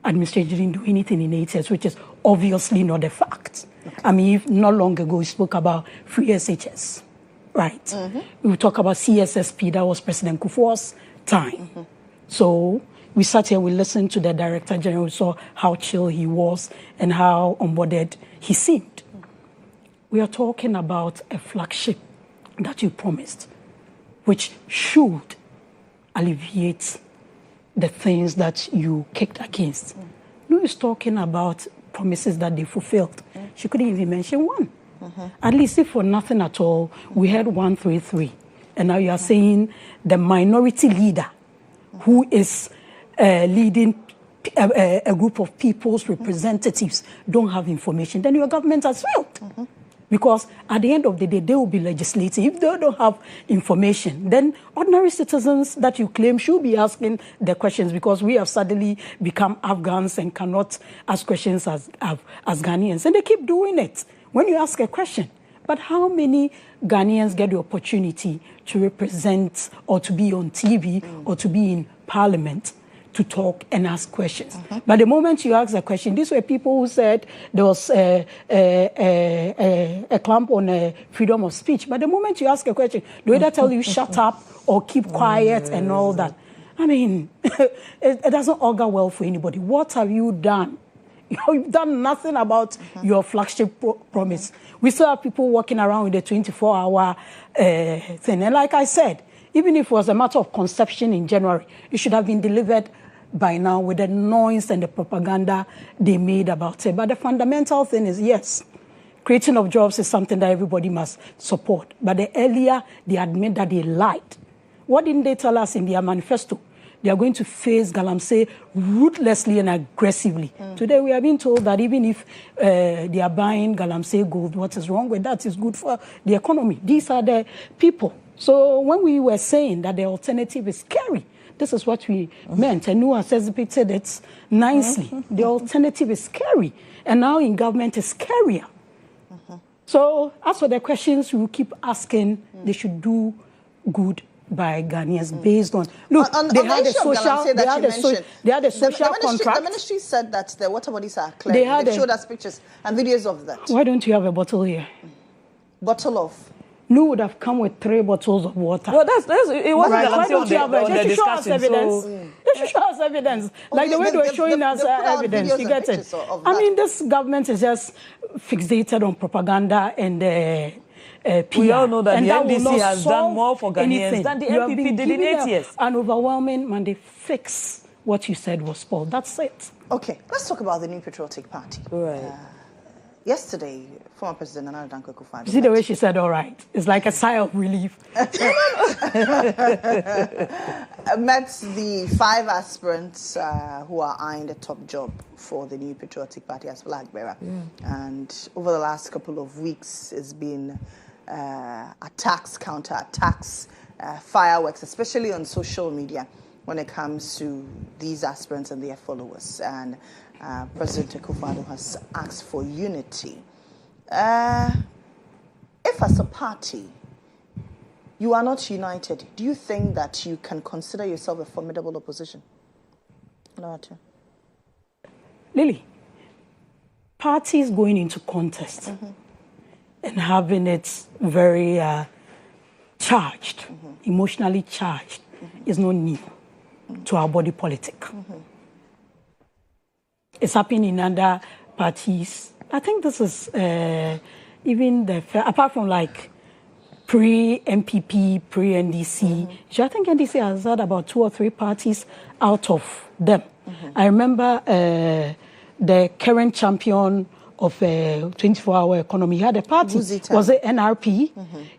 administration didn't do anything in 8 years, which is obviously not a fact. Okay. I mean, not long ago, we spoke about free SHS, right? We talk about CSSP, that was President Kufuor's time. So we sat here, we listened to the Director General, we saw how chill he was and how unbothered he seemed. We are talking about a flagship that you promised, which should alleviate the things that you kicked against. No, he's talking about promises that they fulfilled. She couldn't even mention one. At least if for nothing at all, we had 133. And now you are saying the minority leader who is leading a group of people's representatives don't have information, then your government has failed. Because at the end of the day, they will be legislating. If they don't have information, then ordinary citizens that you claim should be asking the questions, because we have suddenly become Afghans and cannot ask questions as Ghanaians. And they keep doing it when you ask a question. But how many Ghanaians get the opportunity to represent or to be on TV or to be in Parliament to talk and ask questions? But the moment you ask a question, these were people who said there was a clamp on freedom of speech. But the moment you ask a question, they either tell you shut up or keep quiet and all that. I mean, it doesn't augur well for anybody. What have you done? You've done nothing about your flagship promise. We still have people walking around with a 24-hour thing. And like I said, even if it was a matter of conception in January, it should have been delivered by now with the noise and the propaganda they made about it. But the fundamental thing is, yes, creating of jobs is something that everybody must support. But the earlier they admit that they lied, what didn't they tell us in their manifesto? They are going to face Galamsey ruthlessly and aggressively. Today we are being told that even if they are buying Galamsey gold, what is wrong with that is good for the economy. These are the people. So when we were saying that the alternative is scary, this is what we meant. And Noah has depicted it nicely. The alternative is scary. And now in government is scarier. So as for the questions we keep asking, they should do good by Ghanaians based on they had a social contract. The ministry said that the water bodies are clear. They showed us pictures and videos of that. Why don't you have a bottle here? Bottle of? No, would have come with 3 bottles of water. Well, it wasn't right. Why don't you have on the They should show us evidence. They should show us evidence. Like the way they were showing us evidence. You get it? I mean, this government is just fixated on propaganda and PR. We all know that and the NDC has done more for Ghanaians than the NPP did in 8 years. An overwhelming mandate. Fix what you said was false. That's it. Okay, let's talk about the New Patriotic Party. Right. Yesterday, former President Nana Addo Dankwa Akufo-Addo. See the way she said, all right. It's like a sigh of relief. Met the 5 aspirants who are eyeing the top job for the New Patriotic Party as flag bearer. And over the last couple of weeks, it's been attacks, counter-attacks, fireworks, especially on social media when it comes to these aspirants and their followers. And President Akufo-Addo has asked for unity. If as a party you are not united, do you think that you can consider yourself a formidable opposition? No. Lily, parties going into contest and having it very charged, emotionally charged, is not new to our body politic. It's happening in other parties. I think this is even apart from like pre-MPP, pre-NDC. I think NDC has had about 2 or 3 parties out of them. I remember the current champion of a 24-hour economy. You had a party. Was it NRP?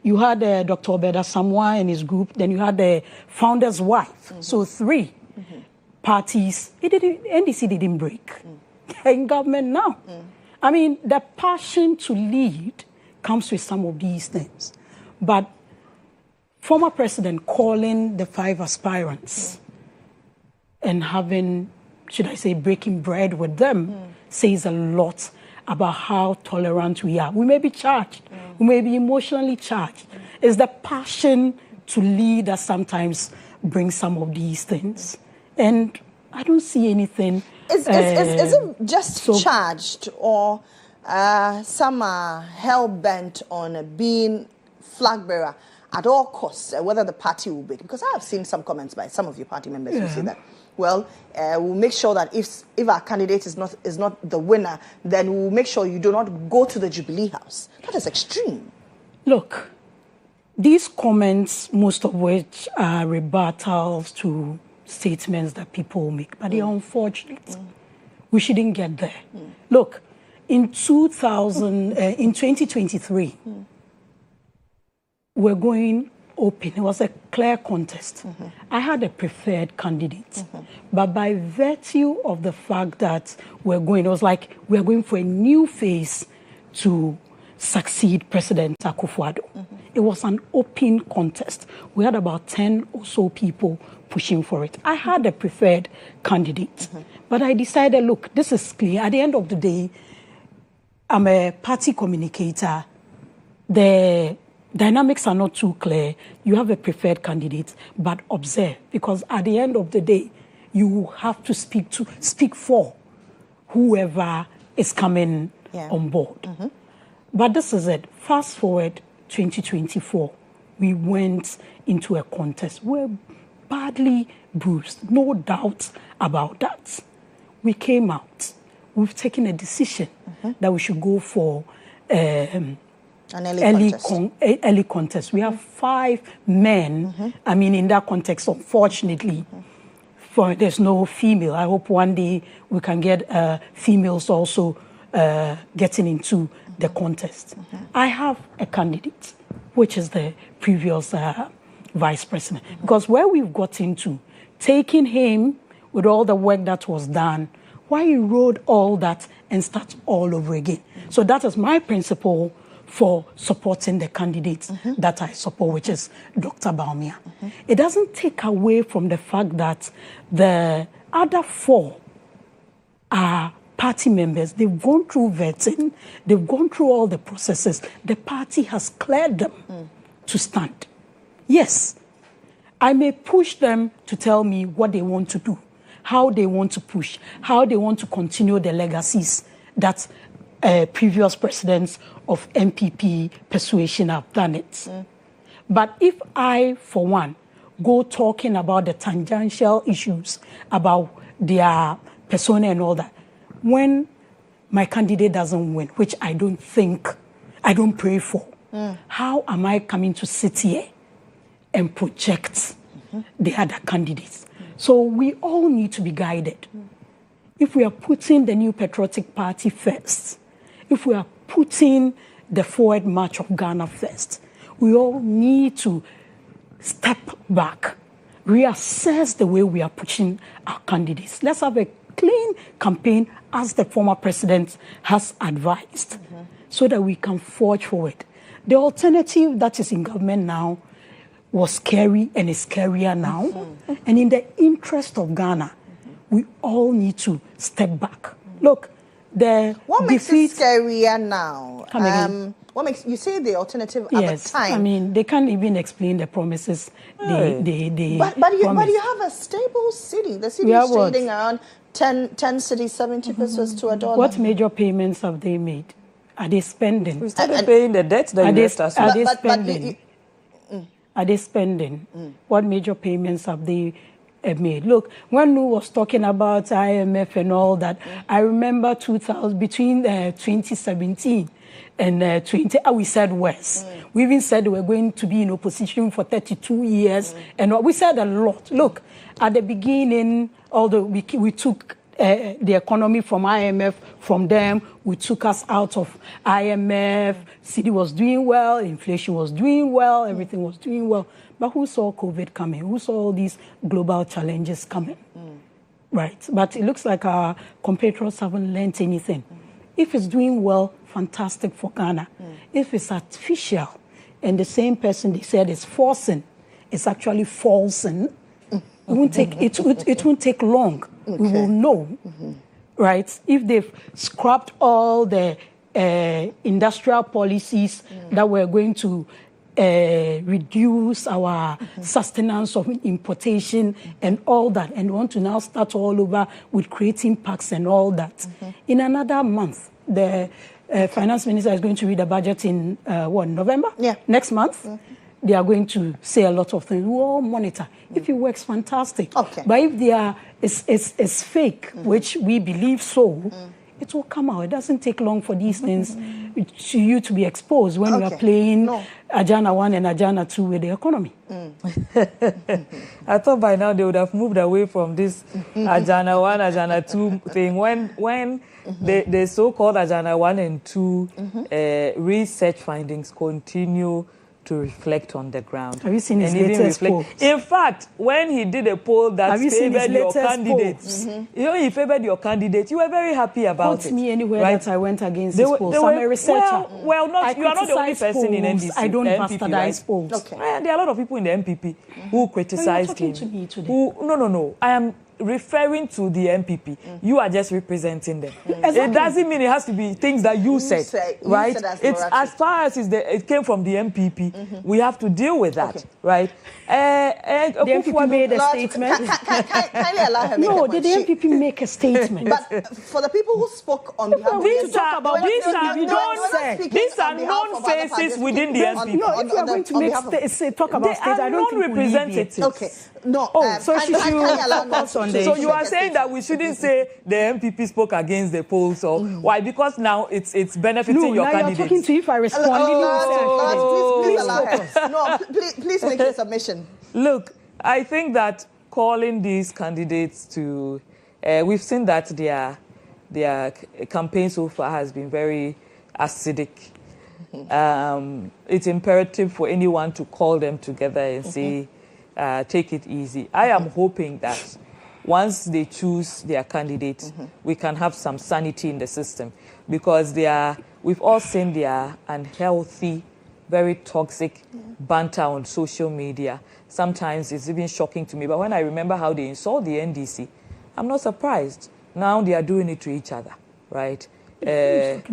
You had Dr. Obeda Samoa and his group. Then you had the founder's wife. So 3 parties. NDC didn't break. In government now. I mean, the passion to lead comes with some of these things. But former president calling the 5 aspirants and having, should I say, breaking bread with them says a lot about how tolerant we are. We may be charged. We may be emotionally charged. It's the passion to lead that sometimes brings some of these things. And I don't see anything. Is it just charged, or some are hell-bent on being flag bearer at all costs, whether the party will break? Because I have seen some comments by some of your party members who say that, well, we'll make sure that if our candidate is not the winner, then we'll make sure you do not go to the Jubilee House. That is extreme. Look, these comments, most of which are rebuttals to statements that people make, but they are unfortunate. We shouldn't get there. Look, in 2023, we're going open. It was a clear contest. I had a preferred candidate, but by virtue of the fact that we're going for a new phase to succeed President Akufo-Addo. It was an open contest. We had about 10 or so people pushing for it. I had a preferred candidate, but I decided, look, this is clear. At the end of the day, I'm a party communicator. The dynamics are not too clear. You have a preferred candidate, but observe, because at the end of the day, you have to speak for whoever is coming on board. But this is it. Fast forward 2024, we went into a contest. We're badly bruised, no doubt about that. We came out. We've taken a decision that we should go for an early contest. We have 5 men. I mean, in that context, unfortunately, there's no female. I hope one day we can get females also getting into the contest. I have a candidate, which is the previous vice president. Because where we've got into, taking him with all the work that was done, why erode all that and start all over again? So that is my principle for supporting the candidates that I support, which is Dr. Bawumia. It doesn't take away from the fact that the other 4 are party members. They've gone through vetting. They've gone through all the processes. The party has cleared them to stand. Yes, I may push them to tell me what they want to do, how they want to push, how they want to continue the legacies that previous presidents of MPP persuasion have done it. But if I, for one, go talking about the tangential issues, about their persona and all that, when my candidate doesn't win, which I don't pray for, how am I coming to sit here and project the other candidates? So we all need to be guided. If we are putting the New Patriotic Party first, if we are putting the forward march of Ghana first, we all need to step back, reassess the way we are pushing our candidates. Let's have a clean campaign, as the former president has advised, so that we can forge forward. The alternative that is in government now was scary and is scarier now. And in the interest of Ghana, we all need to step back. Look, what makes it scarier now? What makes you say the alternative at the time? I mean, they can't even explain the promises they but you have a stable city. The city is trading around 10 cities, 70 pesos to $1. What major payments have they made? Are they spending? We started paying the debt that investors. Are they spending? Are they spending? What major payments have they made? Look, when Nu was talking about IMF and all that, I remember between 2017 and we said worse. We even said we were going to be in opposition for 32 years, and we said a lot. Look, at the beginning, although we took the economy from IMF, from them. We took us out of IMF. CD was doing well, inflation was doing well, everything was doing well. But who saw COVID coming? Who saw all these global challenges coming? Right. But it looks like our compatriots haven't learned anything. If it's doing well, fantastic for Ghana. If it's artificial, and the same person they said is forcing, it's actually falsing, it won't take long. Okay. We will know, right? If they've scrapped all the industrial policies that were going to reduce our sustenance of importation and all that, and want to now start all over with creating parks and all that. In another month, the finance minister is going to read the budget in November? Yeah. Next month. They are going to say a lot of things. We all monitor. If it works, fantastic. Okay. But if it's fake, which we believe so, it will come out. It doesn't take long for these things to you to be exposed when you are playing Ajana 1 and Ajana 2 with the economy. I thought by now they would have moved away from this Ajana 1, Ajana 2 thing. When the so-called Ajana 1 and 2 research findings continue to reflect on the ground. Have you seen his latest poll? In fact, when he did a poll that favored your candidates, you know, he favored your candidates, you were very happy about it. Quote me anywhere that I went against this poll. So I'm a researcher. Well, you are not the only person in NDC. I don't bastardize polls. Okay. There are a lot of people in the MPP who criticized him. To me today. No. I am referring to the MPP. You are just representing them. Exactly. It doesn't mean it has to be things that you said, right? It's as far as it came from the MPP, we have to deal with that, right? The MPP made a statement. Kindly allow her make No, did the MPP make a statement? But for the people who spoke on behalf of these are known faces within the MPP. No, if you are going to talk about states, I don't think representatives. Okay. No. So she should So you are saying that we shouldn't say the MPP spoke against the polls, or why? Because now it's benefiting your candidates. You're talking to if I respond. Please allow her. No, please make a submission. Look, I think that calling these candidates to, we've seen that their campaign so far has been very acidic. It's imperative for anyone to call them together and say, take it easy. I am hoping that once they choose their candidate, we can have some sanity in the system, because we've all seen their unhealthy, very toxic banter on social media. Sometimes it's even shocking to me. But when I remember how they insult the NDC, I'm not surprised. Now they are doing it to each other, right? It's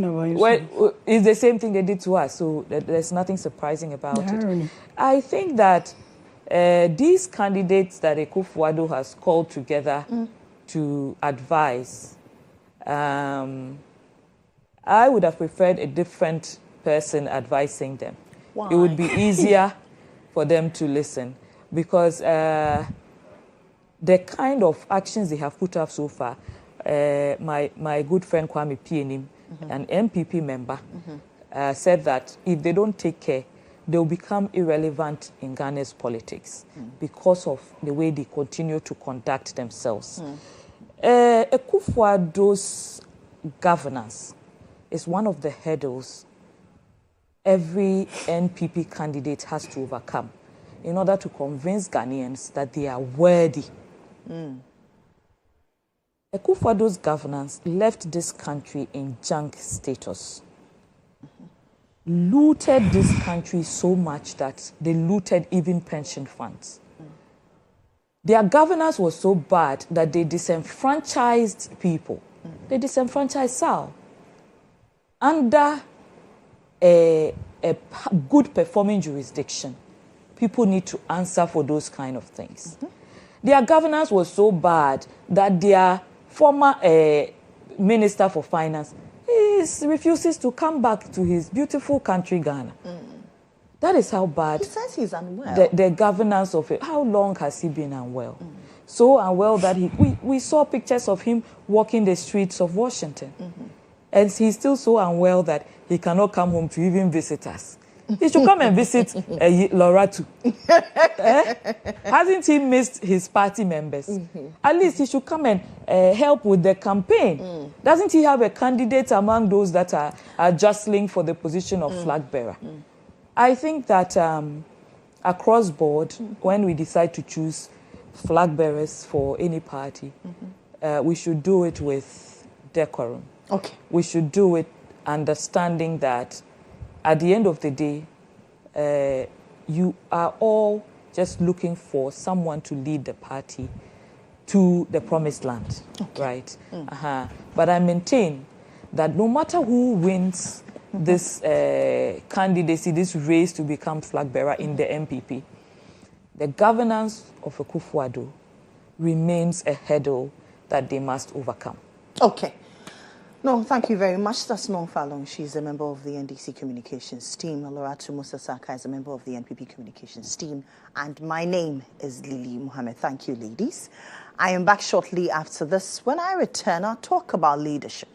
the same thing they did to us, so there's nothing surprising about it. I think that these candidates that Akufo-Addo has called together to advise, I would have preferred a different person advising them. Why? It would be easier for them to listen, because the kind of actions they have put up so far, my good friend Kwame Pienim, an MPP member, said that if they don't take care, they'll become irrelevant in Ghana's politics because of the way they continue to conduct themselves. Akufo-Addo's governance is one of the hurdles every NPP candidate has to overcome in order to convince Ghanaians that they are worthy. Akufo-Addo's governance left this country in junk status. Looted this country so much that they looted even pension funds. Their governance was so bad that they disenfranchised people. They disenfranchised Sal. Under a good performing jurisdiction, people need to answer for those kind of things. Their governance was so bad that their former Minister for Finance refuses to come back to his beautiful country, Ghana. That is how bad. He says he's unwell. The governance of it. How long has he been unwell? So unwell that we saw pictures of him walking the streets of Washington. And he's still so unwell that he cannot come home to even visit us. He should come and visit Laura too. Hasn't he missed his party members? At least he should come and help with the campaign. Doesn't he have a candidate among those that are jostling for the position of flag bearer? I think that across board, when we decide to choose flag bearers for any party, we should do it with decorum. Okay. We should do it understanding that at the end of the day, you are all just looking for someone to lead the party to the promised land, right? But I maintain that no matter who wins this candidacy, this race to become flag bearer in the MPP, the governance of Akufo-Addo remains a hurdle that they must overcome. Okay. No, thank you very much. That's Mon Falong. She's a member of the NDC Communications team. Oloratu Musasaka is a member of the NPP Communications team. And my name is Lily Mohammed. Thank you, ladies. I am back shortly after this. When I return, I'll talk about leadership.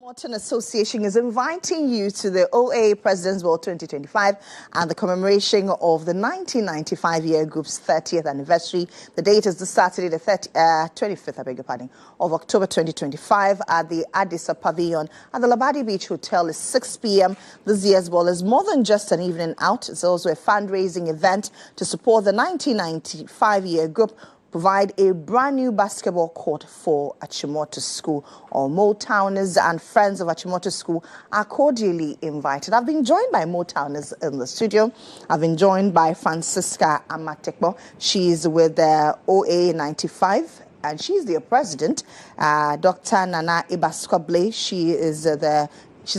Morton Association is inviting you to the OA President's Ball 2025 and the commemoration of the 1995 year group's 30th anniversary. The date is this Saturday, the 25th, of October 2025 at the Addisa Pavilion at the Labadi Beach Hotel. It's 6 p.m. This year's ball is more than just an evening out. It's also a fundraising event to support the 1995 year group, provide a brand new basketball court for Achimota School. All Motowners and friends of Achimota School are cordially invited. I've been joined by Motowners in the studio. I've been joined by Francisca Amatekbo. She's with the OA 95 and she's the president. Dr. Nana Ibaskoble, she's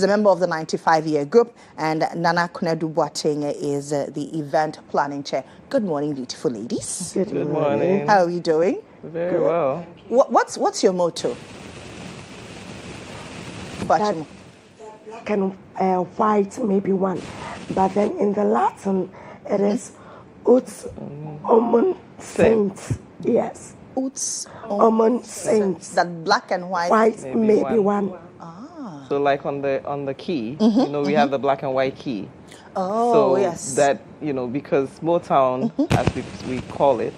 a member of the 95-year group, and Nana Kunedu Boateng is the event planning chair. Good morning, beautiful ladies. Good morning. How are you doing? Very well. What's your motto? Black and white may be one, but then in the Latin it is ut omum saint. Yes. Ut omum saint. That black and white may be one. So like on the key, we have the black and white key. Oh, so yes. That, because Motown, as we call it,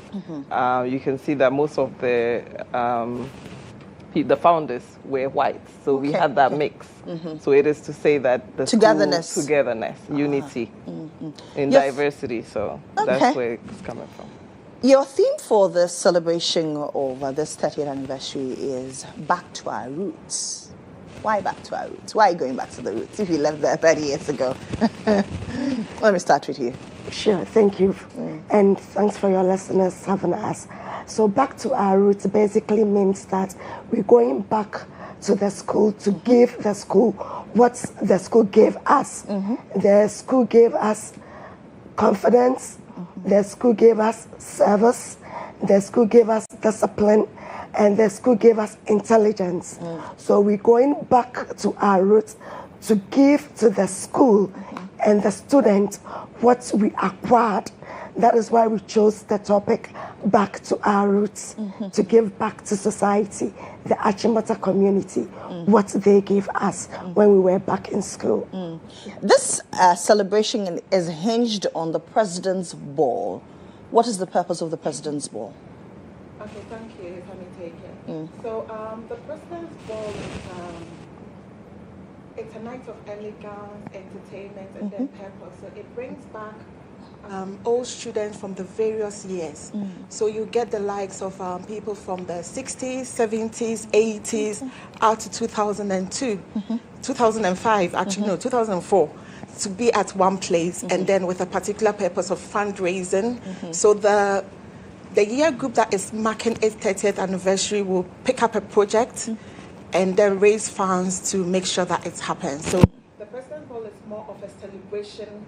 you can see that most of the founders were white. So we had that mix. So it is to say that the togetherness, unity in diversity. So that's where it's coming from. Your theme for the celebration of this 30th anniversary is back to our roots. Why back to our roots? Why are you going back to the roots if you left there 30 years ago? Let me start with you. Sure, thank you. And thanks for your listeners having us. So back to our roots basically means that we're going back to the school to give the school what the school gave us. The school gave us confidence. The school gave us service. The school gave us discipline. And the school gave us intelligence. So we're going back to our roots to give to the school and the student what we acquired. That is why we chose the topic, back to our roots, to give back to society, the Achimota community, what they gave us when we were back in school. This celebration is hinged on the President's Ball. What is the purpose of the President's Ball? Okay, thank you. Let me take it. So the President's Ball is it's a night of elegance, entertainment, and then purpose. So it brings back all students from the various years. So you get the likes of people from the 60s, 70s, 80s, out to 2002, 2005, actually no, 2004. To be at one place and then with a particular purpose of fundraising. So the year group that is marking its 30th anniversary will pick up a project and then raise funds to make sure that it happens. So the President's Ball is more of a celebration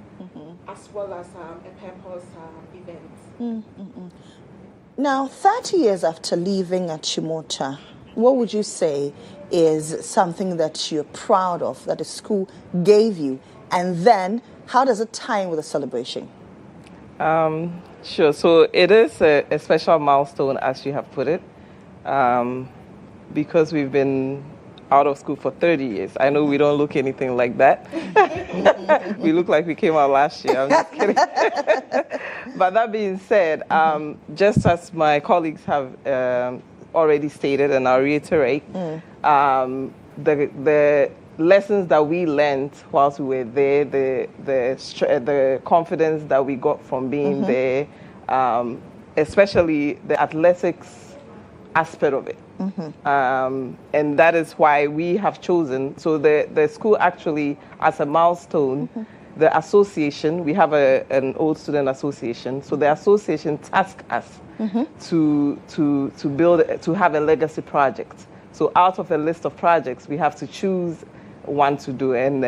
as well as a purpose event. Now, 30 years after leaving Achimota, what would you say is something that you're proud of that the school gave you? And then, how does it tie in with the celebration? Sure. So it is a special milestone, as you have put it, because we've been out of school for 30 years. I know we don't look anything like that. We look like we came out last year. I'm just kidding. But that being said, just as my colleagues have already stated, and I'll reiterate, the lessons that we learned whilst we were there, the confidence that we got from being there, especially the athletics aspect of it. And that is why we have chosen, so the school actually, as a milestone, the association, we have an old student association, so the association tasked us to have a legacy project. So out of a list of projects, we have to choose one to do, and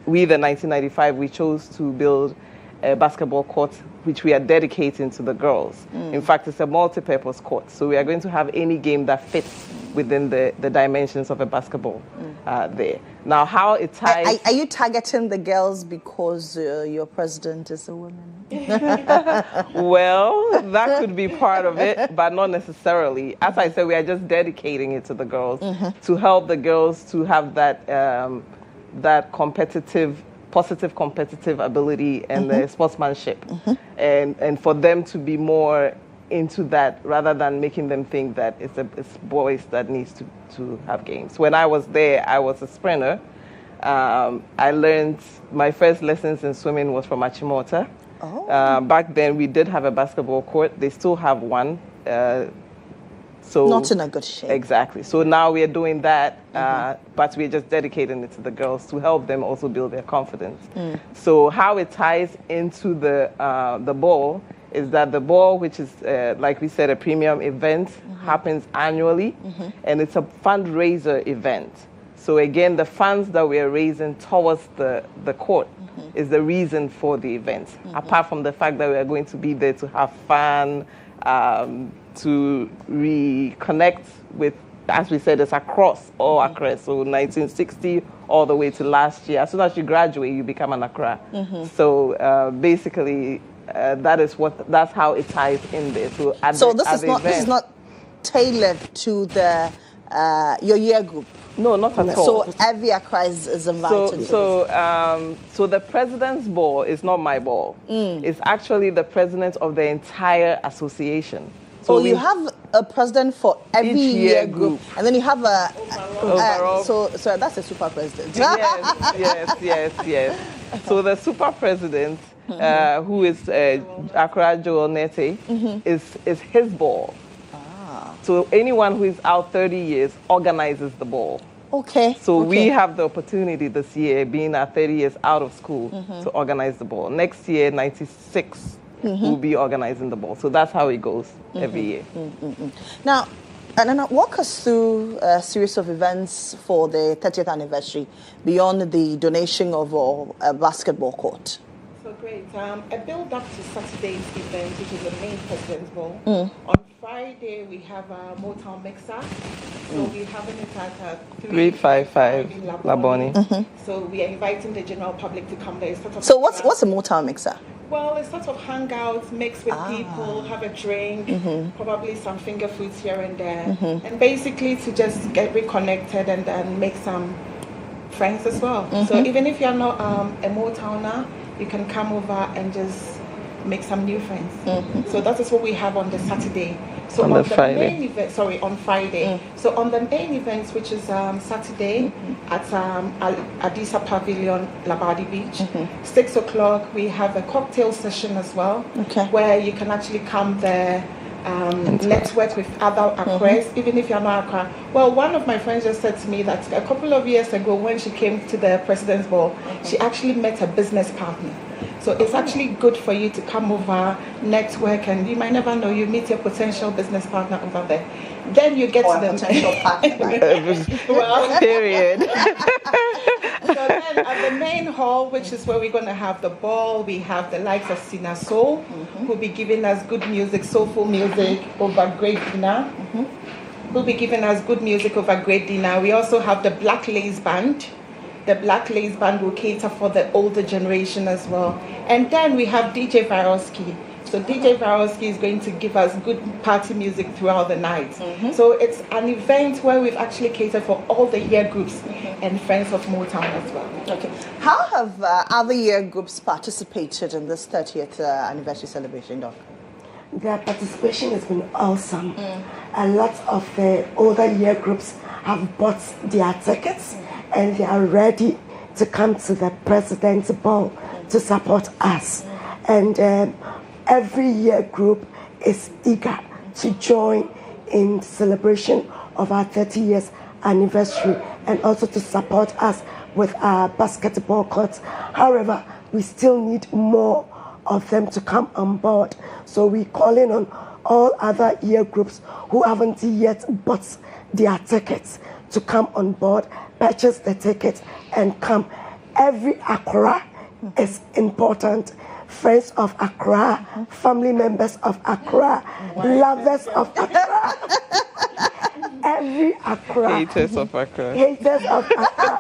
we, the 1995, we chose to build a basketball court which we are dedicating to the girls. In fact, it's a multi-purpose court, so we are going to have any game that fits within the dimensions of a basketball there. Now, how it ties... Are you targeting the girls because your president is a woman? Well, that could be part of it, but not necessarily. As I said, we are just dedicating it to the girls to help the girls to have that that positive competitive ability and the sportsmanship, and for them to be more into that rather than making them think that it's boys that needs to have games. When I was there, I was a sprinter. I learned my first lessons in swimming was from Achimota. Back then, we did have a basketball court. They still have one. So not in a good shape. Exactly. So now we are doing that, but we're just dedicating it to the girls to help them also build their confidence. So how it ties into the ball is that the ball, which is, like we said, a premium event, happens annually, and it's a fundraiser event. So again, the funds that we are raising towards the court is the reason for the event. Apart from the fact that we are going to be there to have fun, to reconnect with, as we said, it's across all Accra. So 1960 all the way to last year. As soon as you graduate, you become an Accra. So basically, that's how it ties in there. So this is not tailored to the your year group. No, not at all. So every Accra is invited. So the president's ball is not my ball. It's actually the president of the entire association. So you have a president for every year group, and then you have a overall. So that's a super president. Yes. So the super president, who is Accra GHOne, is his ball. So anyone who is out 30 years organizes the ball. So we have the opportunity this year, being at 30 years out of school, to organize the ball. Next year, 96, we'll be organizing the ball. So that's how it goes every year. Now, walk us through a series of events for the 30th anniversary beyond the donation of a basketball court. So great. A build-up to Saturday's event, which is the main President's Ball. On Friday, we have a Motown mixer. So we're having it at 355 Laboni. So we are inviting the general public to come there. So what's a Motown mixer? Well, it's sort of hangouts, mix with people, have a drink, probably some finger foods here and there. And basically to just get reconnected and then make some friends as well. So even if you're not a Motowner, you can come over and just make some new friends. So that is what we have on the Saturday. So on the main event, on Friday. So on the main events, which is Saturday at Adisa Pavilion, Labadi Beach, 6 o'clock, we have a cocktail session as well, where you can actually come there, network with other Accras, even if you're not Accra. Well, one of my friends just said to me that a couple of years ago when she came to the President's Ball, she actually met a business partner. So it's actually good for you to come over, network, and you might never know, you meet your potential business partner over there. Then you get to the potential partner. Well, period. So then at the main hall, which is where we're going to have the ball, we have the likes of Sina Soul, who'll be giving us good music, soulful music over great dinner. Who'll be giving us good music over great dinner. We also have the Black Lace Band. The Black Lace Band will cater for the older generation as well. And then we have DJ Varosky. So DJ Varosky is going to give us good party music throughout the night. So it's an event where we've actually catered for all the year groups and friends of Motown as well. How have other year groups participated in this 30th anniversary celebration, Doc? Their participation has been awesome. A lot of the older year groups have bought their tickets and they are ready to come to the President's Ball to support us. And every year group is eager to join in celebration of our 30 years anniversary and also to support us with our basketball courts. However, we still need more of them to come on board. So we're calling on all other year groups who haven't yet bought their tickets to come on board, purchase the tickets and come. Every Accra is important. Friends of Accra, family members of Accra, lovers of Accra. Every Accra. Haters of Accra. Haters of Accra.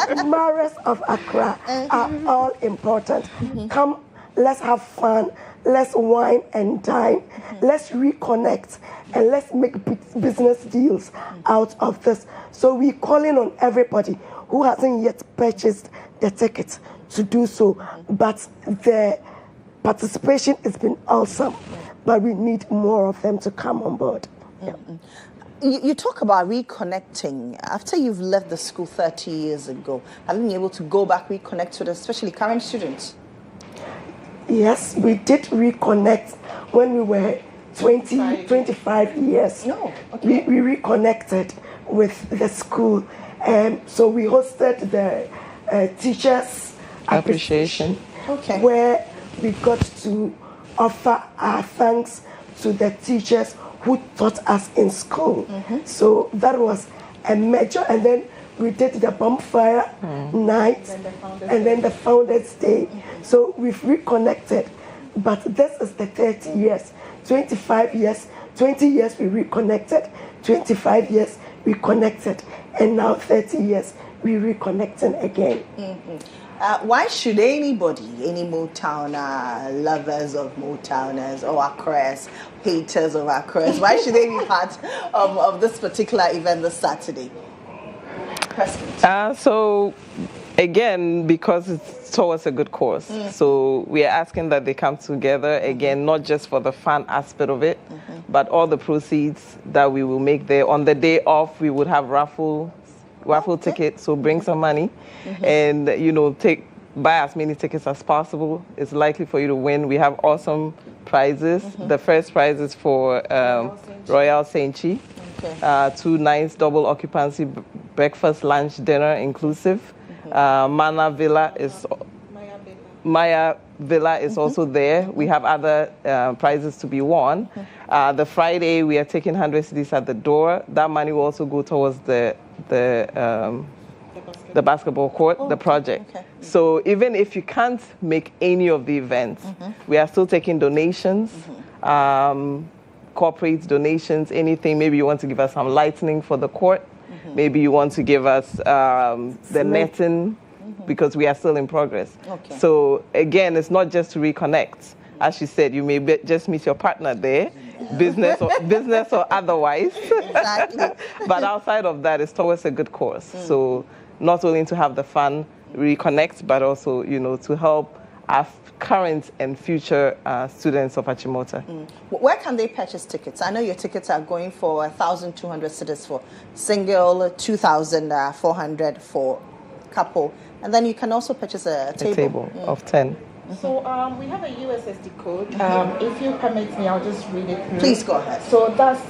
Admirers of Accra are all important. Come let's have fun, let's wine and dine, let's reconnect, and let's make business deals out of this. So we're calling on everybody who hasn't yet purchased the ticket to do so. But the participation has been awesome, but we need more of them to come on board. Yeah. You talk about reconnecting. After you've left the school 30 years ago, have you been able to go back, reconnect with especially current students? Yes, we did reconnect when we were 25 years. No, okay. We reconnected with the school. So we hosted the Teachers Appreciation, where we got to offer our thanks to the teachers who taught us in school. So that was a major, and then we did the bonfire night, and then the Founders Day. So we've reconnected, but this is the 30 years, 25 years, 20 years we reconnected, 25 years we connected, and now 30 years we reconnecting again. Why should anybody, any Motowner, lovers of Motowners or Accras, haters of Accras, why should they be part of this particular event this Saturday? So, again, because it's towards a good cause. So we are asking that they come together, again, not just for the fun aspect of it, but all the proceeds that we will make there. On the day off, we would have raffle tickets, so bring some money and, buy as many tickets as possible. It's likely for you to win. We have awesome prizes. The first prize is for Royal Saint-Chi. 2 nights, double occupancy, breakfast, lunch, dinner inclusive. Maya Villa is also there. We have other prizes to be won. The Friday, we are taking 100 cedis at the door. That money will also go towards the basketball court, the project. So even if you can't make any of the events, we are still taking donations, corporate donations, anything. Maybe you want to give us some lighting for the court. Maybe you want to give us the netting, because we are still in progress. So again, it's not just to reconnect. As she said, you may just meet your partner there, business or otherwise. Exactly. But outside of that, it's towards a good cause. So not only to have the fun, reconnect, but also, to help our current and future students of Achimota. Where can they purchase tickets? I know your tickets are going for 1,200 cedis for single, 2,400 for couple, and then you can also purchase a table. A table of 10. So we have a USSD code. If you permit me, I'll just read it through. Please go ahead. So that's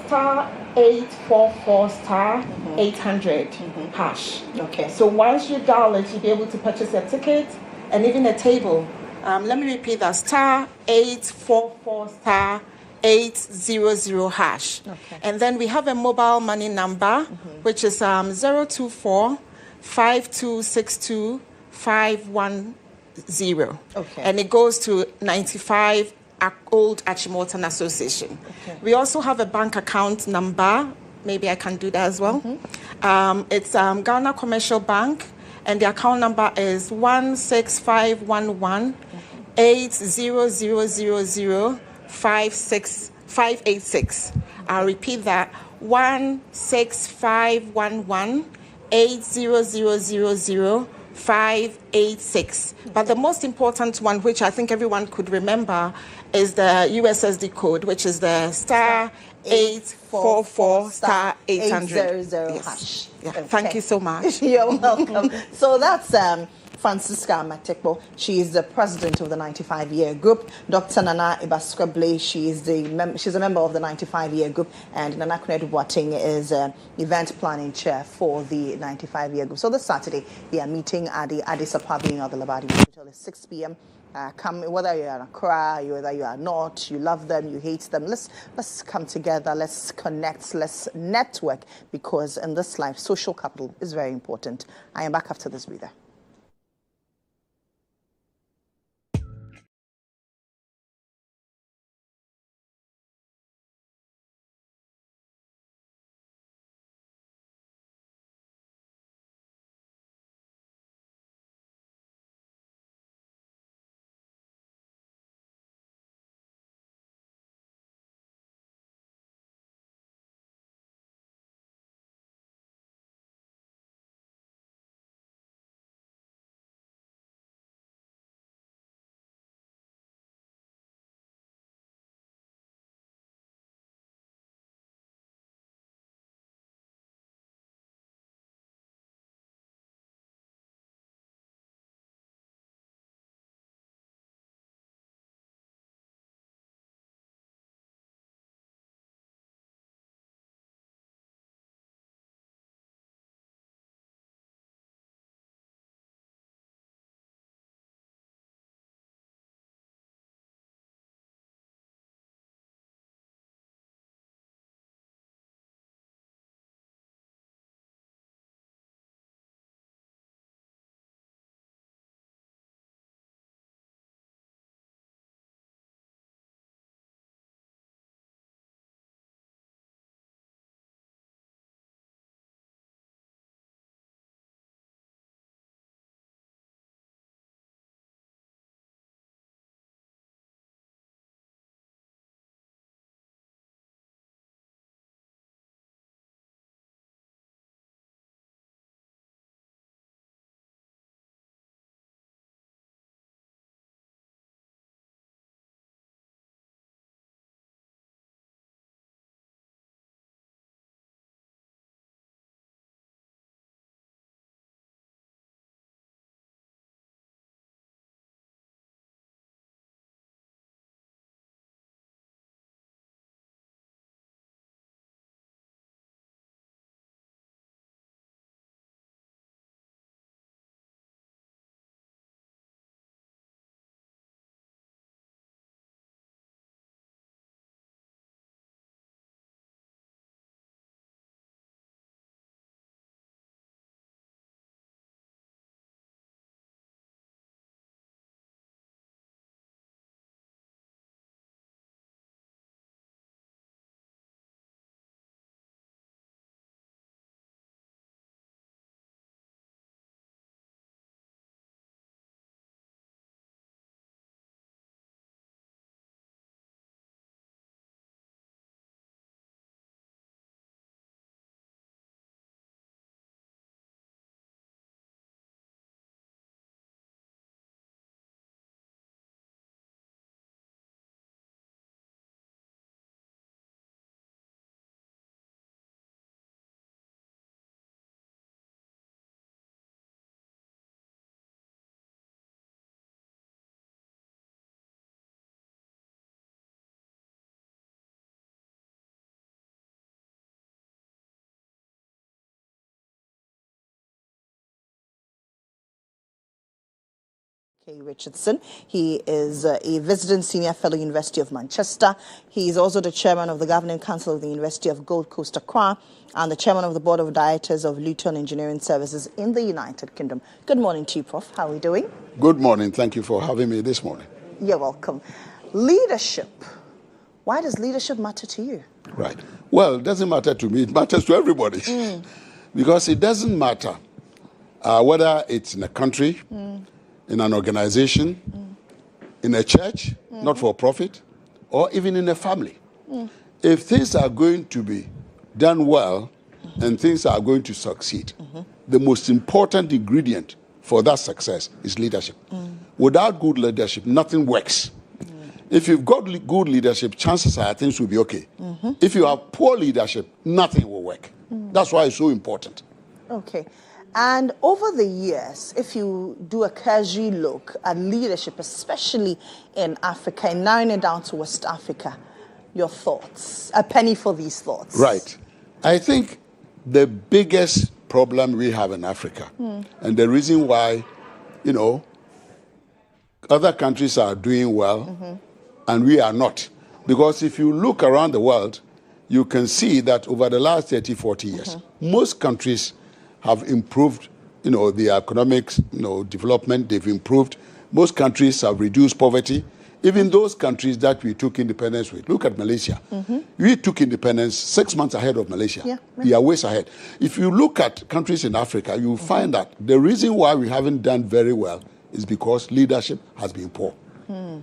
*844 *800 hash. Okay. So once you dial it, you'll be able to purchase a ticket and even a table. Let me repeat that: *844 *800 hash. Okay. And then we have a mobile money number, which is 024 5262 510. Okay. And it goes to 95 Old Achimota Association. Okay. We also have a bank account number. Maybe I can do that as well. It's Ghana Commercial Bank, and the account number is 16511 80000 586. I'll repeat that: 16511 80000 586. But the most important one, which I think everyone could remember, is the USSD code, which is the *844 *800. Hash. Yeah. Thank you so much. You're welcome. So that's Francisca Matekbo. She is the president of the 95-year group. Dr. Nana Ibaskwable, she's a member of the 95-year group, and Nana Kunedu Boateng is event planning chair for the 95-year group. So this Saturday, they are meeting at the Addis Ababa at the Labadi Hospital at 6 p.m. Come, whether you're in Accra, whether you are not, you love them, you hate them. Let's come together. Let's connect. Let's network, because in this life, social capital is very important. I am back after this breather. K. Richardson. He is a visiting senior fellow, University of Manchester. He is also the chairman of the governing council of the University of Gold Coast, Accra, and the chairman of the board of directors of Luton Engineering Services in the United Kingdom. Good morning to you, Prof. How are we doing? Good morning. Thank you for having me this morning. You're welcome. Leadership. Why does leadership matter to you? Right. Well, it doesn't matter to me. It matters to everybody. Because it doesn't matter whether it's in a country, in an organization, in a church, not for profit, or even in a family. If things are going to be done well and things are going to succeed, the most important ingredient for that success is leadership. Without good leadership, nothing works. If you've got good leadership, chances are things will be okay. If you have poor leadership, nothing will work. That's why it's so important. Okay. And over the years, if you do a cursory look at leadership, especially in Africa, and narrowing it down to West Africa, your thoughts, a penny for these thoughts. Right. I think the biggest problem we have in Africa, and the reason why, other countries are doing well and we are not. Because if you look around the world, you can see that over the last 30, 40 years, most countries have improved, their economic, development, they've improved. Most countries have reduced poverty. Even those countries that we took independence with. Look at Malaysia. We took independence 6 months ahead of Malaysia. They are ways ahead. If you look at countries in Africa, you'll find that the reason why we haven't done very well is because leadership has been poor.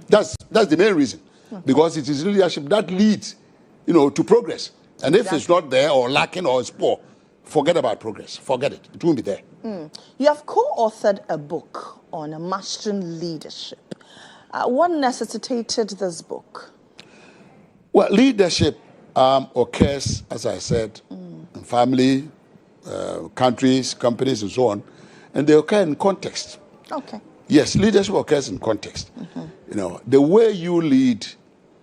That's the main reason. Because it is leadership that leads, to progress. And if it's not there or lacking or it's poor, forget about progress. Forget it. It won't be there. You have co-authored a book on mastering leadership. What necessitated this book? Well, leadership occurs, as I said, in family, countries, companies, and so on. And they occur in context. Okay. Yes, leadership occurs in context. The way you lead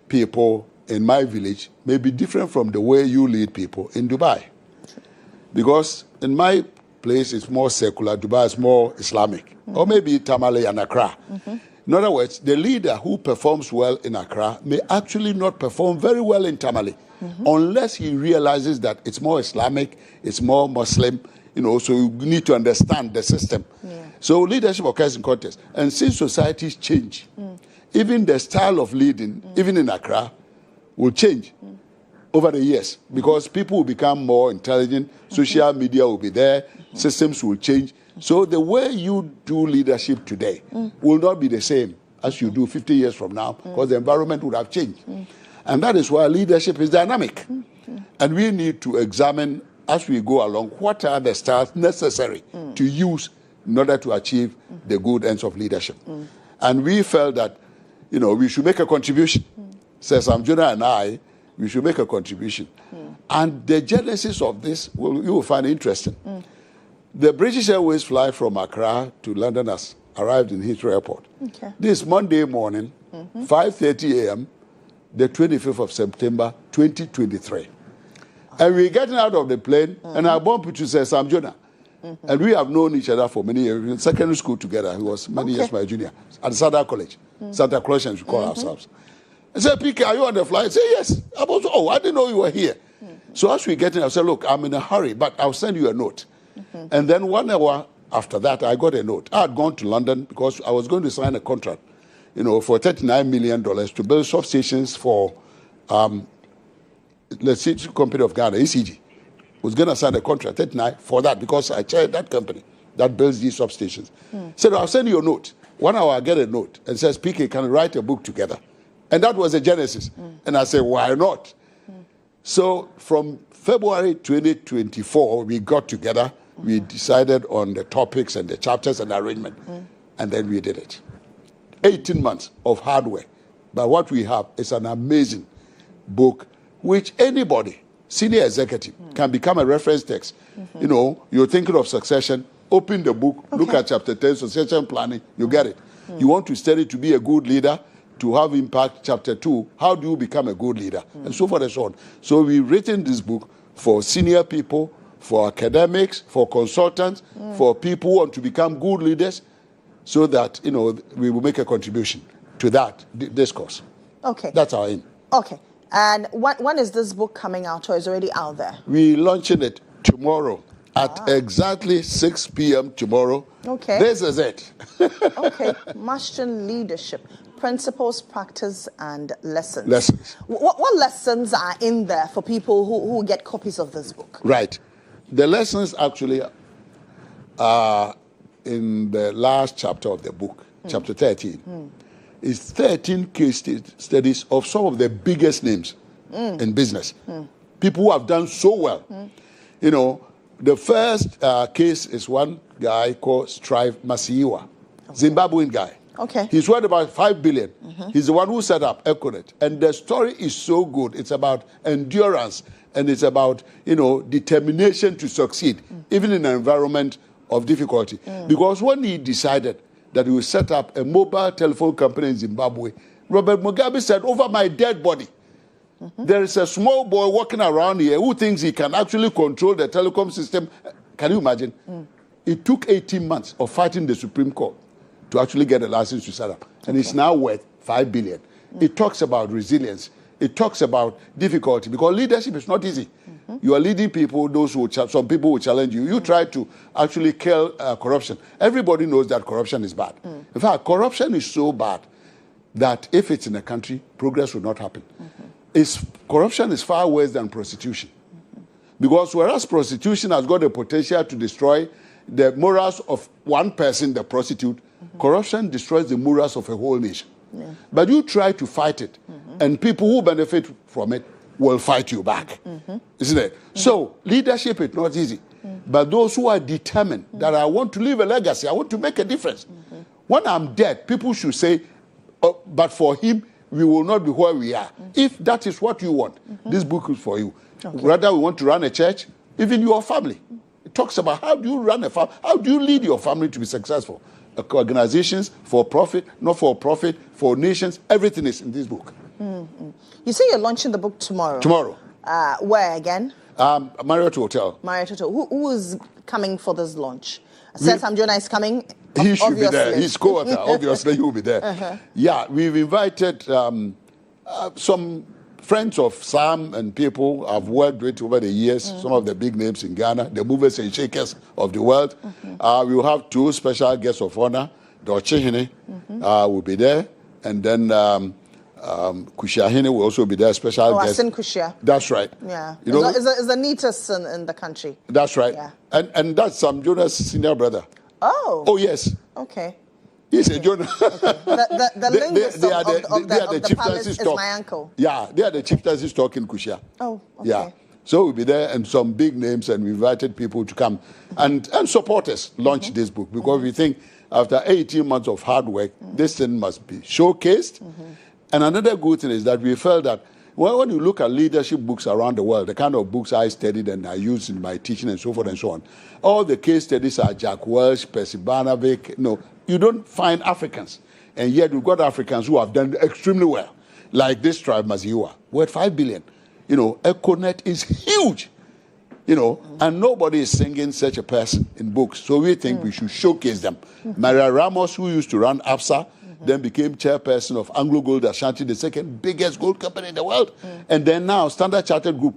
people in my village may be different from the way you lead people in Dubai. Because in my place, it's more secular. Dubai is more Islamic. Or maybe Tamale and Accra. In other words, the leader who performs well in Accra may actually not perform very well in Tamale unless he realizes that it's more Islamic, it's more Muslim, so you need to understand the system. So leadership occurs in context. And since societies change, even the style of leading, even in Accra, will change over the years because people will become more intelligent, social media will be there, systems will change. So the way you do leadership today will not be the same as you do 50 years from now because the environment would have changed. And that is why leadership is dynamic. And we need to examine as we go along what are the styles necessary to use in order to achieve the good ends of leadership. And we felt that, we should make a contribution. Sir Sam Jonah and I, we should make a contribution. And the genesis of this, you will find interesting. The British Airways flight from Accra to London has arrived in Heathrow Airport. This Monday morning, 5:30 a.m., the 25th of September, 2023. And we're getting out of the plane, and I bumped into Sir Sam Jonah. And we have known each other for many years. We were in secondary school together. He was many years my junior at Santa College. Santa Colossians, we call ourselves. I said, PK, are you on the flight? I said, yes. I didn't know you were here. So as we get in, I said, look, I'm in a hurry, but I'll send you a note. And then 1 hour after that, I got a note. I had gone to London because I was going to sign a contract, for $39 million to build substations for the City Company of Ghana, ECG. Was going to sign a contract, 39, for that because I chaired that company that builds these substations. Said, I'll send you a note. 1 hour, I get a note and says, PK, can we write a book together? And that was the genesis. And I said, why not? So from February 2024, we got together. We decided on the topics and the chapters and arrangement. And then we did it. 18 months of hard work. But what we have is an amazing book which anybody, senior executive, can become a reference text. You're thinking of succession, open the book, look at chapter 10, succession planning, you get it. You want to study to be a good leader, to have impact, chapter 2, how do you become a good leader, and so forth and so on. So we've written this book for senior people, for academics, for consultants, for people who want to become good leaders, so that, we will make a contribution to that discourse. Okay. That's our aim. Okay. And when is this book coming out, or is it already out there? We're launching it tomorrow at exactly 6 p.m. tomorrow. Okay. This is it. Okay. Mastering Leadership, Principles, Practice, and Lessons. Lessons. What lessons are in there for people who get copies of this book? Right. The lessons actually are in the last chapter of the book, chapter 13. It's 13 case studies of some of the biggest names in business. People who have done so well. The first case is one guy called Strive Masiyiwa, Zimbabwean guy. Okay. He's worth about $5 billion. He's the one who set up GHOne. And the story is so good. It's about endurance, and it's about, determination to succeed, even in an environment of difficulty. Because when he decided that he would set up a mobile telephone company in Zimbabwe, Robert Mugabe said, over my dead body, there is a small boy walking around here who thinks he can actually control the telecom system. Can you imagine? It took 18 months of fighting the Supreme Court to actually get a license to set up. And it's now worth $5 billion. It talks about resilience. It talks about difficulty, because leadership is not easy. You are leading people, some people will challenge you. You try to actually kill corruption. Everybody knows that corruption is bad. In fact, corruption is so bad that if it's in a country, progress will not happen. Corruption is far worse than prostitution. Because whereas prostitution has got the potential to destroy the morals of one person, the prostitute, corruption destroys the morals of a whole nation. But you try to fight it, and people who benefit from it will fight you back. Isn't it? So leadership is not easy. But those who are determined that I want to leave a legacy, I want to make a difference. When I'm dead, people should say, oh, but for him, we will not be where we are. If that is what you want, this book is for you. Whether we want to run a church, even your family. It talks about how do you run a family, how do you lead your family to be successful. Organizations, for profit, not for profit, for nations, everything is in this book. You say you're launching the book tomorrow. Tomorrow. Where again? Marriott Hotel. Marriott Hotel. Who is coming for this launch? Sam GHOne is coming. He should be there. His co-author, obviously, he will be there. Yeah, we've invited some friends of Sam and people I've worked with over the years, some of the big names in Ghana, the movers and shakers of the world. We will have 2 special guests of honor. GHOne will be there, and then Kushia will also be there, special guest. Asin Kushia. That's right. Yeah. It's the neatest in the country. That's right. Yeah. And that's Sam GHOne's senior brother. Oh. Oh, yes. Okay. He's a GHOne. The linguist of the palace is my uncle. Yeah, they are the chieftains talk in Kushia. Oh, okay. Yeah. So we'll be there, and some big names, and we invited people to come and support us launch this book, because we think after 18 months of hard work, this thing must be showcased. And another good thing is that we felt that when you look at leadership books around the world, the kind of books I studied and I used in my teaching and so forth and so on, all the case studies are Jack Welch, Percy Barnabas. No, you don't find Africans. And yet we've got Africans who have done extremely well, like this Strive Masiyiwa, worth $5 billion. GHOne is huge, and nobody is singing such a person in books. So we think we should showcase them. Maria Ramos, who used to run ABSA, then became chairperson of Anglo Gold Ashanti, the second biggest gold company in the world. And then now, Standard Chartered Group,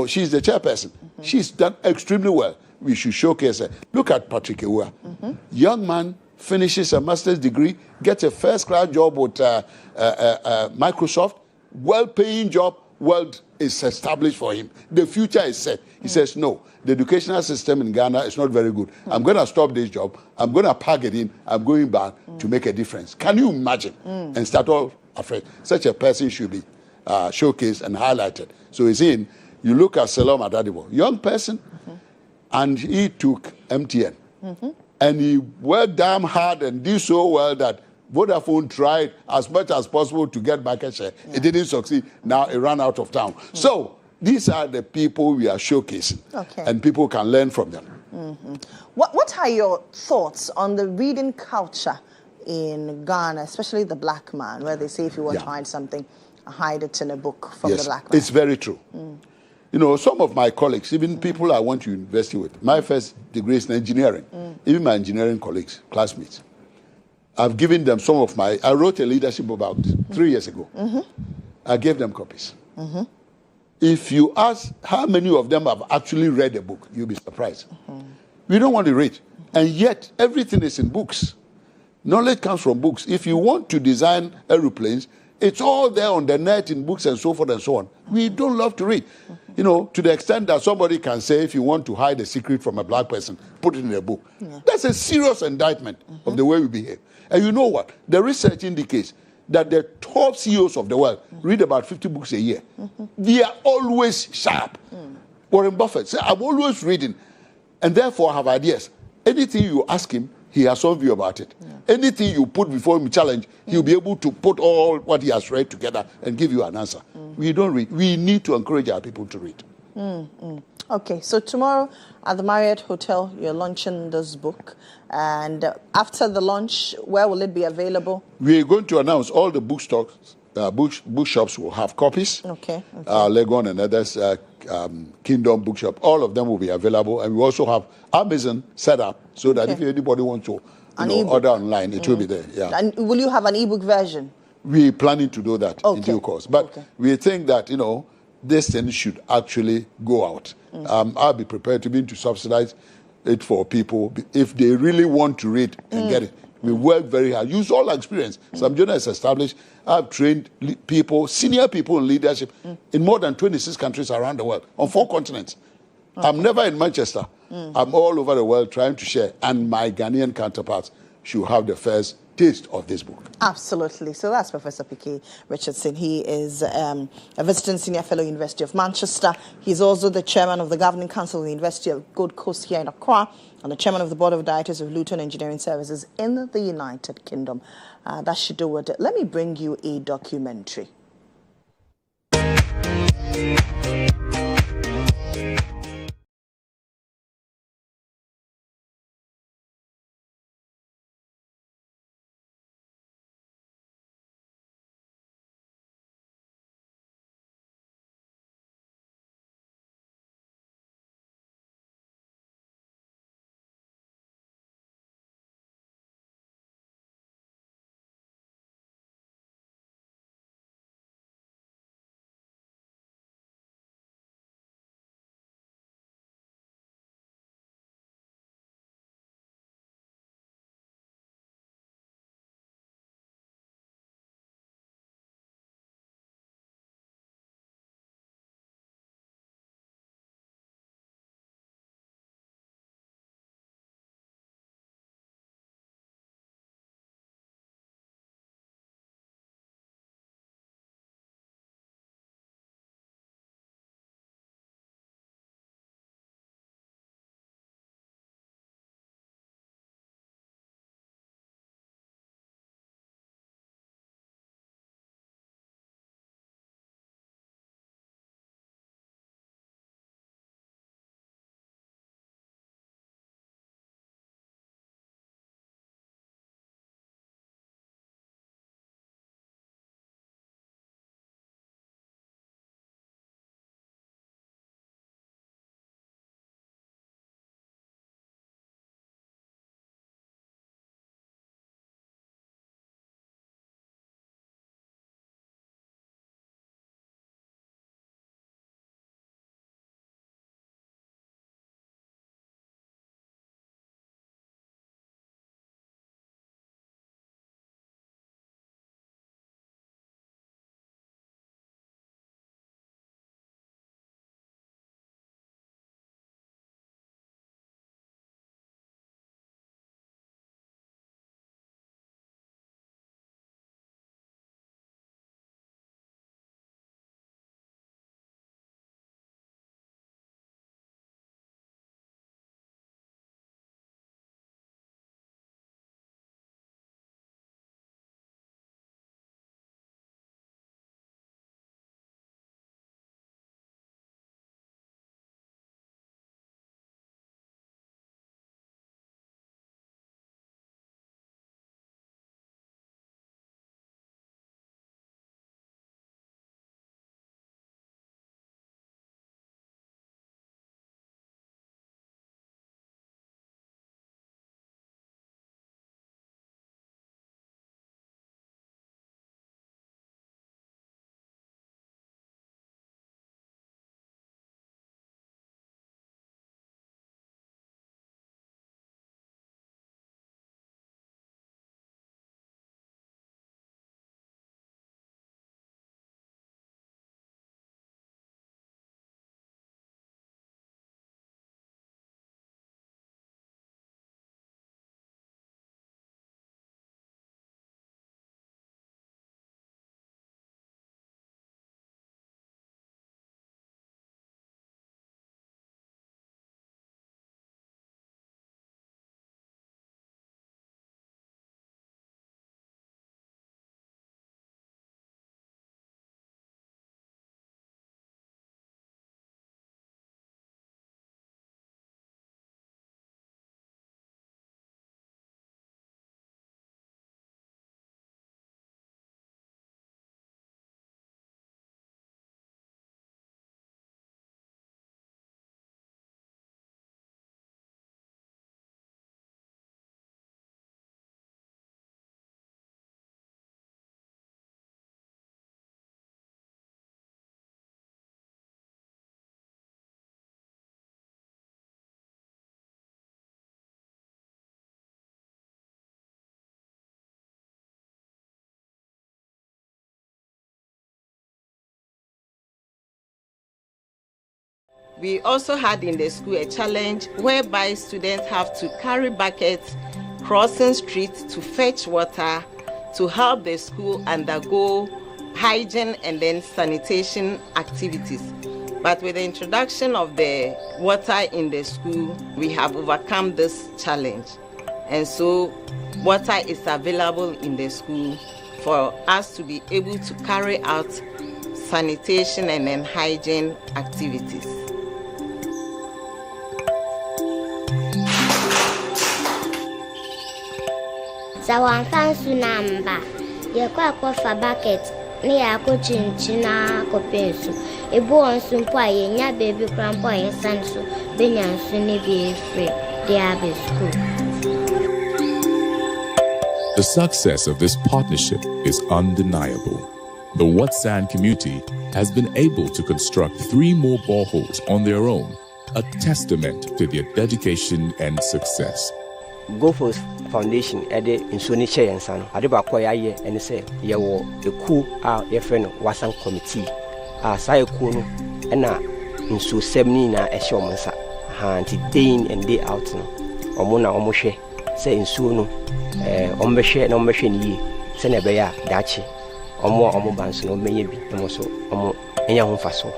she's the chairperson. She's done extremely well. We should showcase her. Look at Patrick Ewua. Young man, finishes a master's degree, gets a first-class job with Microsoft, well-paying job, world is established for him. The future is set. He says, no, the educational system in Ghana is not very good. I'm going to stop this job. I'm going to pack it in. I'm going back to make a difference. Can you imagine? And start all afresh. Such a person should be showcased and highlighted. So he's in. You look at Salom Adadibo, young person, and he took MTN. And he worked damn hard and did so well that Vodafone tried as much as possible to get market share. It didn't succeed. Now it ran out of town. So these are the people we are showcasing. And people can learn from them. What are your thoughts on the reading culture in Ghana, especially the black man, where they say if you want to hide something, hide it in a book from the black man? It's very true. Some of my colleagues, even people I went to university with, my first degree is in engineering. Even my engineering colleagues, classmates, I've given them some of my. I wrote a leadership about 3 years ago. I gave them copies. If you ask how many of them have actually read the book, you'll be surprised. We don't want to read. And yet, everything is in books. Knowledge comes from books. If you want to design aeroplanes, it's all there on the net in books and so forth and so on. We don't love to read. You know, to the extent that somebody can say, if you want to hide a secret from a black person, put it in a book. That's a serious indictment of the way we behave. And you know what? The research indicates that the top CEOs of the world read about 50 books a year. They are always sharp. Warren Buffett said, I'm always reading, and therefore I have ideas. Anything you ask him, he has some view about it. Anything you put before him, challenge, he'll be able to put all what he has read together and give you an answer. We don't read. We need to encourage our people to read. Okay, so tomorrow at the Marriott Hotel, you're launching this book. And after the launch, where will it be available? We're going to announce all the bookstores, bookshops will have copies. Okay. GHOne and others, Kingdom Bookshop, all of them will be available. And we also have Amazon set up so that if anybody wants to order online, it will be there. Yeah. And will you have an ebook version? We're planning to do that in due course. But we think that, this thing should actually go out. I'll be prepared to subsidize it for people if they really want to read and get it. We work very hard, use all our experience. Some journalists established. I've trained people, senior people in leadership in more than 26 countries around the world, on 4 continents. I'm never in Manchester. I'm all over the world trying to share. And my Ghanaian counterparts should have the first taste of this book. Absolutely. So that's Professor P.K. Richardson. He is a visiting senior fellow, University of Manchester. He's also the chairman of the governing council of the University of Gold Coast here in Accra and the chairman of the board of directors of Luton Engineering Services in the United Kingdom. That should do it. Let me bring you a documentary. We also had in the school a challenge whereby students have to carry buckets crossing streets to fetch water to help the school undergo hygiene and then sanitation activities. But with the introduction of the water in the school, we have overcome this challenge. And so water is available in the school for us to be able to carry out sanitation and then hygiene activities. Sawan fansu namba, yakwa kwa bucket, ni yako chinchina kopensu. Ebu onsu mpo yenya baby crampo yesansu, benyansu ni be free, they have a school. The success of this partnership is undeniable. The Watsan community has been able to construct 3 more boreholes on their own, a testament to their dedication and success. GHOne Foundation ede insuni che yensano ade ba kwa yaye ene se ye wo eku a ye friend Watsan committee a sa eku no ena nsu semni na ehye omonsa ha anti day in and day out no omo na omo hwe se nsu no omo hwe na omo hwe ni se na be ya dachi omo banso no menye bi omo so omo enya ho faso.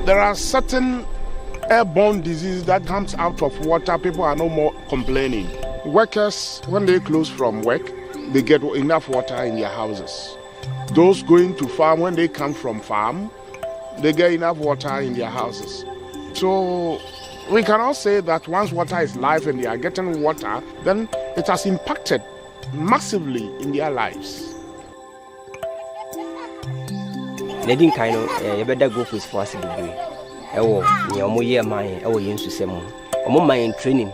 There are certain airborne disease that comes out of water. People are no more complaining. Workers, when they close from work, they get enough water in their houses. Those going to farm, when they come from farm, they get enough water in their houses. So we cannot say that once water is life and they are getting water, then it has impacted massively in their lives. Nedin kaino you better go for fast degree. Ewo ni omo ye man ewo yensu semu. Omo man training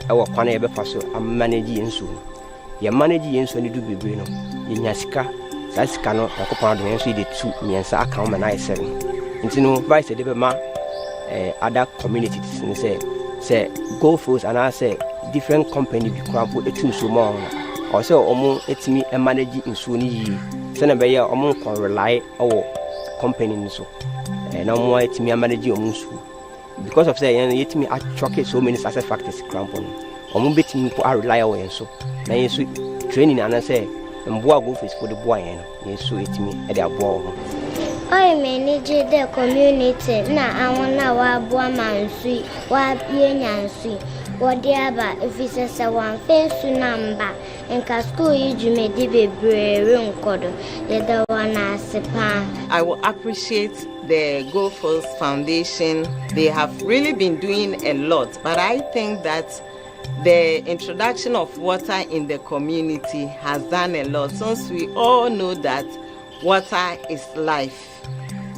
ewo kwana ye be faso am manage yensu. Ye manage yensu ni du bebre no. Ye nyasika sa sika no yakopan do yensu de 2 miensa account man na 7. Nti no vice de be ma other communities ni say go for and I say different company bi krampo etu so mo or say omo etimi manage nsuo ni yi. Se na be ye omo kon rely owo company ni so. No more etimi manage omunsu because of say etimi atchoke so many success factors crampon omu betimi ko rely on so na yesu training and say mboa go face for the boy yen yesu etimi e dey aboa ho I manage the community na awona wa aboa mansu wa yenyansu wodiaba ifise se wan fensu namba enka school yijumedi bebrere nkodo yeda wana sepa. I will appreciate the GHOne Foundation. They have really been doing a lot, but I think that the introduction of water in the community has done a lot, since we all know that water is life.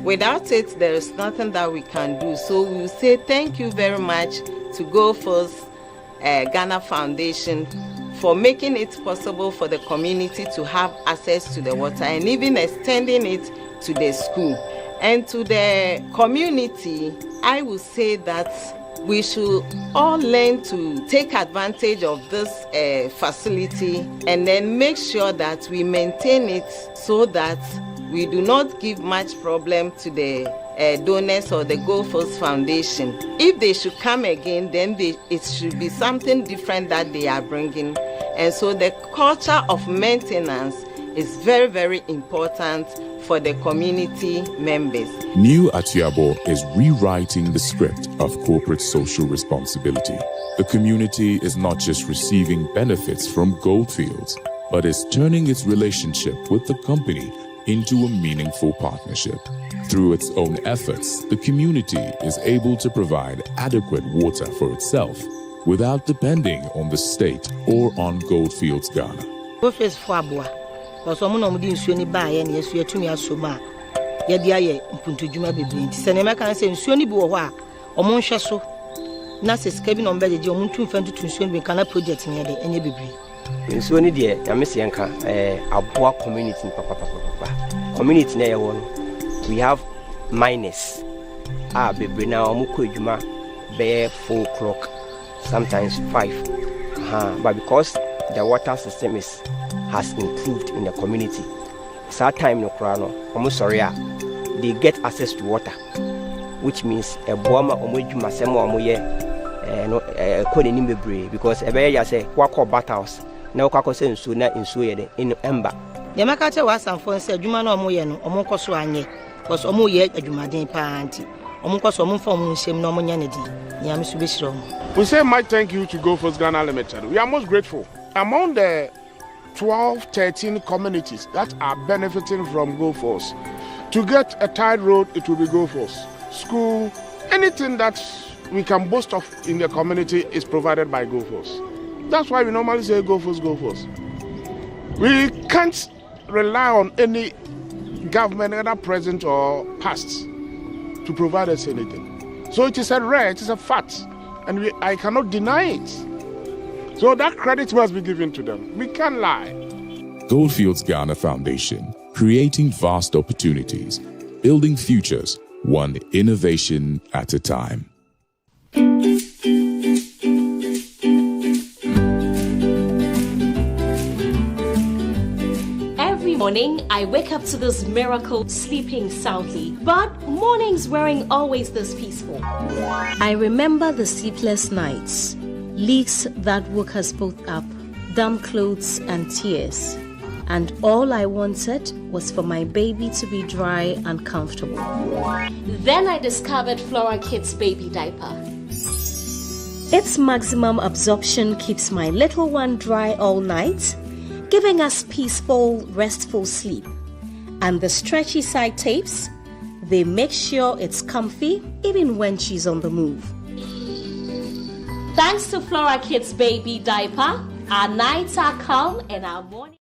Without it, there is nothing that we can do. So we will say thank you very much to GHOne Ghana Foundation for making it possible for the community to have access to the water and even extending it to the school. And to the community, I would say that we should all learn to take advantage of this facility and then make sure that we maintain it so that we do not give much problem to the donors or the GHOne Foundation. If they should come again, then it should be something different that they are bringing. And so the culture of maintenance is very, very important for the community members. New Atiabo is rewriting the script of corporate social responsibility. The community is not just receiving benefits from Goldfields, but is turning its relationship with the company into a meaningful partnership. Through its own efforts, the community is able to provide adequate water for itself without depending on the state or on Goldfields Ghana. Because someone on the Sunni buy and yes, we are to me as so much. Yadia, Puntujuma be blind. Senema can say Sunni Boa, or Monshaso. Nasses cabin on Belly, your moon 2 swim, we cannot project in any baby. In Sunni, dear, Yamisianka, a poor community in Papa. Community near one. We have minus. Baby now, Mukujuma, bear 4 o'clock, sometimes 5. But because the water system has improved in the community. It's our time no crano. Almost sorry, they get access to water. which means a boama omojuma sema omoye no kone ni bebre because ebe ya say kwakọ battles na kwakọ say nsu na nsu ye de in ember ye maka che wa sanfo say adwuma na omoye no omonko so anye because omoye adwumaden pa anti omonko so omfo omonhyem na omonya ne di nyame so be shiro. We say my thank you to Go First Ghana Limited. We are most grateful. Among the 12-13 communities that are benefiting from Go First, to get a tied road, it will be Go First. School, anything that we can boast of in the community is provided by Go First. That's why we normally say Go First, Go First. We can't rely on any government, either present or past, to provide us anything. So it is a rare, it is a fact, and I cannot deny it. So that credit must be given to them. We can't lie. Goldfields Ghana Foundation, creating vast opportunities, building futures, one innovation at a time. Every morning, I wake up to this miracle sleeping soundly. But mornings weren't always this peaceful. I remember the sleepless nights, leaks that woke us both up, damp clothes and tears. And all I wanted was for my baby to be dry and comfortable. Then I discovered Flora Kids baby diaper. Its maximum absorption keeps my little one dry all night, giving us peaceful, restful sleep. And the stretchy side tapes, they make sure it's comfy even when she's on the move. Thanks to Flora Kids baby diaper, our nights are calm and our mornings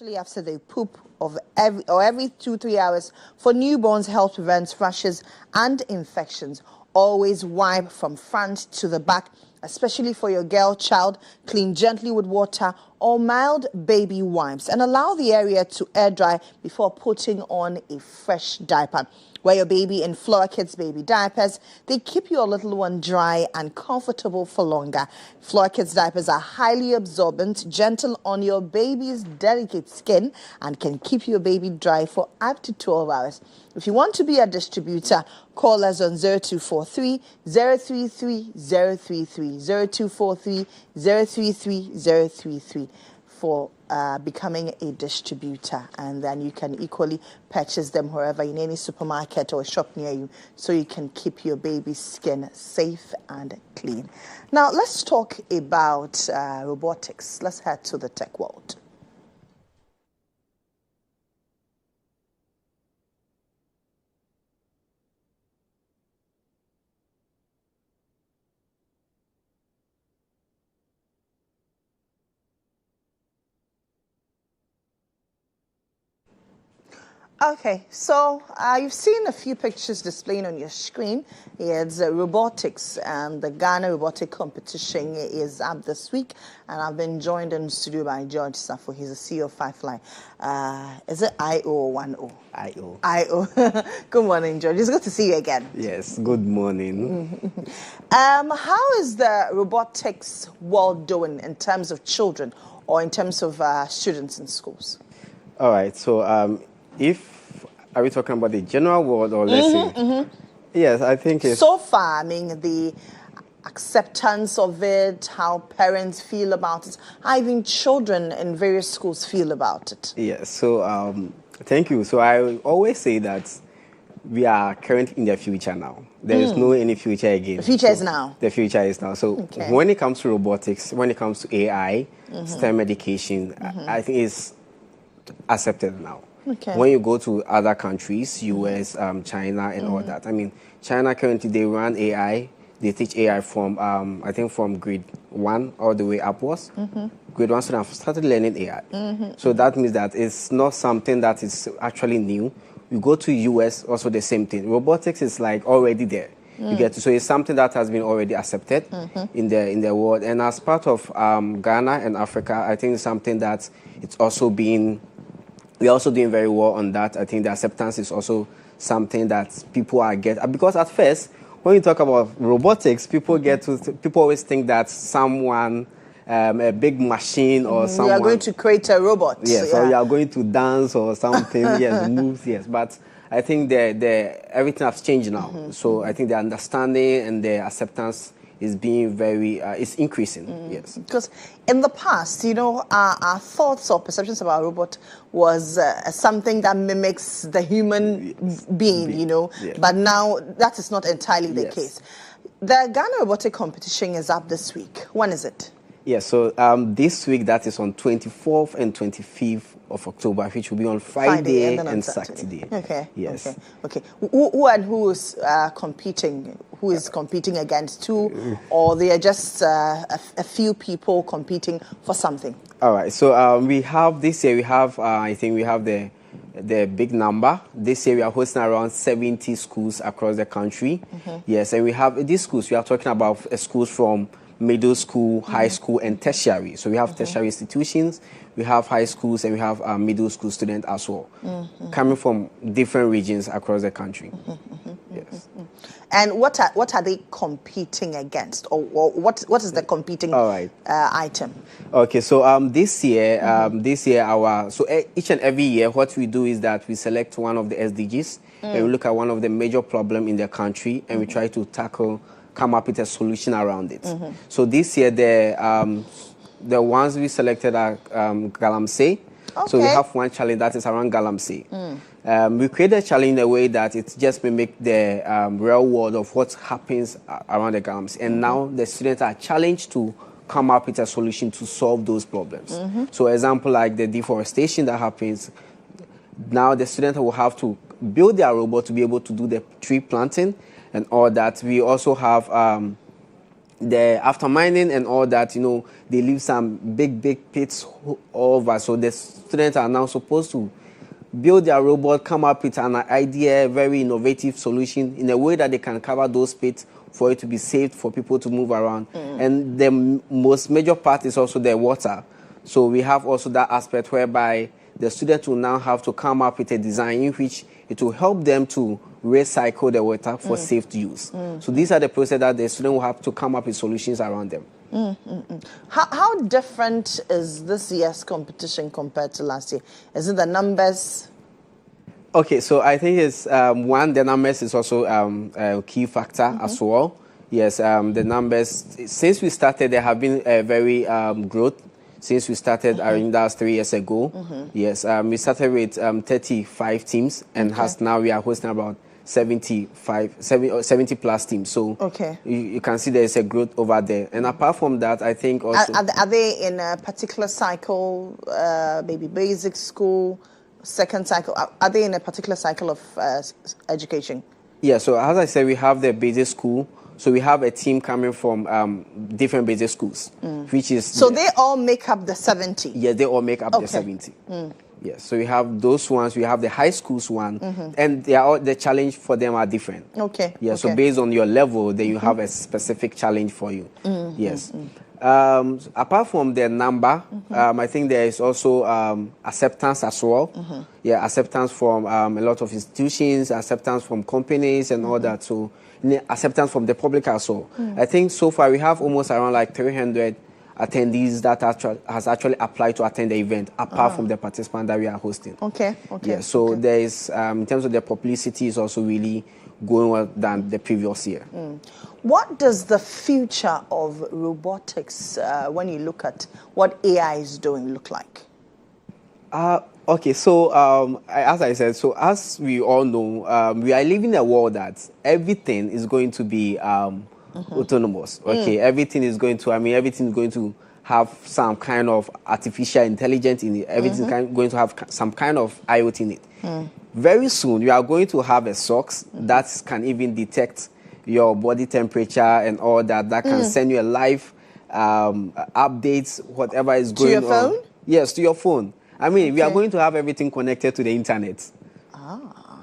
especially after they poop every 2-3 hours. For newborns, helps prevent rashes and infections. Always wipe from front to the back, especially for your girl child. Clean gently with water or mild baby wipes and allow the area to air dry before putting on a fresh diaper. Wear your baby in Flora Kids baby diapers. They keep your little one dry and comfortable for longer. Flora Kids diapers are highly absorbent, gentle on your baby's delicate skin, and can keep your baby dry for up to 12 hours. If you want to be a distributor, call us on 0243 033 033 0243 033 033 for becoming a distributor, and then you can equally purchase them wherever in any supermarket or shop near you, so you can keep your baby's skin safe and clean. Now let's talk about robotics. Let's head to the tech world. Okay, so you've seen a few pictures displaying on your screen. It's robotics, and the Ghana robotic competition is up this week. And I've been joined in the studio by George Safo. He's the CEO of Firefly. Is it IO or 1O? IO. IO. Good morning, George. It's good to see you again. Yes, good morning. How is the robotics world doing in terms of children or in terms of students in schools? All right, so are we talking about the general world or let's say? Yes, I think it's... So far, I mean, the acceptance of it, how parents feel about it, how even children in various schools feel about it. Yes, so thank you. So I always say that we are currently in the future now. There is no any future again. The future is now. The future is now. So when it comes to robotics, when it comes to AI, STEM education, I think it's accepted now. Okay. When you go to other countries, US, China, and all that. I mean, China currently, they run AI. They teach AI from, I think, from grade 1 all the way upwards. Grade 1 students have started learning AI. So that means that it's not something that is actually new. You go to US, also the same thing. Robotics is like already there. You get to, so it's something that has been already accepted in the world. And as part of Ghana and Africa, I think it's something that it's also being... We're also doing very well on that. I think the acceptance is also something that people are getting. Because at first, when you talk about robotics, people always think that someone, a big machine or someone... You are going to create a robot. Yes, or you are going to dance or something. Yes, moves, yes. But I think everything has changed now. So I think the understanding and the acceptance is being very, it's increasing, yes. Because in the past, you know, our thoughts or perceptions about a robot was something that mimics the human being, you know. Yeah. But now that is not entirely the case. The Ghana robotic competition is up this week. When is it? Yes, so this week, that is on 24th and 25th of October, which will be on Friday and Saturday. Okay. Yes. Okay. Who is competing? Who is competing against who? Or they are just a few people competing for something? All right. So we have this year. We have I think we have the big number. This year we are hosting around 70 schools across the country. Yes, and we have these schools. We are talking about schools from middle school, high school, and tertiary. So we have tertiary institutions, we have high schools, and we have middle school students as well, coming from different regions across the country. Yes. And what are they competing against, or what is the competing item? Okay, so this year, each and every year, what we do is that we select one of the SDGs, and we look at one of the major problems in the country, and we try to come up with a solution around it. So this year, the ones we selected are Galamsey. Okay. So we have one challenge that is around Galamsey. We created a challenge in a way that it just mimic the real world of what happens around the Galamsey. And now the students are challenged to come up with a solution to solve those problems. So example like the deforestation that happens, now the students will have to build their robot to be able to do the tree planting and all that. We also have after mining and all that, they leave some big pits all over. So the students are now supposed to build their robot, come up with an idea, very innovative solution in a way that they can cover those pits for it to be safe for people to move around. And the most major part is also the water. So we have also that aspect whereby the students will now have to come up with a design in which it will help them to recycle the water for safe use. So these are the process that the student will have to come up with solutions around them. How different is this year's competition compared to last year? Is it the numbers? Okay, so I think it's one, the numbers is also a key factor as well. Yes, the numbers, since we started, there have been a very growth. Since we started our industry 3 years ago, yes, we started with 35 teams, and now we are hosting about 70 plus teams. So you can see there is a growth over there. And apart from that, I think also are they in a particular cycle, maybe basic school, second cycle? Are they in a particular cycle of education? Yeah. So as I said, we have the basic school. So we have a team coming from different basic schools, which is... So they all make up the 70? Yeah, they all make up the 70. Yes, so we have those ones, we have the high schools one, and they are all, the challenge for them are different. Yeah, so based on your level, then you have a specific challenge for you. Yes. Apart from the number, I think there is also acceptance as well. Yeah, acceptance from a lot of institutions, acceptance from companies and all that. So acceptance from the public as well. I think so far we have almost around like 300 attendees that has actually applied to attend the event, apart from the participants that we are hosting. Yeah, so there is, in terms of the publicity, is also really going well than the previous year. What does the future of robotics, when you look at what AI is doing, look like? Okay, so as I said, so as we all know, we are living in a world that everything is going to be autonomous. Okay, everything is going to, everything is going to have some kind of artificial intelligence in it. Everything is going to have some kind of IoT in it. Very soon, we are going to have a socks that can even detect your body temperature and all that. That can send you a live updates, whatever is going on. To your phone? Yes, to your phone. We are going to have everything connected to the internet.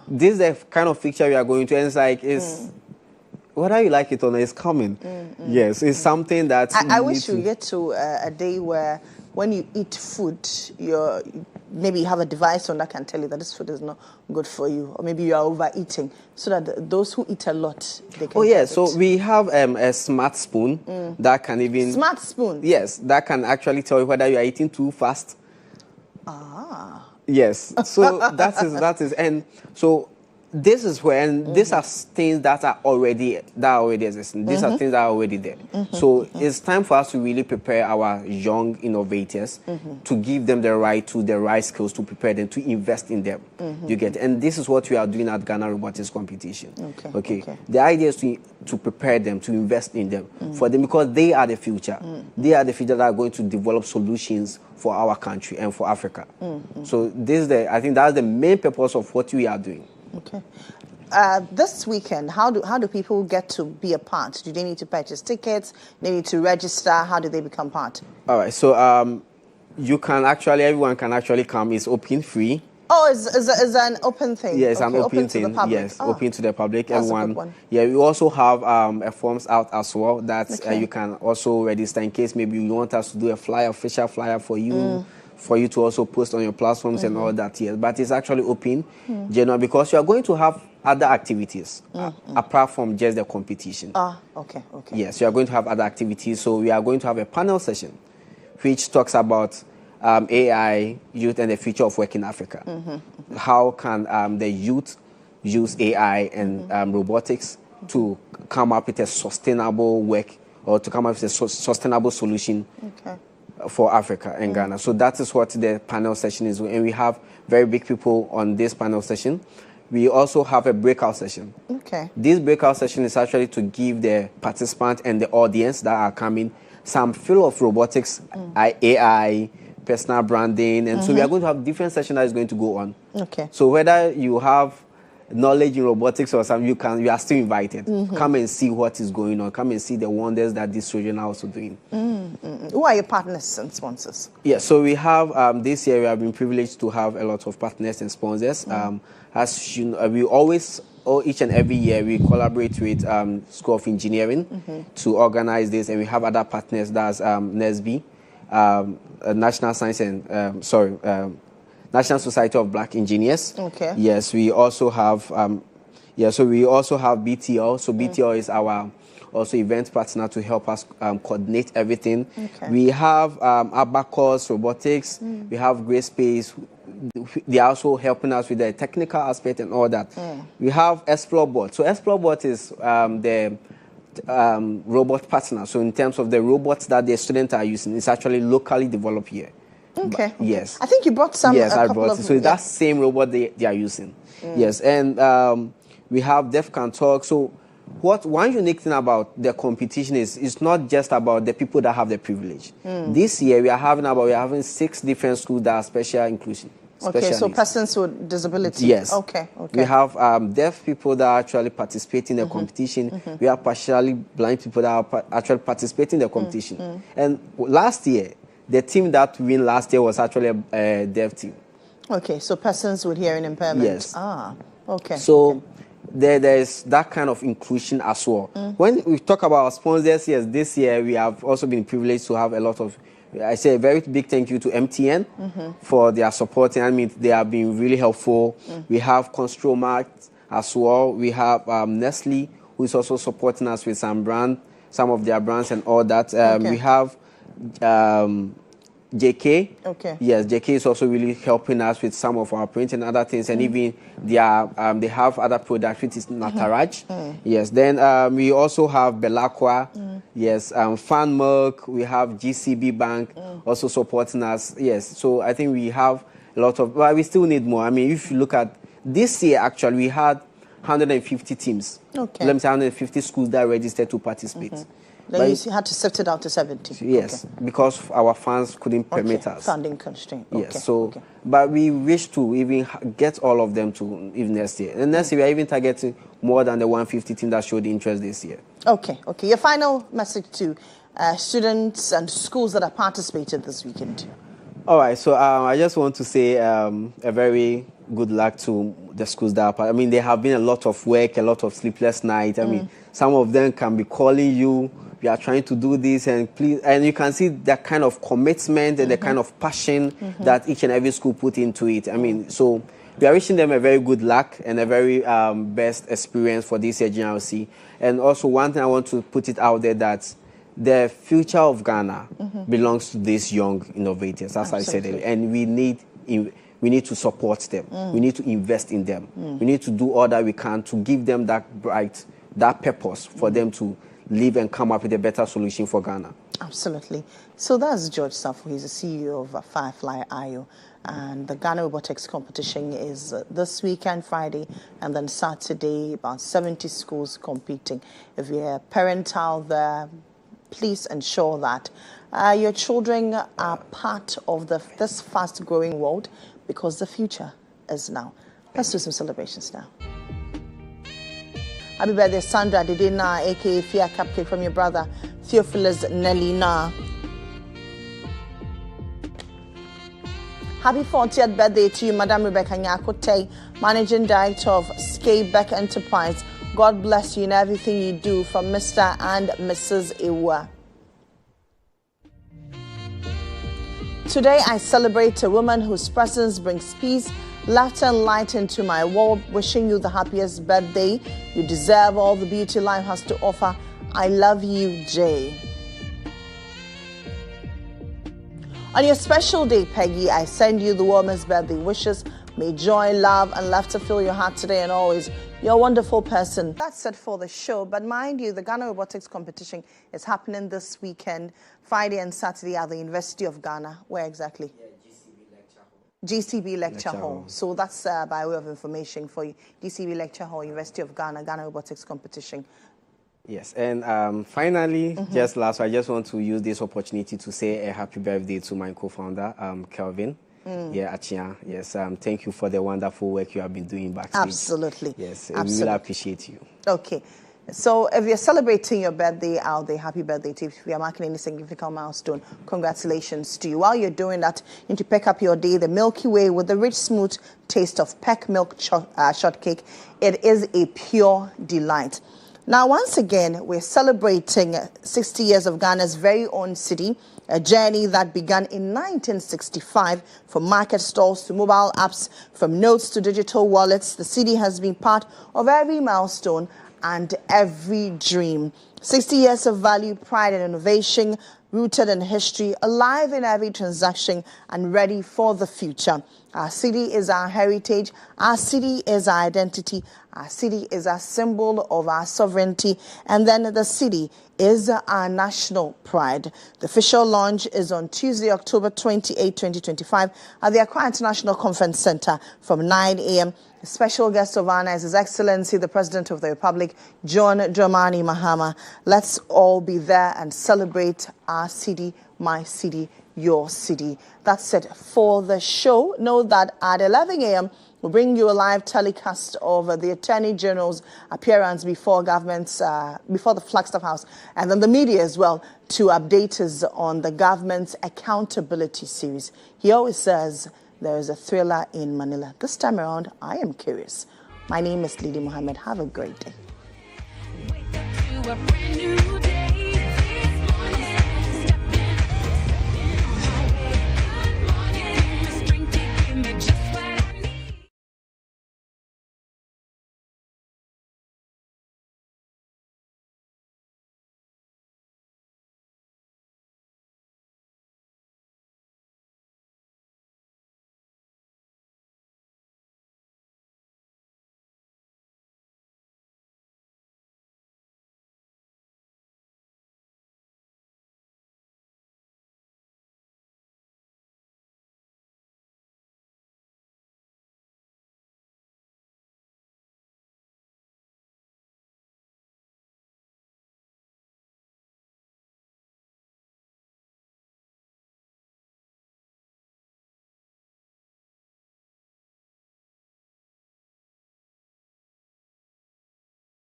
This is the kind of feature we are going to, and it's like, whether you like it or not, it's coming. Yes, it's something that... I wish we get to a day where when you eat food, maybe you have a device on that can tell you that this food is not good for you, or maybe you are overeating, so that those who eat a lot, they can so we have a smart spoon that can even... Smart spoon? Yes, that can actually tell you whether you are eating too fast. Yes, so that is, and so this is when these are things that are already existing. These are things that are already there. So it's time for us to really prepare our young innovators to give them the right skills to prepare them, to invest in them. You get, and this is what we are doing at Ghana Robotics Competition. Okay. The idea is to prepare them, to invest in them, for them, because they are the future. They are the future that are going to develop solutions for our country and for Africa. So I think that's the main purpose of what we are doing. Okay. This weekend, how do people get to be a part? Do they need to purchase tickets? They need to register? How do they become part? All right. So everyone can actually come. It's open, free. Oh, it's an open thing. Yes, an open thing. To the public. Yes, open to the public. That's everyone. A good one. Yeah, we also have a forms out as well that you can also register in case maybe you want us to do a official flyer for you. For you to also post on your platforms and all that, yes. But it's actually open, general, because you are going to have other activities apart from just the competition. Okay. Yes, you are going to have other activities. So we are going to have a panel session which talks about AI, youth, and the future of work in Africa. How can the youth use AI and robotics to come up with a sustainable work, or to come up with a sustainable solution for Africa and Ghana. So that is what the panel session is. And we have very big people on this panel session. We also have a breakout session. This breakout session is actually to give the participants and the audience that are coming some feel of robotics, AI, personal branding. And so we are going to have different sessions that is going to go on. So whether you have knowledge in robotics or something, you are still invited. Come and see what is going on. Come and see the wonders that these children are also doing. Who are your partners and sponsors? Yeah, so we have, this year we have been privileged to have a lot of partners and sponsors. As you know, we always, each and every year, we collaborate with School of Engineering to organize this, and we have other partners, that's NSB, National Science and, National Society of Black Engineers. Okay. Yes, we also have, so we also have BTO. So BTO is our also event partner to help us coordinate everything. Okay. We have Abacus Robotics. We have Great Space. They are also helping us with the technical aspect and all that. We have ExploreBot. So ExploreBot is the robot partner. So in terms of the robots that the students are using, it's actually locally developed here. Okay. Yes. I think you brought some. Yes, I couple brought of, it. So it's that same robot they are using. Yes, and we have Def Can Talk. So one unique thing about the competition is it's not just about the people that have the privilege. This year we are having 6 different schools that are special inclusion. Okay, so persons with disability. Yes. Okay. We have deaf people that actually participate in the competition. We have partially blind people that are actually participating in the competition. And last year, the team that won last year was actually a deaf team. Okay, so persons with hearing impairment. Yes. Okay. So there is that kind of inclusion as well. When we talk about our sponsors, yes, this year we have also been privileged to have a lot of, I say a very big thank you to MTN for their support. I mean, they have been really helpful. We have Constromat as well. We have Nestle, who is also supporting us with some of their brands and all that. We have JK. Okay. Yes, JK is also really helping us with some of our print and other things, and even they have other products, which is Nataraj. Yes. Then we also have Belacqua. Yes. Fan Milk. We have GCB Bank also supporting us. Yes. So I think we have a lot of, but we still need more. I mean, if you look at this year, actually, we had 150 teams. Okay. Let me say 150 schools that registered to participate. Then you had to sift it out to 70. Yes, because our funds couldn't permit us. Funding constraint. Yes, so, but we wish to even get all of them to even next year. And next year, we are even targeting more than the 150 team that showed interest this year. Okay. Your final message to students and schools that are participating this weekend. All right, so I just want to say a very good luck to the schools that are part. I mean, there have been a lot of work, a lot of sleepless nights. I mean, some of them can be calling you. We are trying to do this, and please, and you can see the kind of commitment and the kind of passion that each and every school put into it. I mean, so we are wishing them a very good luck and a very best experience for this year GHOne. And also, one thing I want to put it out there, that the future of Ghana belongs to these young innovators, as I said earlier, and we need to support them. We need to invest in them. We need to do all that we can to give them that purpose for them to live and come up with a better solution for Ghana. Absolutely. So that's George Safo. He's the CEO of Firefly IO. And the Ghana Robotics competition is this weekend, Friday, and then Saturday, about 70 schools competing. If you're a parent out there, please ensure that your children are part of this fast-growing world, because the future is now. Let's do some celebrations now. Happy birthday, Sandra Didina, a.k.a. Fia Cupcake, from your brother, Theophilus Nelina. Happy 40th birthday to you, Madam Rebecca Nyakote, Managing Director of Scabeck Enterprise. God bless you in everything you do, from Mr. and Mrs. Iwa. Today, I celebrate a woman whose presence brings peace, laughter and light into my world. Wishing you the happiest birthday. You deserve all the beauty life has to offer. I love you, Jay. On your special day, Peggy, I send you the warmest birthday wishes. May joy, love and laughter fill your heart today and always. You're a wonderful person. That's it for the show. But mind you, the Ghana Robotics competition is happening this weekend, Friday and Saturday, at the University of Ghana. Where exactly? GCB Lecture Hall. So that's by way of information for you. GCB Lecture Hall, University of Ghana, Ghana Robotics competition. Yes, and finally, just last, I just want to use this opportunity to say a happy birthday to my co-founder, Kelvin. Yeah, Achia. Yes, thank you for the wonderful work you have been doing backstage. Absolutely. Yes, Absolutely. we really appreciate you. Okay. So if you're celebrating your birthday out there, happy birthday to you. If we are marking any significant milestone, congratulations to you. While you're doing that, you need to pick up your day the Milky Way with the rich, smooth taste of peck milk shortcake. It is a pure delight. Now, once again, we're celebrating 60 years of Ghana's very own city, a journey that began in 1965 from market stalls to mobile apps, from notes to digital wallets. The city has been part of every milestone and every dream. 60 years of value, pride and innovation, rooted in history, alive in every transaction and ready for the future. Our city is our heritage. Our city is our identity. Our city is a symbol of our sovereignty. And then the city is our national pride. The official launch is on Tuesday, October 28, 2025 at the Accra International Conference Center from 9 a.m. The special guest of honor is His Excellency, the President of the Republic, GHOne Dramani Mahama. Let's all be there and celebrate our city, my city, your city. That's it for the show. Know that at 11 a.m., we'll bring you a live telecast of the Attorney General's appearance before before the Flagstaff House, and then the media as well, to update us on the government's accountability series. He always says there is a thriller in Manila. This time around, I am curious. My name is Lady Mohammed. Have a great day.